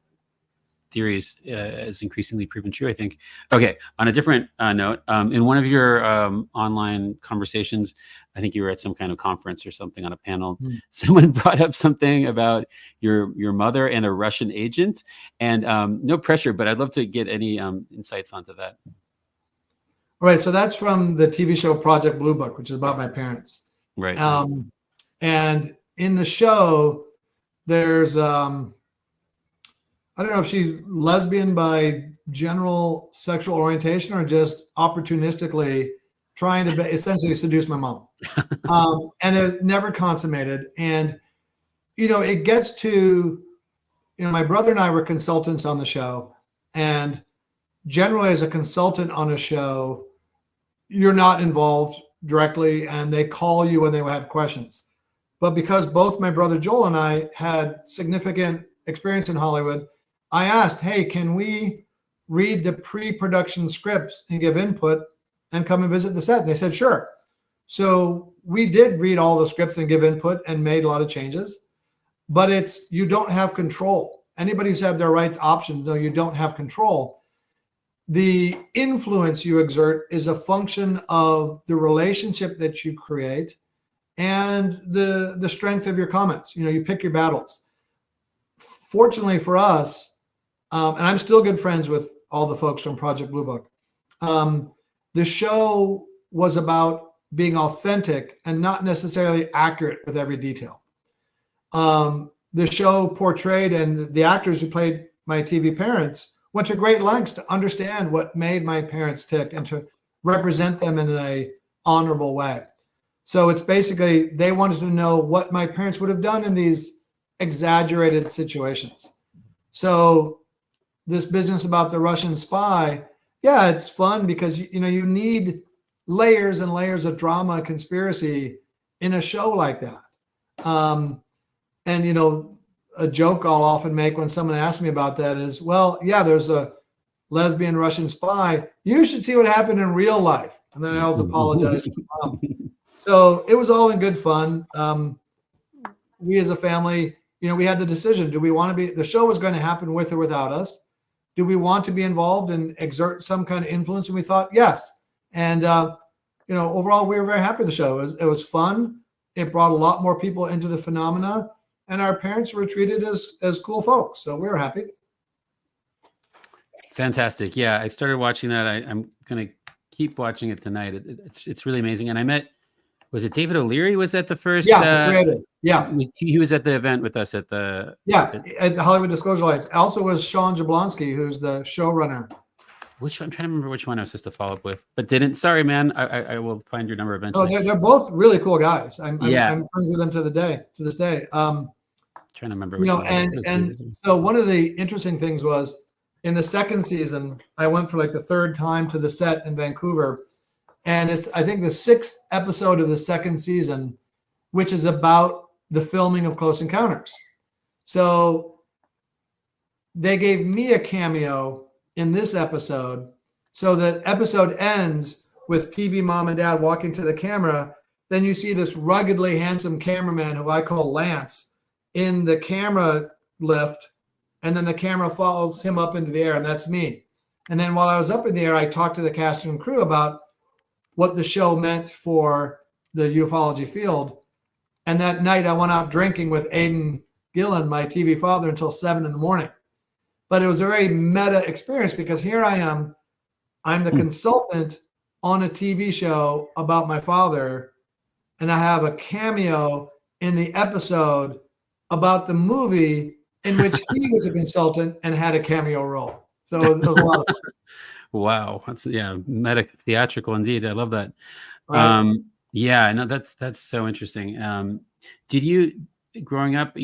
theories as increasingly proven true, I think. Okay, on a different note, in one of your online conversations, I think you were at some kind of conference or something on a panel, someone brought up something about your mother and a Russian agent, and no pressure, but I'd love to get any insights onto that. All right, so that's from the TV show Project Blue Book, which is about my parents. Right. And in the show, there's I don't know if she's lesbian by general sexual orientation or just opportunistically trying to essentially seduce my mom. And it never consummated. And, it gets to, my brother and I were consultants on the show. And generally as a consultant on a show, you're not involved directly and they call you when they have questions. But because both my brother Joel and I had significant experience in Hollywood, I asked, hey, can we read the pre-production scripts and give input and come and visit the set? And they said, sure. So we did read all the scripts and give input and made a lot of changes, but you don't have control. Anybody who's had their rights option, no, you don't have control. The influence you exert is a function of the relationship that you create and the strength of your comments. You pick your battles. Fortunately for us, and I'm still good friends with all the folks from Project Blue Book. The show was about being authentic and not necessarily accurate with every detail. the show portrayed, and the actors who played my TV parents went to great lengths to understand what made my parents tick and to represent them in a honorable way. So it's basically, they wanted to know what my parents would have done in these exaggerated situations. So this business about the Russian spy, yeah, it's fun because you need layers and layers of drama and conspiracy in a show like that. And a joke I'll often make when someone asks me about that is, well, yeah, there's a lesbian Russian spy. You should see what happened in real life. And then I always apologize to mom. So it was all in good fun. We as a family, we had the decision. Do we want to be, the show was going to happen with or without us. Do we want to be involved and exert some kind of influence? And we thought, yes. And, overall, we were very happy with the show. It was fun. It brought a lot more people into the phenomena. And our parents were treated as cool folks. So we were happy. Fantastic. Yeah, I started watching that. I'm going to keep watching it tonight. It's really amazing. And I met, was it David O'Leary was at the first? Yeah. He was at the event with us at the Hollywood Disclosure Lights. Also was Sean Jablonski, who's the showrunner. I'm trying to remember which one I was supposed to follow up with, but didn't. Sorry, man. I will find your number eventually. Oh, they're both really cool guys. I'm friends with them to this day. Trying to remember. And so one of the interesting things was in the second season, I went for like the third time to the set in Vancouver, and it's I think the 6th episode of the second season, which is about the filming of Close Encounters. So they gave me a cameo in this episode. So the episode ends with TV mom and dad walking to the camera. Then you see this ruggedly handsome cameraman who I call Lance in the camera lift. And then the camera follows him up into the air, and that's me. And then while I was up in the air, I talked to the cast and crew about what the show meant for the ufology field. And that night I went out drinking with Aidan Gillen, my TV father, until 7 a.m. But it was a very meta experience because here I am. I'm the consultant on a TV show about my father, and I have a cameo in the episode about the movie in which he was a consultant and had a cameo role. So it was a lot of fun. Wow. That's meta theatrical indeed. I love that. Right. Yeah, no, that's so interesting. Did you, growing up,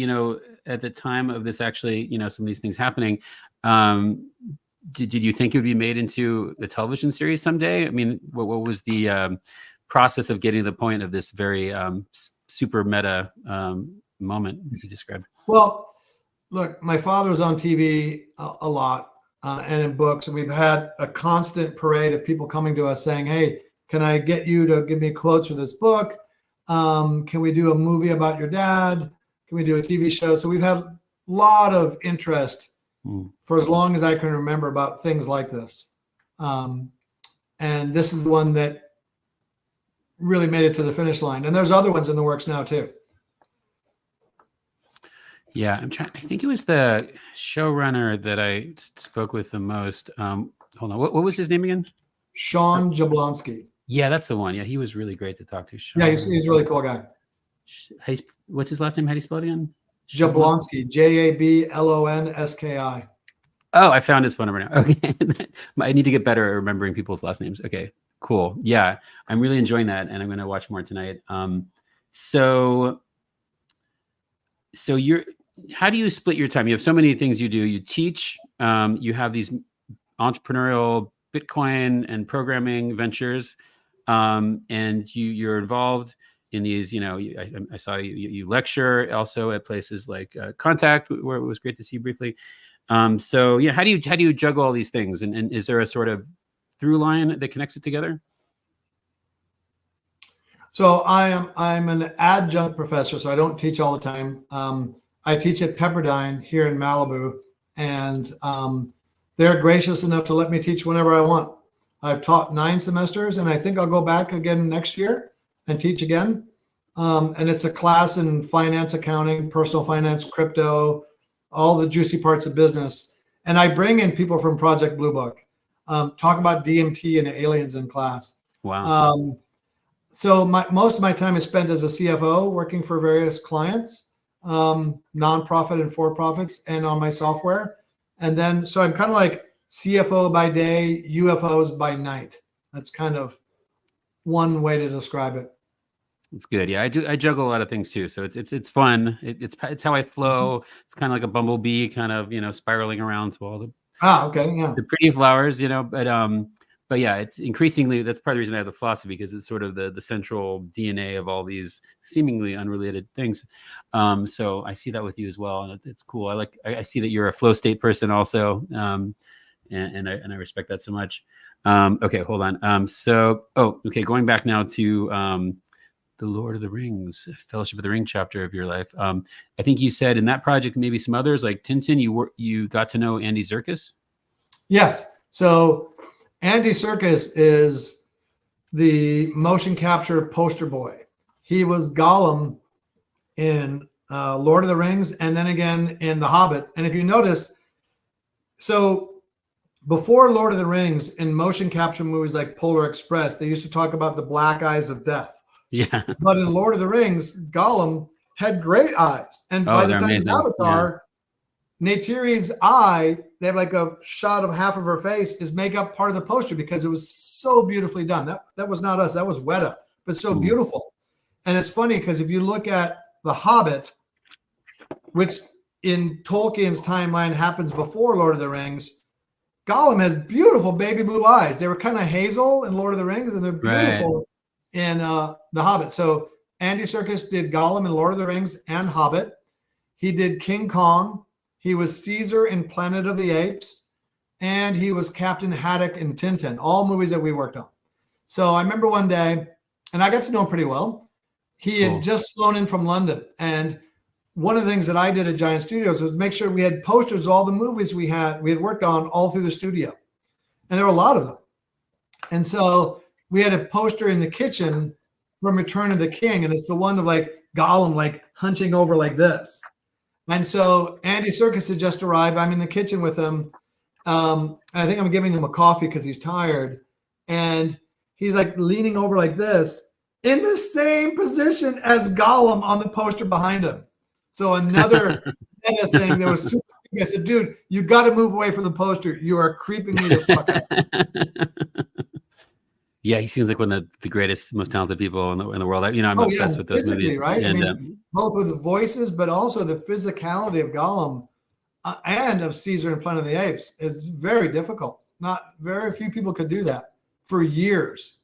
at the time of this, actually, some of these things happening, did you think it would be made into a television series someday? I mean, what was the process of getting to the point of this very super meta moment you described? Well, look, my father was on TV a lot and in books, and we've had a constant parade of people coming to us saying, hey, can I get you to give me quotes for this book? Can we do a movie about your dad? Can we do a TV show? So we've had a lot of interest for as long as I can remember about things like this. And this is the one that really made it to the finish line. And there's other ones in the works now too. Yeah, I think it was the showrunner that I spoke with the most. Hold on, what was his name again? Sean Jablonski. Yeah, that's the one. Yeah, he was really great to talk to. Sean. Yeah, he's a really cool guy. What's his last name? How do you spell it again? Jablonski, Jablonski. Oh, I found his phone number now. Okay. I need to get better at remembering people's last names. Okay, cool. Yeah, I'm really enjoying that, and I'm going to watch more tonight. So how do you split your time? You have so many things you do. You teach, you have these entrepreneurial Bitcoin and programming ventures, and you're involved in these, I saw you lecture also at places like Contact, where it was great to see you briefly. So yeah, how do you juggle all these things? And is there a sort of through line that connects it together? So I'm an adjunct professor, so I don't teach all the time. I teach at Pepperdine here in Malibu, and they're gracious enough to let me teach whenever I want. I've taught 9 semesters, and I think I'll go back again next year and teach again. And it's a class in finance, accounting, personal finance, crypto, all the juicy parts of business. And I bring in people from Project Blue Book, talk about DMT and aliens in class. Wow. So most of my time is spent as a CFO working for various clients. nonprofit and for-profits and on my software. And then, so I'm kind of like CFO by day, UFOs by night. That's kind of one way to describe it. It's good. Yeah, I juggle a lot of things too. So it's fun. It's how I flow. It's kind of like a bumblebee, kind of, spiraling around to all Okay, yeah. the pretty flowers, but yeah, it's increasingly, that's part of the reason I have the philosophy, because it's sort of the central DNA of all these seemingly unrelated things. So I see that with you as well, and it's cool. I see that you're a flow state person also, and I respect that so much. Okay, hold on. Okay, going back now to the Lord of the Rings, Fellowship of the Ring chapter of your life. I think you said in that project, maybe some others like Tintin, you got to know Andy Serkis. Yes. So Andy Serkis is the motion capture poster boy. He was Gollum in Lord of the Rings, and then again in The Hobbit. And if you notice, so before Lord of the Rings, in motion capture movies like Polar Express, they used to talk about the black eyes of death. Yeah. But in Lord of the Rings, Gollum had great eyes. And by the time amazing. in Avatar, Neytiri's eye, they have like a shot of half of her face, is make up part of the poster because it was so beautifully done. That was not us, that was Weta, but so beautiful. And it's funny because if you look at The Hobbit, which in Tolkien's timeline happens before Lord of the Rings, Gollum has beautiful baby blue eyes. They were kind of hazel in Lord of the Rings, and they're beautiful in The Hobbit. So Andy Serkis did Gollum in Lord of the Rings and Hobbit. He did King Kong. He was Caesar in Planet of the Apes, and he was Captain Haddock in Tintin, all movies that we worked on. So I remember one day, and I got to know him pretty well. He had just flown in from London, and one of the things that I did at Giant Studios was make sure we had posters of all the movies we had worked on all through the studio. And there were a lot of them. And so we had a poster in the kitchen from Return of the King, and it's the one of like Gollum like hunching over like this. And so Andy Serkis had just arrived. I'm in the kitchen with him. And I think I'm giving him a coffee because he's tired. And he's like leaning over like this in the same position as Gollum on the poster behind him. So another thing that was super creepy. I said, dude, you got to move away from the poster. You are creeping me the fuck out. Yeah, he seems like one of the greatest, most talented people in the world. I'm obsessed with those movies. Right? And both with the voices, but also the physicality of Gollum and of Caesar and Planet of the Apes is very difficult. Not very few people could do that for years.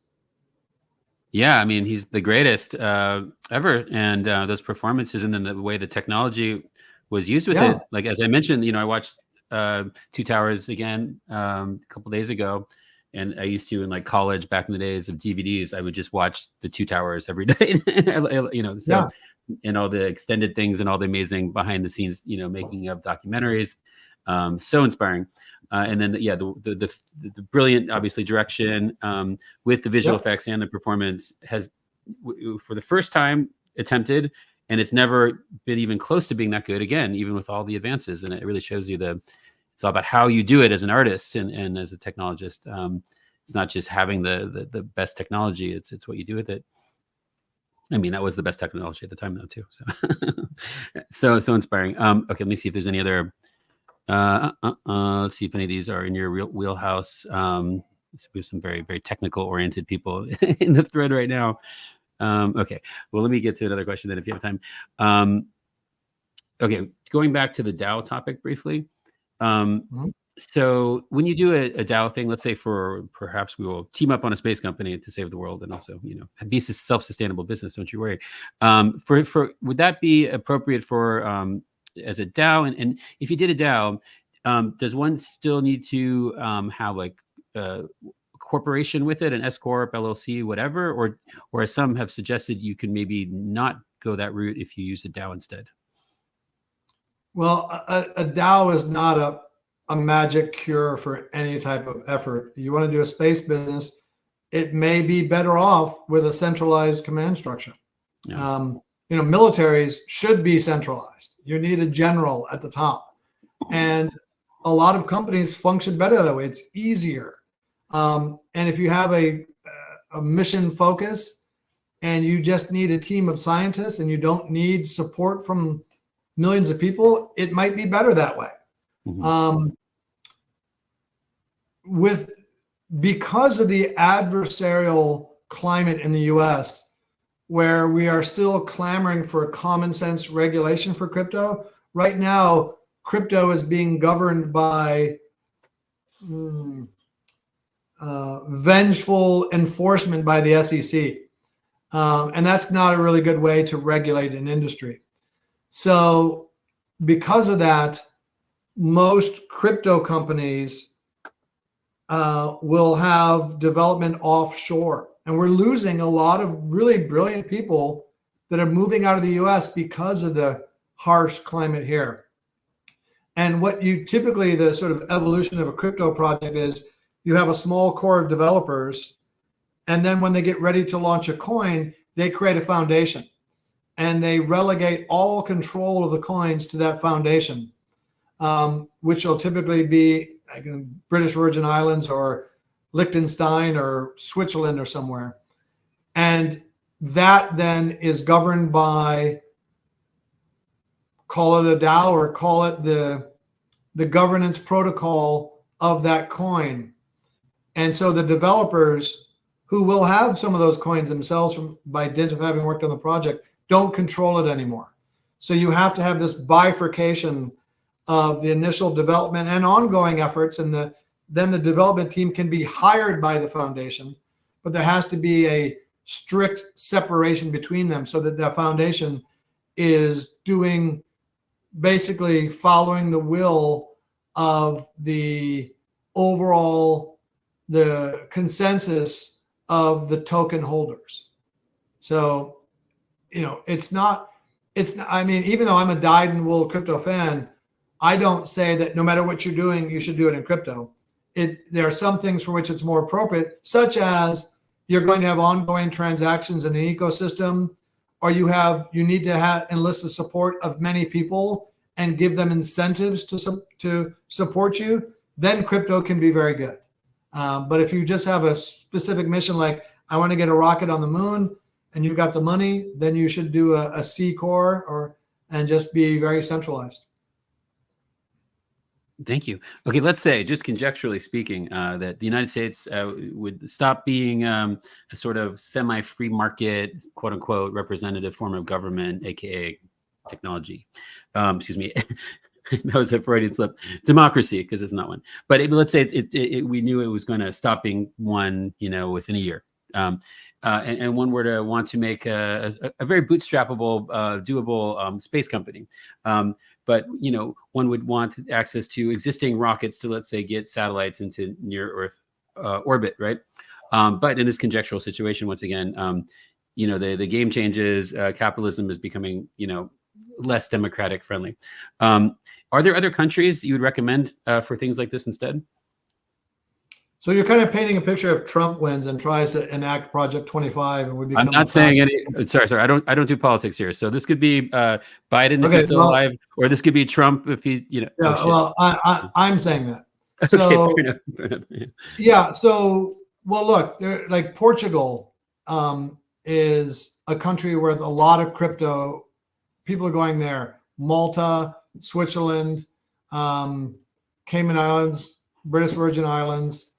Yeah, I mean, he's the greatest ever, and those performances, and then the way the technology was used with it. Like as I mentioned, I watched Two Towers again a couple days ago, and I used to in like college back in the days of DVDs. I would just watch the Two Towers every day, and all the extended things and all the amazing behind the scenes, making of documentaries. So inspiring. And then, the brilliant, obviously, direction with the visual effects and the performance has, for the first time, attempted, and it's never been even close to being that good again, even with all the advances. And it really shows you it's all about how you do it as an artist and as a technologist. It's not just having the best technology; it's what you do with it. I mean, that was the best technology at the time, though, too. So, so inspiring. Okay, let me see if there's any other. Let's see if any of these are in your wheelhouse. We have some very, very technical oriented people in the thread right now. Okay, well, let me get to another question then if you have time. Okay, going back to the DAO topic briefly. So when you do a DAO thing, let's say perhaps we will team up on a space company to save the world and also, be a self-sustainable business. Don't you worry. Would that be appropriate for as a DAO? And if you did a DAO, does one still need to have like a corporation with it, an S Corp, LLC, whatever, or as some have suggested, you can maybe not go that route if you use a DAO instead? Well, a DAO is not a magic cure for any type of effort. You want to do a space business, it may be better off with a centralized command structure. Yeah. Militaries should be centralized. You need a general at the top. And a lot of companies function better that way. It's easier. And if you have a mission focus and you just need a team of scientists and you don't need support from millions of people, it might be better that way. Mhm. Because of the adversarial climate in the US, where we are still clamoring for common sense regulation for crypto, right now, crypto is being governed by vengeful enforcement by the SEC. And that's not a really good way to regulate an industry. So, because of that, most crypto companies will have development offshore. And we're losing a lot of really brilliant people that are moving out of the US because of the harsh climate here. And what you typically, the sort of evolution of a crypto project is you have a small core of developers. And then when they get ready to launch a coin, they create a foundation and they relegate all control of the coins to that foundation, which will typically be like in British Virgin Islands or Liechtenstein or Switzerland or somewhere. And that then is governed by, call it a DAO or call it the governance protocol of that coin. And so the developers who will have some of those coins themselves by dint of having worked on the project don't control it anymore. So you have to have this bifurcation of the initial development and ongoing efforts, and then the development team can be hired by the foundation, but there has to be a strict separation between them so that the foundation is doing basically following the will of the overall, the consensus of the token holders. So, I mean, even though I'm a dyed-in-the-wool crypto fan, I don't say that no matter what you're doing, you should do it in crypto. There are some things for which it's more appropriate, such as you're going to have ongoing transactions in an ecosystem, or you need to enlist the support of many people and give them incentives to support you. Then crypto can be very good. But if you just have a specific mission, like I want to get a rocket on the moon, and you've got the money, then you should do a C core and just be very centralized. Thank you. Okay, let's say, just conjecturally speaking, that the United States would stop being a sort of semi-free market, quote unquote, representative form of government, aka technology. Excuse me. That was a Freudian slip. Democracy, because it's not one. But let's say we knew it was going to stop being one, within a year. And one were to want to make a very bootstrappable, doable space company. But one would want access to existing rockets to, let's say, get satellites into near Earth orbit, right? But in this conjectural situation, once again, the game changes. Capitalism is becoming, less democratic friendly. Are there other countries you would recommend for things like this instead? So you're kind of painting a picture of Trump wins and tries to enact Project 25, and we become. I'm not saying any. Sorry. I don't do politics here. So this could be Biden if he's still alive, or this could be Trump if he, Yeah. Well, I'm saying that. Okay, So fair enough. yeah. So look, like Portugal is a country where a lot of crypto people are going there. Malta, Switzerland, Cayman Islands, British Virgin Islands.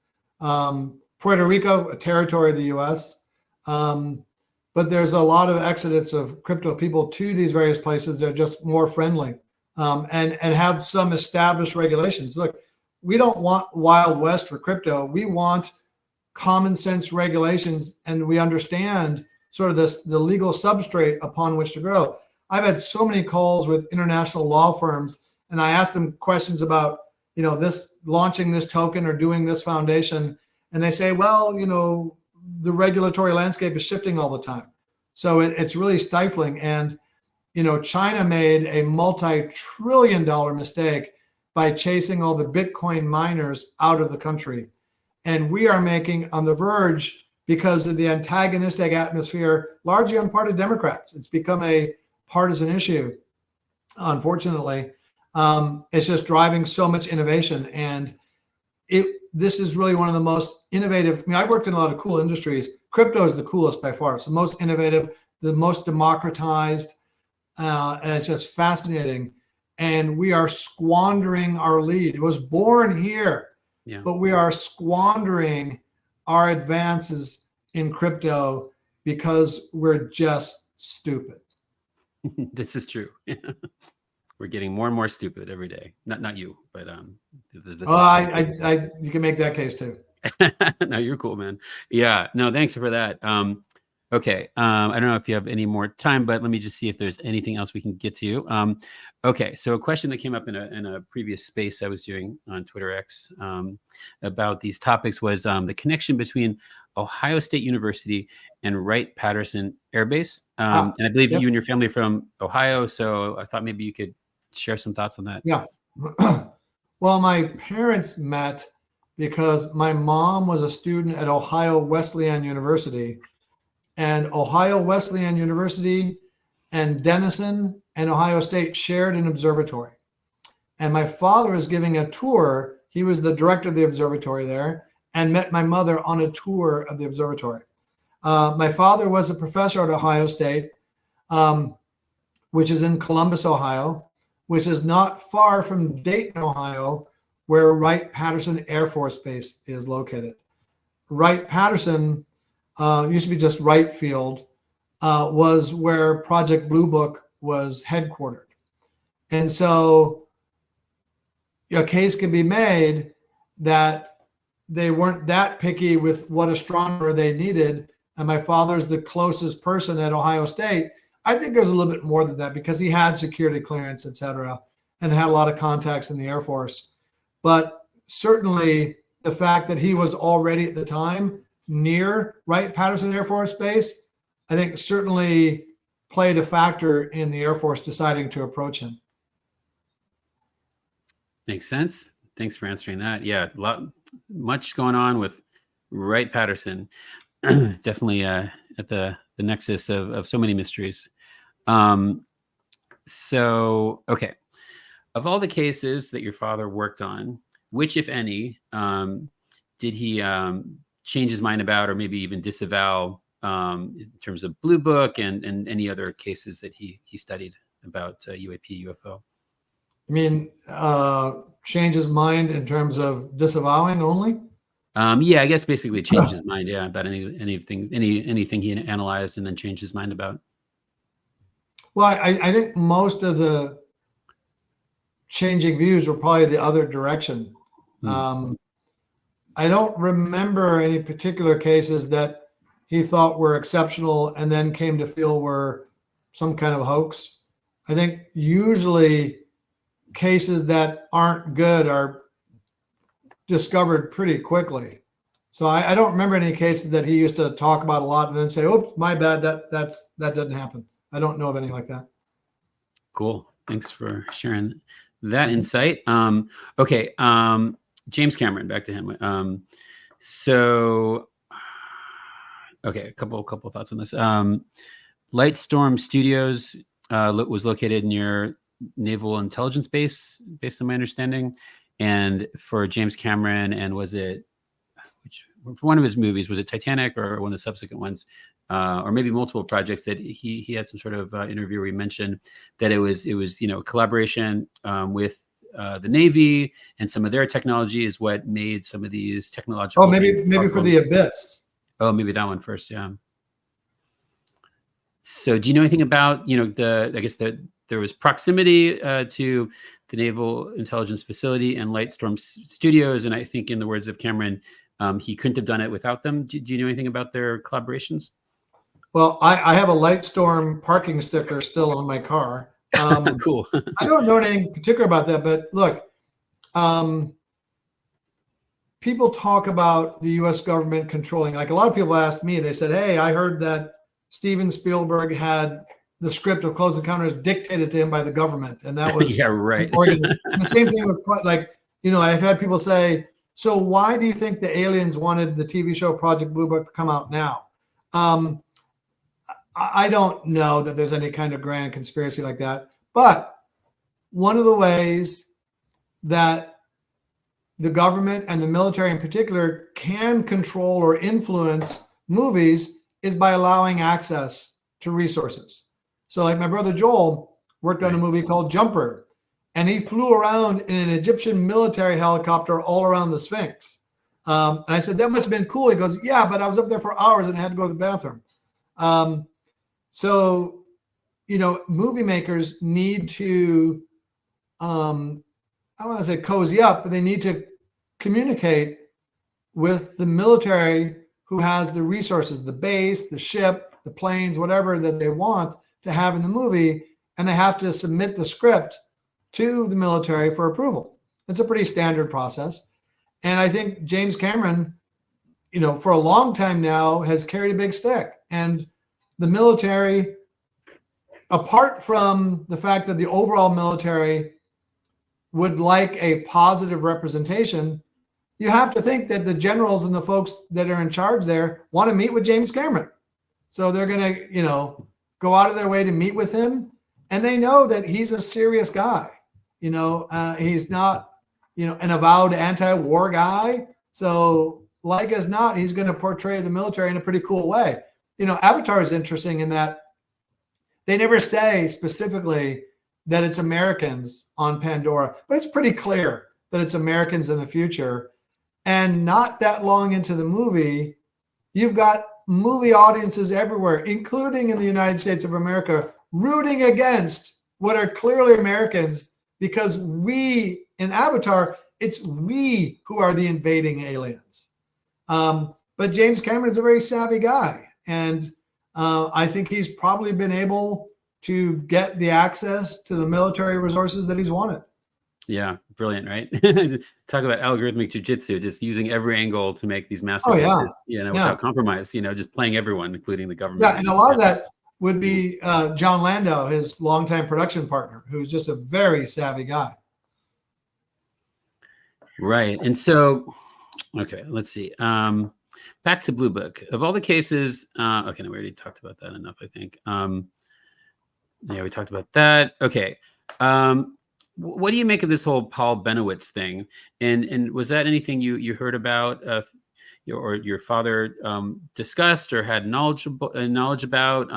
Puerto Rico, a territory of the U.S. But there's a lot of exodus of crypto people to these various places. They're just more friendly and have some established regulations. Look, we don't want Wild West for crypto. We want common sense regulations, and we understand sort of the legal substrate upon which to grow. I've had so many calls with international law firms, and I ask them questions about this launching this token or doing this foundation. And they say, well, the regulatory landscape is shifting all the time. So it's really stifling. And, China made a multi-trillion-dollar mistake by chasing all the Bitcoin miners out of the country. And we are making on the verge because of the antagonistic atmosphere, largely on part of Democrats. It's become a partisan issue, unfortunately. It's just driving so much innovation, and this is really one of the most innovative. I mean, I've worked in a lot of cool industries. Crypto is the coolest by far. It's the most innovative, the most democratized. and it's just fascinating. And we are squandering our lead. It was born here, Yeah. but we are squandering our advances in crypto because we're just stupid. This is true. We're getting more and more stupid every day. Not you, but You can make that case too. No, you're cool, man. Yeah, no, thanks for that. Okay, I don't know if you have any more time, but let me just see if there's anything else we can get to. Okay, so a question that came up in a previous space I was doing on Twitter X about these topics was the connection between Ohio State University and Wright-Patterson Air Base. And I believe yep. you and your family are from Ohio, so I thought maybe you could share some thoughts on that. Yeah. Well, my parents met because my mom was a student at Ohio Wesleyan University, and Ohio Wesleyan University and Denison and Ohio State shared an observatory. And my father was giving a tour. He was the director of the observatory there, and met my mother on a tour of the observatory. My father was a professor at Ohio State, which is in Columbus, Ohio, which is not far from Dayton, Ohio, where Wright-Patterson Air Force Base is located. Wright-Patterson used to be just Wright Field, was where Project Blue Book was headquartered. And so a case can be made that they weren't that picky with what astronomer they needed. And my father's the closest person at Ohio State. I think there's a little bit more than that because he had security clearance, et cetera, and had a lot of contacts in the Air Force. But certainly the fact that he was already at the time near Wright-Patterson Air Force Base, I think certainly played a factor in the Air Force deciding to approach him. Makes sense. Thanks for answering that. Yeah, much going on with Wright-Patterson. Definitely at the nexus of so many mysteries. So, okay. Of all the cases that your father worked on, which, if any, did he change his mind about, or maybe even disavow in terms of Blue Book and any other cases that he studied about UAP, UFO? You mean change his mind in terms of disavowing only? Yeah, I guess basically change his mind. Yeah, about anything he analyzed and then changed his mind about. Well, I think most of the changing views were probably the other direction. I don't remember any particular cases that he thought were exceptional and then came to feel were some kind of hoax. I think usually cases that aren't good are discovered pretty quickly. So I don't remember any cases that he used to talk about a lot and then say, "Oops, my bad. That doesn't happen." I don't know of anything like that. Cool. Thanks for sharing that insight. Okay. James Cameron, back to him. So, okay, a couple thoughts on this. Lightstorm Studios was located near Naval Intelligence Base, based on my understanding. And for James Cameron, and was it for one of his movies, was it Titanic or one of the subsequent ones, or maybe multiple projects, that he had some sort of interview where he mentioned that it was collaboration with the Navy, and some of their technology is what made some of these technological. Oh, maybe for the Abyss. Oh, maybe that one first. Yeah. So, do you know anything about I guess that there was proximity to the Naval Intelligence Facility and Lightstorm Studios, and I think, in the words of Cameron, he couldn't have done it without them. Do you know anything about their collaborations? Well, I have a Lightstorm parking sticker still on my car. Cool. I don't know anything particular about that, but look, people talk about the U.S. government controlling. Like, a lot of people asked me, they said, "Hey, I heard that Steven Spielberg had the script of Close Encounters dictated to him by the government," and that was yeah, right. The same thing with, like, I've had people say, "So why do you think the aliens wanted the TV show Project Blue Book to come out now?" I don't know that there's any kind of grand conspiracy like that. But one of the ways that the government and the military in particular can control or influence movies is by allowing access to resources. So like my brother Joel worked on a movie called Jumper, and he flew around in an Egyptian military helicopter all around the Sphinx. And I said, that must have been cool. He goes, yeah, but I was up there for hours and had to go to the bathroom. So, you know, movie makers need to, I don't want to say cozy up, but they need to communicate with the military who has the resources, the base, the ship, the planes, whatever that they want to have in the movie. And they have to submit the script to the military for approval. It's a pretty standard process. And I think James Cameron, you know, for a long time now has carried a big stick. And the military, apart from the fact that the overall military would like a positive representation, you have to think that the generals and the folks that are in charge there want to meet with James Cameron. So they're going to, you know, go out of their way to meet with him. And they know that he's a serious guy. You know, he's not, you know, an avowed anti-war guy. So like as not, he's going to portray the military in a pretty cool way. You know, Avatar is interesting in that they never say specifically that it's Americans on Pandora, but it's pretty clear that it's Americans in the future. And not that long into the movie, you've got movie audiences everywhere, including in the United States of America, rooting against what are clearly Americans, because we, in Avatar, it's we who are the invading aliens. But James Cameron is a very savvy guy. And I think he's probably been able to get the access to the military resources that he's wanted. Yeah, brilliant, right? Talk about algorithmic jujitsu, just using every angle to make these masterpieces, you know, without compromise, you know, just playing everyone, including the government. Yeah, and a lot of that would be John Landau, his longtime production partner, who's just a very savvy guy. Right. And so, okay, let's see. Back to Blue Book. Of all the cases, okay, no, we already talked about that enough, I think. Yeah, we talked about that. Okay. What do you make of this whole Paul Benowitz thing? And was that anything you heard about, or your father discussed or had knowledge about?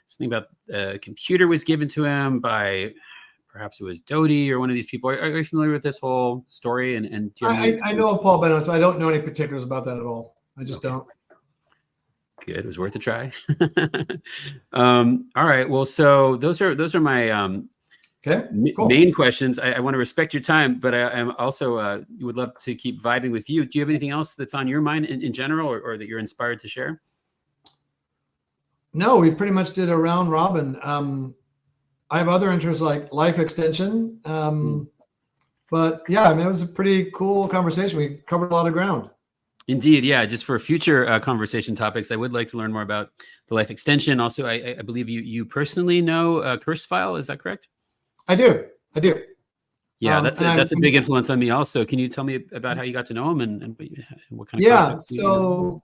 Something about a computer was given to him by, perhaps it was Doty or one of these people. Are you familiar with this whole story? And do you have I know of Paul Benowitz. I don't know any particulars about that at all. I just don't. Good. It was worth a try. All right. Well, so those are my cool. main questions. I want to respect your time, but I am also would love to keep vibing with you. Do you have anything else that's on your mind in general, or that you're inspired to share? No, we pretty much did a round robin. I have other interests like life extension. But yeah, I mean, it was a pretty cool conversation. We covered a lot of ground. Indeed. Yeah. Just for future conversation topics, I would like to learn more about the life extension. Also, I believe you personally know Kurzweil. Is that correct? I do. Yeah, that's a big influence on me also. Can you tell me about how you got to know him and what kind of context? So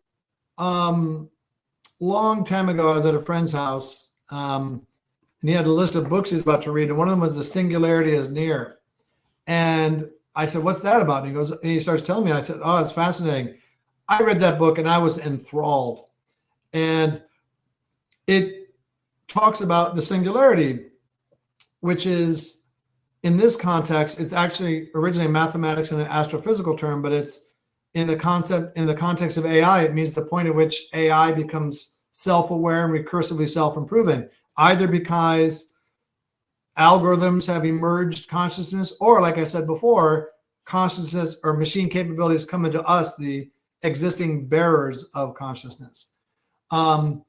long time ago, I was at a friend's house, and he had a list of books he was about to read, and one of them was The Singularity is Near. And I said, "What's that about?" And he starts telling me. I said, "Oh, it's fascinating." I read that book and I was enthralled. And it talks about the singularity, which is, in this context, it's actually originally mathematics and an astrophysical term, but it's in the context of AI, it means the point at which AI becomes self-aware and recursively self-improving, either because algorithms have emerged consciousness, or like I said before, consciousness or machine capabilities come into us, the existing bearers of consciousness. And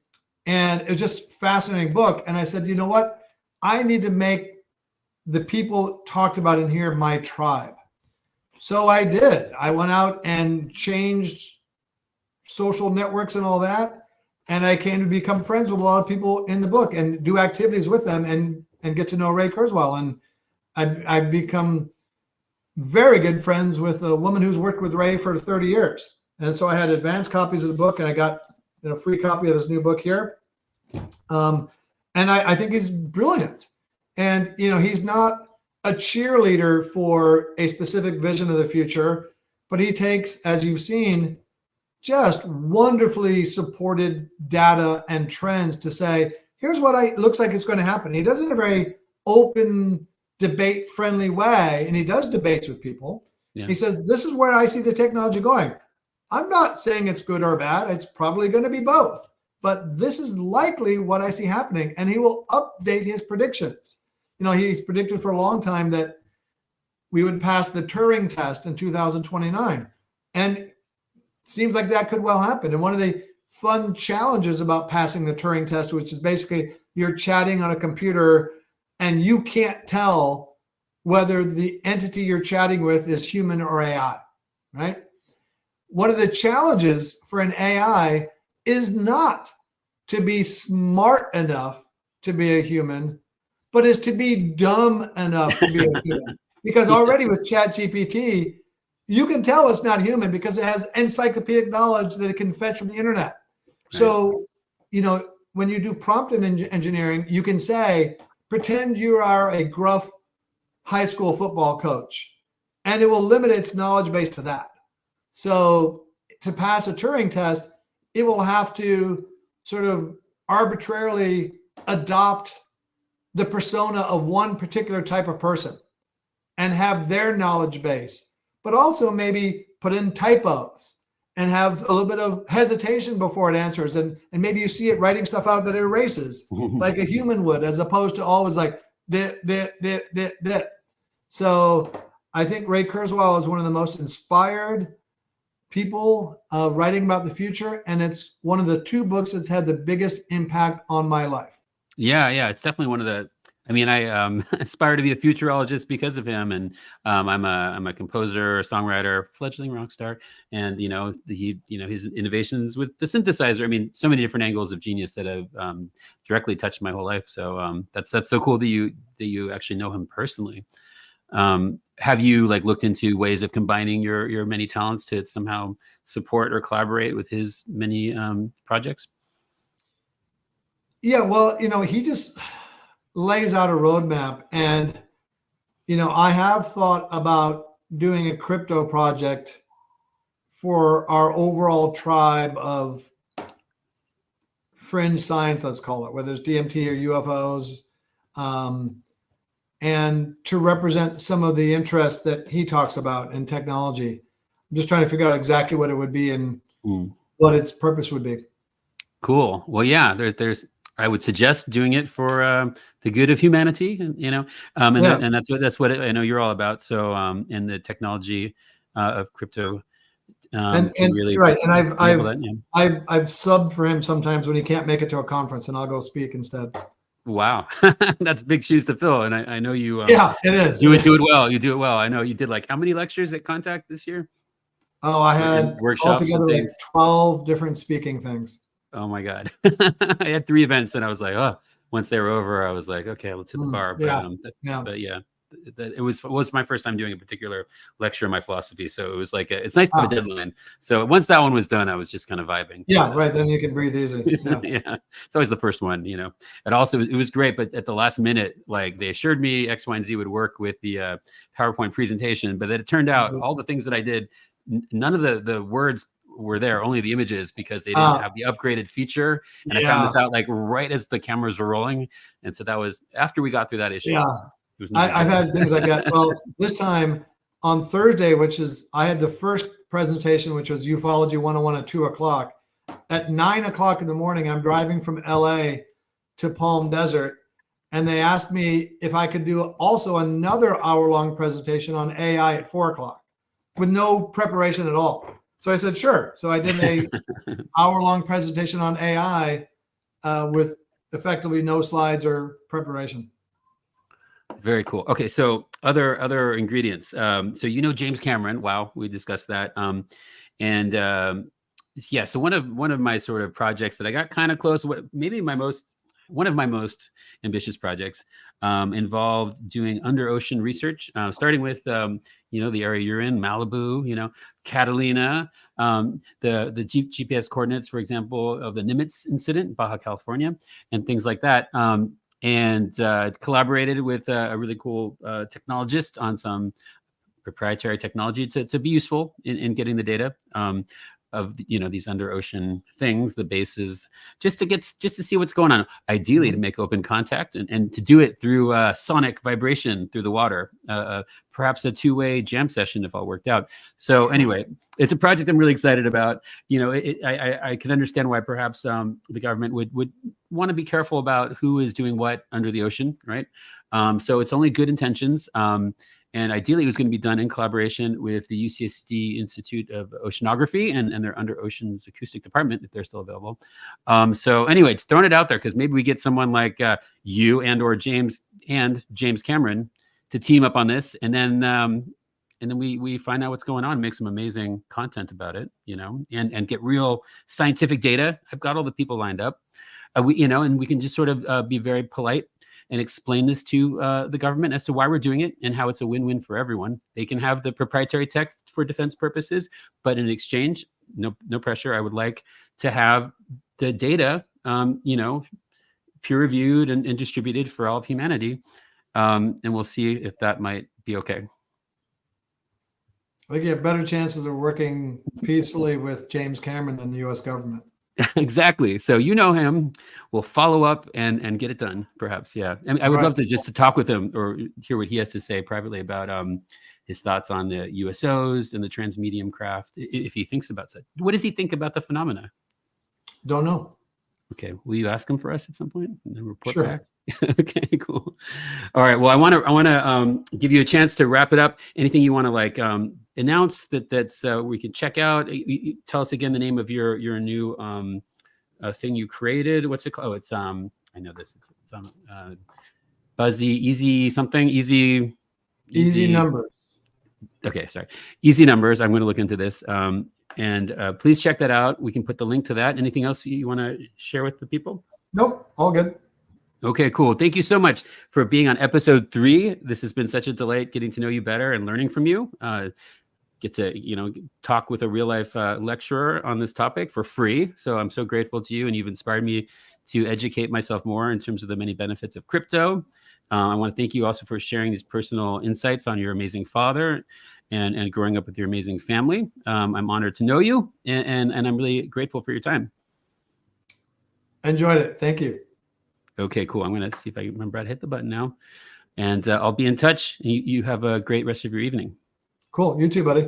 it was just a fascinating book. And I said, you know what? I need to make the people talked about in here my tribe. So I did. I went out and changed social networks and all that. And I came to become friends with a lot of people in the book and do activities with them and get to know Ray Kurzweil. And I've become very good friends with a woman who's worked with Ray for 30 years. And so I had advanced copies of the book, and I got a free copy of his new book here. And I think he's brilliant. And, he's not a cheerleader for a specific vision of the future, but he takes, as you've seen, just wonderfully supported data and trends to say, here's what looks like it's going to happen. He does it in a very open, debate friendly way, and he does debates with people. Yeah. He says, this is where I see the technology going. I'm not saying it's good or bad. It's probably going to be both, but this is likely what I see happening. And he will update his predictions. He's predicted for a long time that we would pass the Turing test in 2029. And it seems like that could well happen. And one of the fun challenges about passing the Turing test, which is basically you're chatting on a computer and you can't tell whether the entity you're chatting with is human or AI, right? One of the challenges for an AI is not to be smart enough to be a human, but is to be dumb enough to be a human. Because already with ChatGPT, you can tell it's not human because it has encyclopedic knowledge that it can fetch from the internet. Right. So, when you do prompt engineering, you can say, pretend you are a gruff high school football coach, and it will limit its knowledge base to that. So to pass a Turing test, it will have to sort of arbitrarily adopt the persona of one particular type of person and have their knowledge base, but also maybe put in typos and have a little bit of hesitation before it answers. And maybe you see it writing stuff out that it erases like a human would, as opposed to always like, dit. So I think Ray Kurzweil is one of the most inspired people writing about the future. And it's one of the 2 books that's had the biggest impact on my life. Yeah. It's definitely one of the, I aspire to be a futurologist because of him. And I'm a composer, songwriter, fledgling rock star. And, his innovations with the synthesizer, so many different angles of genius that have directly touched my whole life. So that's so cool that you actually know him personally. Have you looked into ways of combining your many talents to somehow support or collaborate with his many projects? Yeah, well, he just lays out a roadmap, and I have thought about doing a crypto project for our overall tribe of fringe science, let's call it, whether it's DMT or UFOs, and to represent some of the interests that he talks about in technology. I'm just trying to figure out exactly what it would be and what its purpose would be. Cool. Well, yeah, there's I would suggest doing it for the good of humanity, and that's what I know you're all about. So, in the technology of crypto, and really right. And I've subbed for him sometimes when he can't make it to a conference, and I'll go speak instead. Wow, that's big shoes to fill, and I know you. Yeah, it is. Do it well. You do it well. I know you did how many lectures at Contact this year? Oh, I had workshops altogether and things. 12 different speaking things. Oh my God. I had 3 events and I was like, once they were over, I was like, okay, let's hit the bar. But it was my first time doing a particular lecture in my philosophy. So it was it's nice to have a deadline. So once that one was done, I was just kind of vibing. Yeah. Right. Then you can breathe easy. Yeah. Yeah. It's always the first one, and also it was great. But at the last minute, they assured me X, Y, and Z would work with the PowerPoint presentation, but then it turned out all the things that I did, none of the words were there, only the images, because they didn't have the upgraded feature. And I found this out right as the cameras were rolling. And so that was after we got through that issue. Yeah. I've had things like that. Well, this time on Thursday, I had the first presentation, which was Ufology 101 at 2:00. At 9:00 in the morning, I'm driving from LA to Palm Desert. And they asked me if I could do also another hour-long presentation on AI at 4:00 with no preparation at all. So I said, sure. So I did a hour-long presentation on AI with effectively no slides or preparation. Very cool. Okay, so other ingredients. So James Cameron. Wow, we discussed that. So one of my sort of projects that I got kind of close. One of my most ambitious projects involved doing under ocean research, starting with the area you're in, Malibu, Catalina, the GPS coordinates, for example, of the Nimitz incident in Baja California, and things like that. And collaborated with a really cool technologist on some proprietary technology to be useful in getting the data. these under ocean things, the bases, just to see what's going on. Ideally, to make open contact and to do it through sonic vibration through the water. Perhaps a two-way jam session if all worked out. So anyway, it's a project I'm really excited about. I can understand why perhaps the government would want to be careful about who is doing what under the ocean, right? So it's only good intentions. And ideally, it was going to be done in collaboration with the UCSD Institute of Oceanography and their Under Oceans Acoustic Department, if they're still available. So anyway, it's throwing it out there because maybe we get someone like you or James Cameron to team up on this, and then we find out what's going on, make some amazing content about it, and get real scientific data. I've got all the people lined up, and we can just sort of be very polite and explain this to the government as to why we're doing it and how it's a win-win for everyone. They can have the proprietary tech for defense purposes, but in exchange, no pressure. I would like to have the data, peer-reviewed and distributed for all of humanity, and we'll see if that might be okay. I think you have better chances of working peacefully with James Cameron than the U.S. government. Exactly. So him. We'll follow up and get it done, perhaps. Yeah. I mean, I would love to talk with him or hear what he has to say privately about his thoughts on the USOs and the transmedium craft, if he thinks about such. What does he think about the phenomena? Don't know. Okay. Will you ask him for us at some point and then report Sure. back? Okay, cool. All right. Well, I want to give you a chance to wrap it up. Anything you want to announce that's we can check out? Tell us again the name of your new thing you created. What's it called? Oh, it's I know this. It's on Buzzy Easy something Easy Numbers. Okay, sorry. Easy Numbers. I'm going to look into this. And please check that out. We can put the link to that. Anything else you want to share with the people? Nope. All good. Okay, cool. Thank you so much for being on episode 3. This has been such a delight getting to know you better and learning from you. Get to, talk with a real life lecturer on this topic for free. So I'm so grateful to you, and you've inspired me to educate myself more in terms of the many benefits of crypto. I want to thank you also for sharing these personal insights on your amazing father and growing up with your amazing family. I'm honored to know you, and I'm really grateful for your time. Enjoyed it. Thank you. Okay, cool. I'm going to see if I can remember how to hit the button now. And I'll be in touch. You have a great rest of your evening. Cool. You too, buddy.